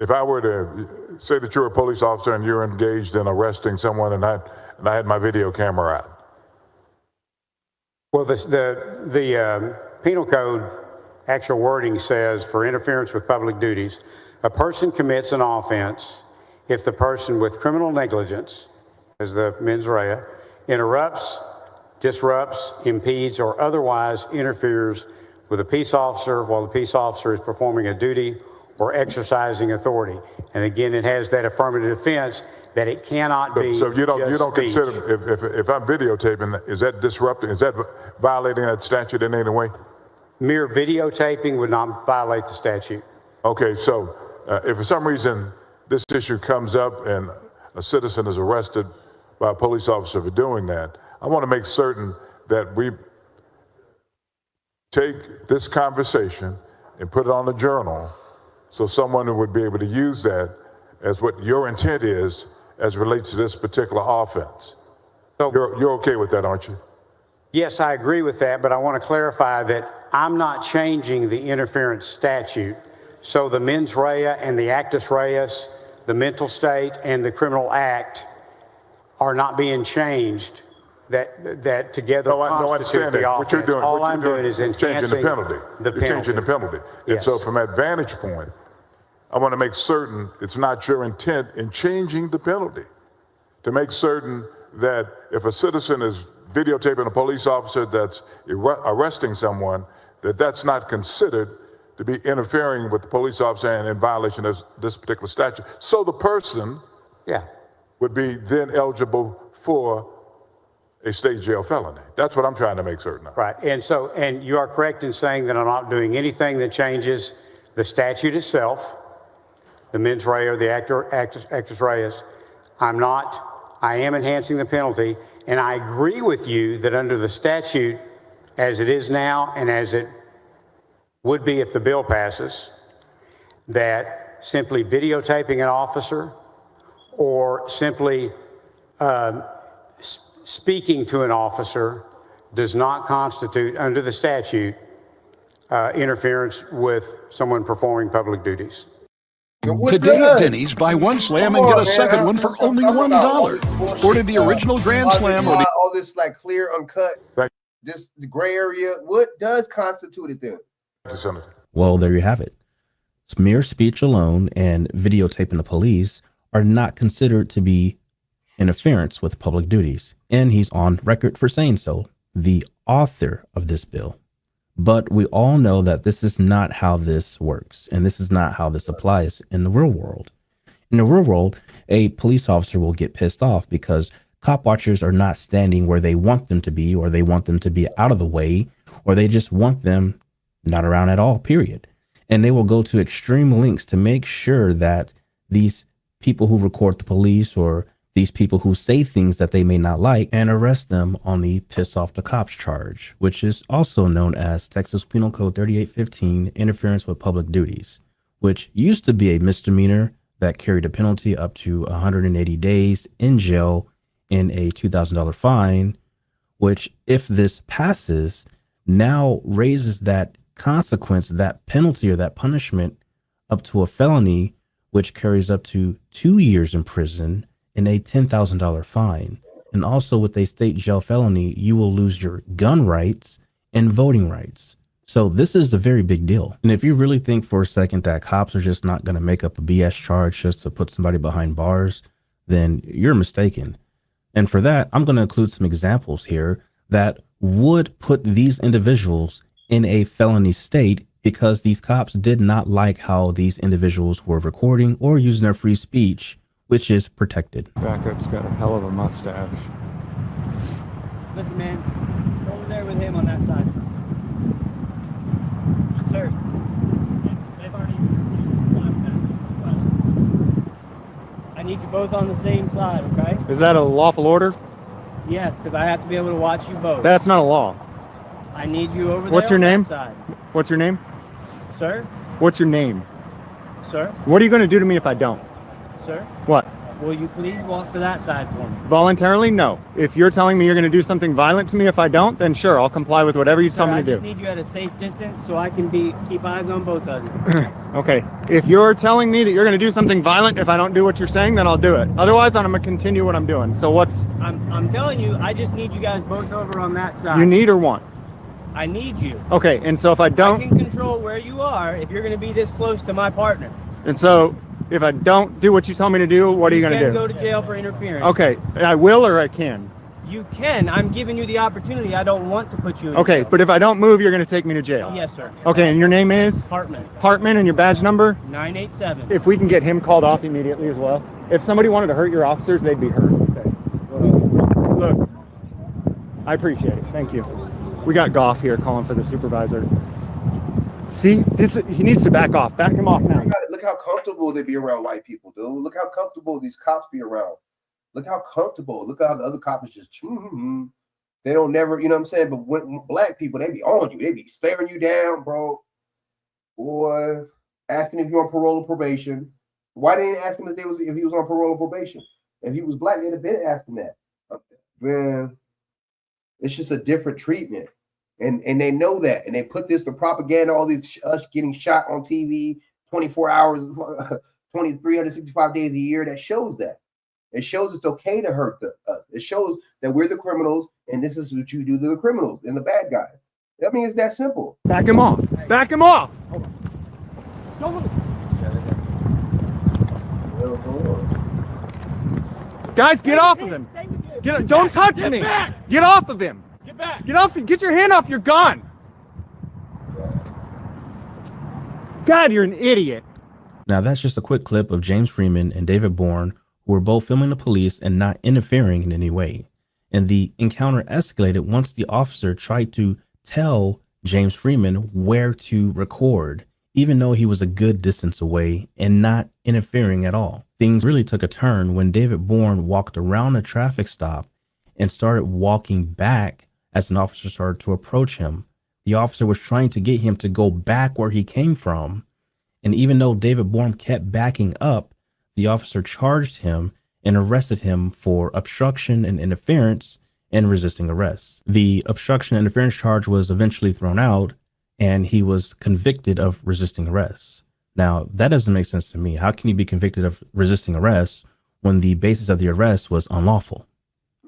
if I were to say that you're a police officer and you're engaged in arresting someone and I had my video camera out? Well, the penal code actual wording says, for interference with public duties, a person commits an offense if the person with criminal negligence, as the mens rea, interrupts, disrupts, impedes, or otherwise interferes with a peace officer while the peace officer is performing a duty or exercising authority. And again, it has that affirmative defense that it cannot be. So you don't speech. consider, if I'm videotaping, is that disrupting, is that violating that statute in any way? Mere videotaping would not violate the statute. Okay, so if for some reason this issue comes up and a citizen is arrested by a police officer for doing that, I want to make certain that we take this conversation and put it on a journal so someone would be able to use that as what your intent is as it relates to this particular offense. So you're okay with that, aren't you? Yes, I agree with that, but I want to clarify that I'm not changing the interference statute. So the mens rea and the actus reus, the mental state and the criminal act are not being changed. That together constitute the offense. What you're doing, all I'm doing is changing the penalty. You're changing the penalty. Yes. And so from that vantage point, I want to make certain it's not your intent in changing the penalty. To make certain that if a citizen is videotaping a police officer that's arresting someone, that's not considered to be interfering with the police officer and in violation of this particular statute. So the person would be then eligible for a state jail felony. That's what I'm trying to make certain of. Right, and you are correct in saying that I'm not doing anything that changes the statute itself, the mens rea or the actus reus. I am enhancing the penalty, and I agree with you that under the statute as it is now and as it would be if the bill passes, that simply videotaping an officer or simply speaking to an officer does not constitute, under the statute, interference with someone performing public duties. Today at Denny's, buy one slam and get a second one for only $1. Order the original Grand Slam or the all this like clear, uncut, just the gray area. What does constitute it then? Well, there you have it. Mere speech alone and videotaping the police are not considered to be interference with public duties, and he's on record for saying so, the author of this bill. But we all know that this is not how this works, and this is not how this applies in the real world. In the real world, a police officer will get pissed off because cop watchers are not standing where they want them to be, or they want them to be out of the way, or they just want them not around at all, period. And they will go to extreme lengths to make sure that these people who record the police or these people who say things that they may not like and arrest them on the piss off the cops charge, which is also known as Texas Penal Code 3815, interference with public duties, which used to be a misdemeanor that carried a penalty up to 180 days in jail and a $2,000 fine, which, if this passes, now raises that consequence, that penalty or that punishment up to a felony, which carries up to 2 years in prison and a $10,000 fine. And also with a state jail felony, you will lose your gun rights and voting rights. So this is a very big deal. And if you really think for a second that cops are just not going to make up a BS charge just to put somebody behind bars, then you're mistaken. And for that, I'm going to include some examples here that would put these individuals in a felony state because these cops did not like how these individuals were recording or using their free speech, which is protected. Backup's got a hell of a mustache. Listen, man, go over there with him on that side. Sir, they've already I need you both on the same side, okay? Is that a lawful order? Yes, because I have to be able to watch you both. That's not a law. I need you over there. What's your on name? that side. What's your name? Sir? What's your name? Sir? What are you going to do to me if I don't? Sir? What? Will you please walk to that side for me? Voluntarily? No. If you're telling me you're going to do something violent to me if I don't, then sure, I'll comply with whatever you tell me to do. I just need you at a safe distance so I can keep eyes on both of you. Okay. If you're telling me that you're going to do something violent if I don't do what you're saying, then I'll do it. Otherwise, I'm going to continue what I'm doing. So what's... I'm telling you, I just need you guys both over on that side. You need or want? I need you. Okay, and so if I don't... I can control where you are if you're going to be this close to my partner. And so if I don't do what you tell me to do, what are you going to do? You can go to jail for interference. Okay, I will or I can? You can. I'm giving you the opportunity. I don't want to put you in Okay, jail. but if I don't move, you're going to take me to jail? Yes, sir. Okay, and your name is? Hartman. Hartman, and your badge number? 987. If we can get him called off immediately as well. If somebody wanted to hurt your officers, they'd be hurt. Okay. Look, I appreciate it. Thank you. We got Goff here calling for the supervisor. See, he needs to back off. Back him off now. Look how comfortable they be around white people, dude. Look how comfortable these cops be around. Look how comfortable. Look how the other cops just they don't never, you know what I'm saying? But when black people, they be on you. They be staring you down, bro. Boy, asking if you're on parole or probation. Why didn't they ask him if he was on parole or probation? If he was black, they'd have been asking that. Man, it's just a different treatment. And they know that. And they put this to propaganda, all these us getting shot on TV 24 hours, 365 days a year. That shows that. It shows it's okay to hurt us. It shows that we're the criminals and this is what you do to the criminals and the bad guys. I mean, it's that simple. Back him off. Back him off. Guys, get off of him. Don't touch me. Get off of him. Get back. Get off. Get your hand off your gun. God, you're an idiot. Now, that's just a quick clip of James Freeman and David Bourne, who were both filming the police and not interfering in any way. And the encounter escalated once the officer tried to tell James Freeman where to record, even though he was a good distance away and not interfering at all. Things really took a turn when David Bourne walked around a traffic stop and started walking back as an officer started to approach him. The officer was trying to get him to go back where he came from. And even though David Bourne kept backing up, the officer charged him and arrested him for obstruction and interference and resisting arrest. The obstruction and interference charge was eventually thrown out, and he was convicted of resisting arrest. Now, that doesn't make sense to me. How can you be convicted of resisting arrest when the basis of the arrest was unlawful?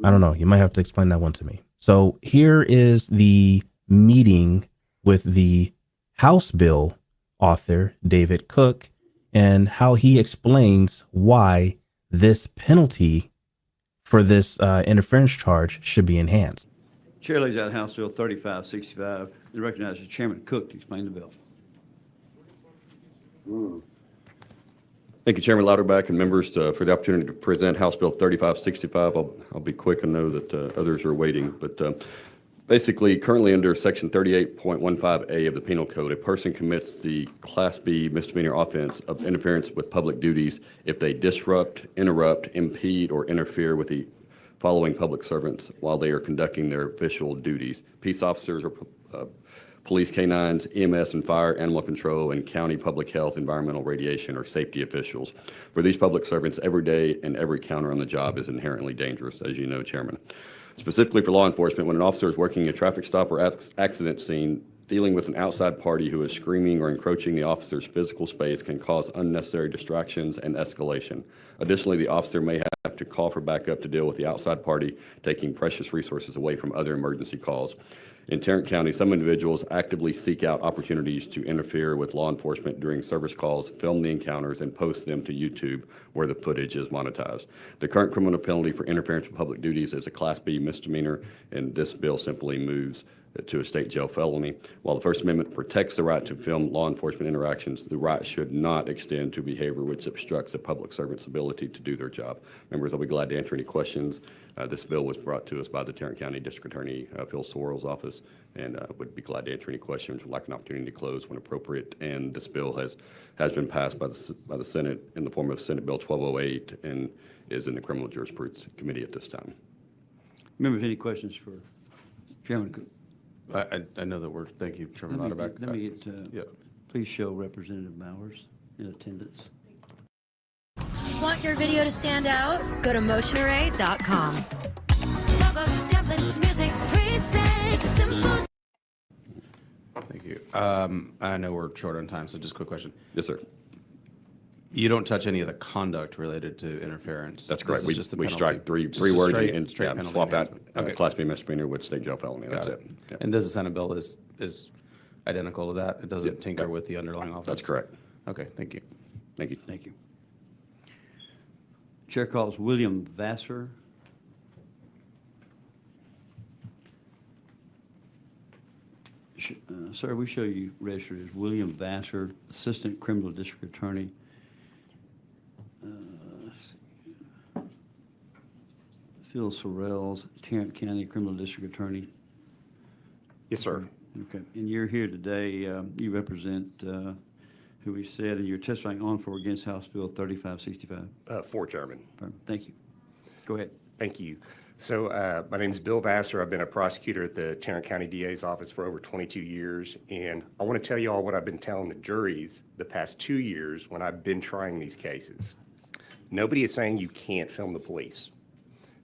I don't know. You might have to explain that one to me. So here is the meeting with the House bill author, David Cook, and how he explains why this penalty for this interference charge should be enhanced. Chair lays out House Bill 3565 and recognizes Chairman Cook to explain the bill. Thank you, Chairman Louderback and members for the opportunity to present House Bill 3565. I'll be quick and know that others are waiting, but basically, currently under Section 38.15A of the Penal Code, a person commits the Class B misdemeanor offense of interference with public duties if they disrupt, interrupt, impede, or interfere with the following public servants while they are conducting their official duties: peace officers or police canines, EMS and fire, animal control, and county public health, environmental, radiation, or safety officials. For these public servants, every day and every counter on the job is inherently dangerous, as you know, Chairman. Specifically for law enforcement, when an officer is working a traffic stop or accident scene, dealing with an outside party who is screaming or encroaching the officer's physical space can cause unnecessary distractions and escalation. Additionally, the officer may have to call for backup to deal with the outside party, taking precious resources away from other emergency calls. In Tarrant County, some individuals actively seek out opportunities to interfere with law enforcement during service calls, film the encounters, and post them to YouTube, where the footage is monetized. The current criminal penalty for interference with public duties is a Class B misdemeanor, and this bill simply moves to a state jail felony. While the First Amendment protects the right to film law enforcement interactions, the right should not extend to behavior which obstructs a public servant's ability to do their job. Members, I'll be glad to answer any questions. This bill was brought to us by the Tarrant County District Attorney Phil Sorrell's office, and would be glad to answer any questions. Would like an opportunity to close when appropriate. And this bill has been passed by the Senate in the form of Senate Bill 1208 and is in the Criminal Jurisprudence Committee at this time. Members, any questions for Chairman Cook? I know that we're, thank you, Chairman Louderback. Let me get, please show Representative Bowers in attendance. Want your video to stand out? Go to motionarray.com. Thank you. I know we're short on time, so just a quick question. Yes, sir. You don't touch any of the conduct related to interference. That's correct. This is just the We penalty. strike three Just a words straight- and straight yeah, penalty swap out enhancement. Okay. Class B misdemeanor with state jail felony. That's Got it. Yeah. And this Senate bill is identical to that? It doesn't tinker with the underlying offense? That's correct. Okay, thank you. Thank you. Thank you. Chair calls William Vassar. Sir, we show you registered as William Vassar, Assistant Criminal District Attorney. Phil Sorrell's Tarrant County Criminal District Attorney. Yes, sir. Okay, and you're here today, you represent who we said, and you're testifying on for against House Bill 3565. For Chairman. Thank you. Go ahead. Thank you. So my name is Bill Vassar. I've been a prosecutor at the Tarrant County DA's office for over 22 years, and I want to tell you all what I've been telling the juries the past 2 years when I've been trying these cases. Nobody is saying you can't film the police.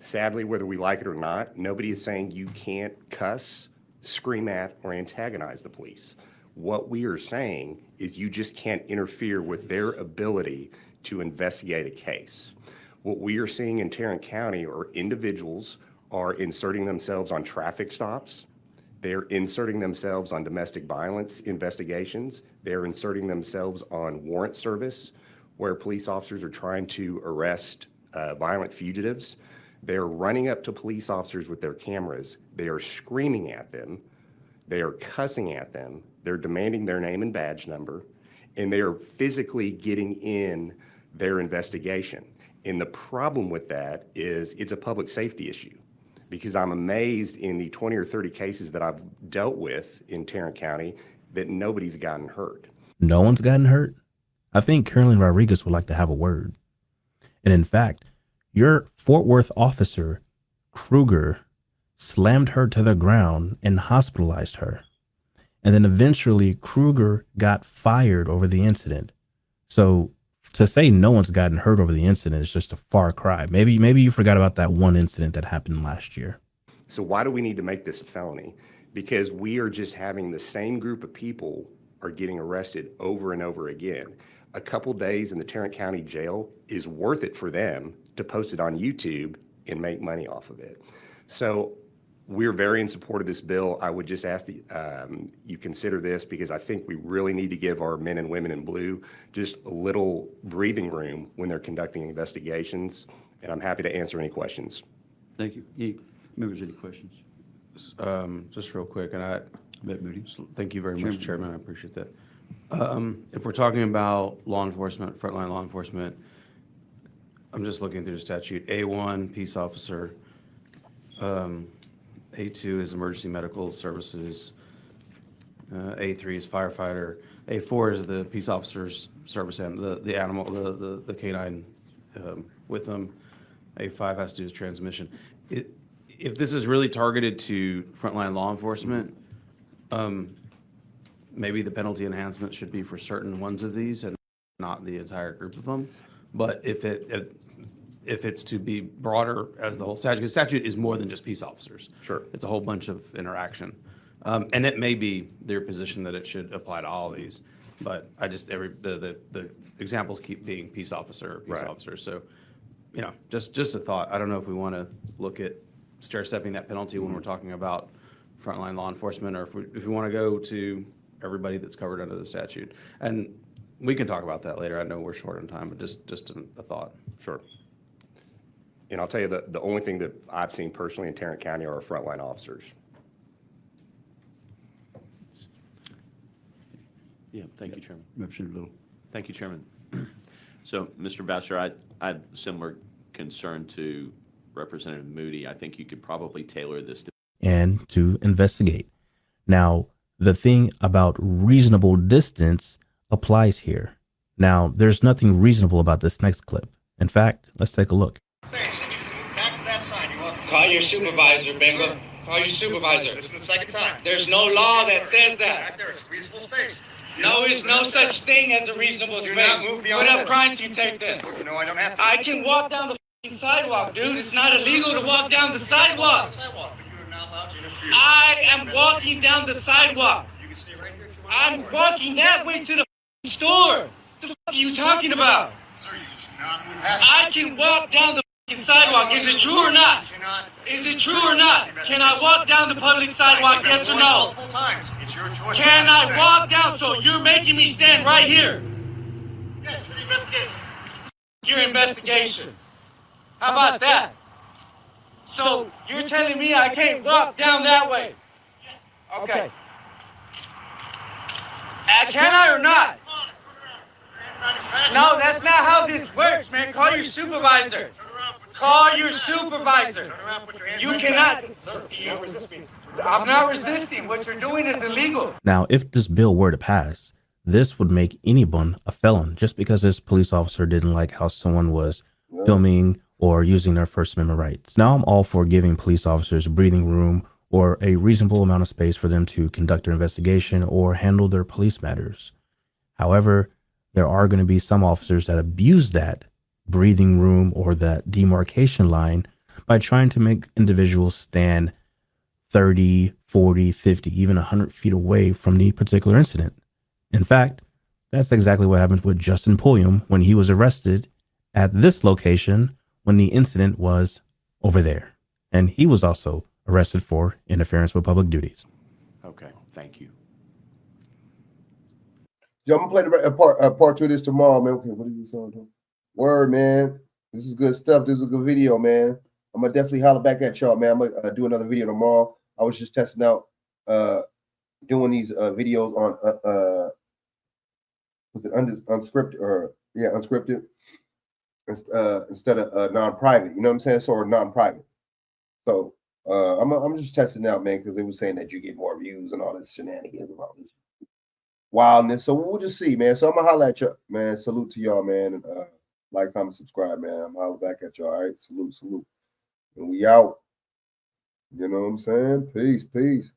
Sadly, whether we like it or not, nobody is saying you can't cuss, scream at, or antagonize the police. What we are saying is you just can't interfere with their ability to investigate a case. What we are seeing in Tarrant County are individuals are inserting themselves on traffic stops. They're inserting themselves on domestic violence investigations. They're inserting themselves on warrant service, where police officers are trying to arrest violent fugitives. They're running up to police officers with their cameras. They are screaming at them. They are cussing at them. They're demanding their name and badge number, and they are physically getting in their investigation. And the problem with that is it's a public safety issue, because I'm amazed in the 20 or 30 cases that I've dealt with in Tarrant County that nobody's gotten hurt. No one's gotten hurt? I think Carolyn Rodriguez would like to have a word. And in fact, your Fort Worth officer, Kruger, slammed her to the ground and hospitalized her. And then eventually Kruger got fired over the incident. So to say no one's gotten hurt over the incident is just a far cry. Maybe you forgot about that one incident that happened last year. So why do we need to make this a felony? because we are just having the same group of people are getting arrested over and over again. A couple days in the Tarrant County Jail is worth it for them to post it on YouTube and make money off of it. So we're very in support of this bill. I would just ask that you consider this, because I think we really need to give our men and women in blue just a little breathing room when they're conducting investigations. And I'm happy to answer any questions. Thank you. Any members, any questions? Just real quick, and Moody. thank you very much, Chairman. I appreciate that. If we're talking about law enforcement, frontline law enforcement, I'm just looking through the statute. A1, peace officer. A2 is emergency medical services. A3 is firefighter. A4 is the peace officer's service and the animal, the canine with them. A5 has to do with transmission. If this is really targeted to frontline law enforcement, maybe the penalty enhancement should be for certain ones of these and not the entire group of them. But if it's to be broader as the whole statute, because statute is more than just peace officers. Sure. It's a whole bunch of interaction. And it may be their position that it should apply to all of these, but I just, the examples keep being peace officer, peace officer. So, you know, just a thought. I don't know if we want to look at stair-stepping that penalty when we're talking about frontline law enforcement, or if we want to go to everybody that's covered under the statute. And we can talk about that later. I know we're short on time, but just a thought. Sure. And I'll tell you the only thing that I've seen personally in Tarrant County are our frontline officers. Yeah, thank you, Chairman. Representative Little. Thank you, Chairman. So, Mr. Vassar, I had similar concern to Representative Moody. I think you could probably tailor this to and to investigate. Now, the thing about reasonable distance applies here. Now, there's nothing reasonable about this next clip. In fact, let's take a look. Call your supervisor, Bingo. Call your supervisor. This is the second time. There's no law that says that. Back there, it's reasonable space. No, is no such thing as a reasonable space. not move beyond Put up this. crime scene tape then. No, I don't have to. I can walk down the f***ing sidewalk, dude. It's not illegal to walk down the sidewalk. I am walking down the sidewalk. You can stay right here if you want. I'm walking that way to the f***ing store. What the f*** are you talking about? Sir, you cannot move past. I can walk down the f***ing sidewalk. Is it true or not? Is it true or not? Can I walk down the public sidewalk, yes or no? Multiple times. It's your choice. Can I walk down? So you're making me stand right here. Yes, for the investigation. Your investigation. How about that? So you're telling me I can't walk down that way? Okay. Can I or not? No, that's not how this works, man. Call your supervisor. Call your supervisor. You cannot. I'm not resisting. What you're doing is illegal. Now, if this bill were to pass, this would make anyone a felon just because this police officer didn't like how someone was filming or using their First Amendment rights. Now, I'm all for giving police officers breathing room or a reasonable amount of space for them to conduct their investigation or handle their police matters. However, there are going to be some officers that abuse that breathing room or that demarcation line by trying to make individuals stand 30, 40, 50, even 100 feet away from the particular incident. In fact, that's exactly what happened with Justin Pulliam when he was arrested at this location when the incident was over there. And he was also arrested for interference with public duties. Okay, thank you. Yo, I'm gonna play the part two of this tomorrow, man. Okay, what is this on? Word, man. This is good stuff. This is a good video, man. I'm gonna definitely holler back at y'all, man. I'm gonna do another video tomorrow. I was just testing out doing these videos on was it unscripted or unscripted instead of non-private. You know what I'm saying? So or non-private. So I'm just testing it out, man, because they were saying that you get more views and all this shenanigans and all this wildness. So we'll just see, man. So I'm gonna holler at you, man. Salute to y'all, man. And like, comment, subscribe, man. I'm holler back at y'all. All right, salute. And we out. You know what I'm saying? Peace.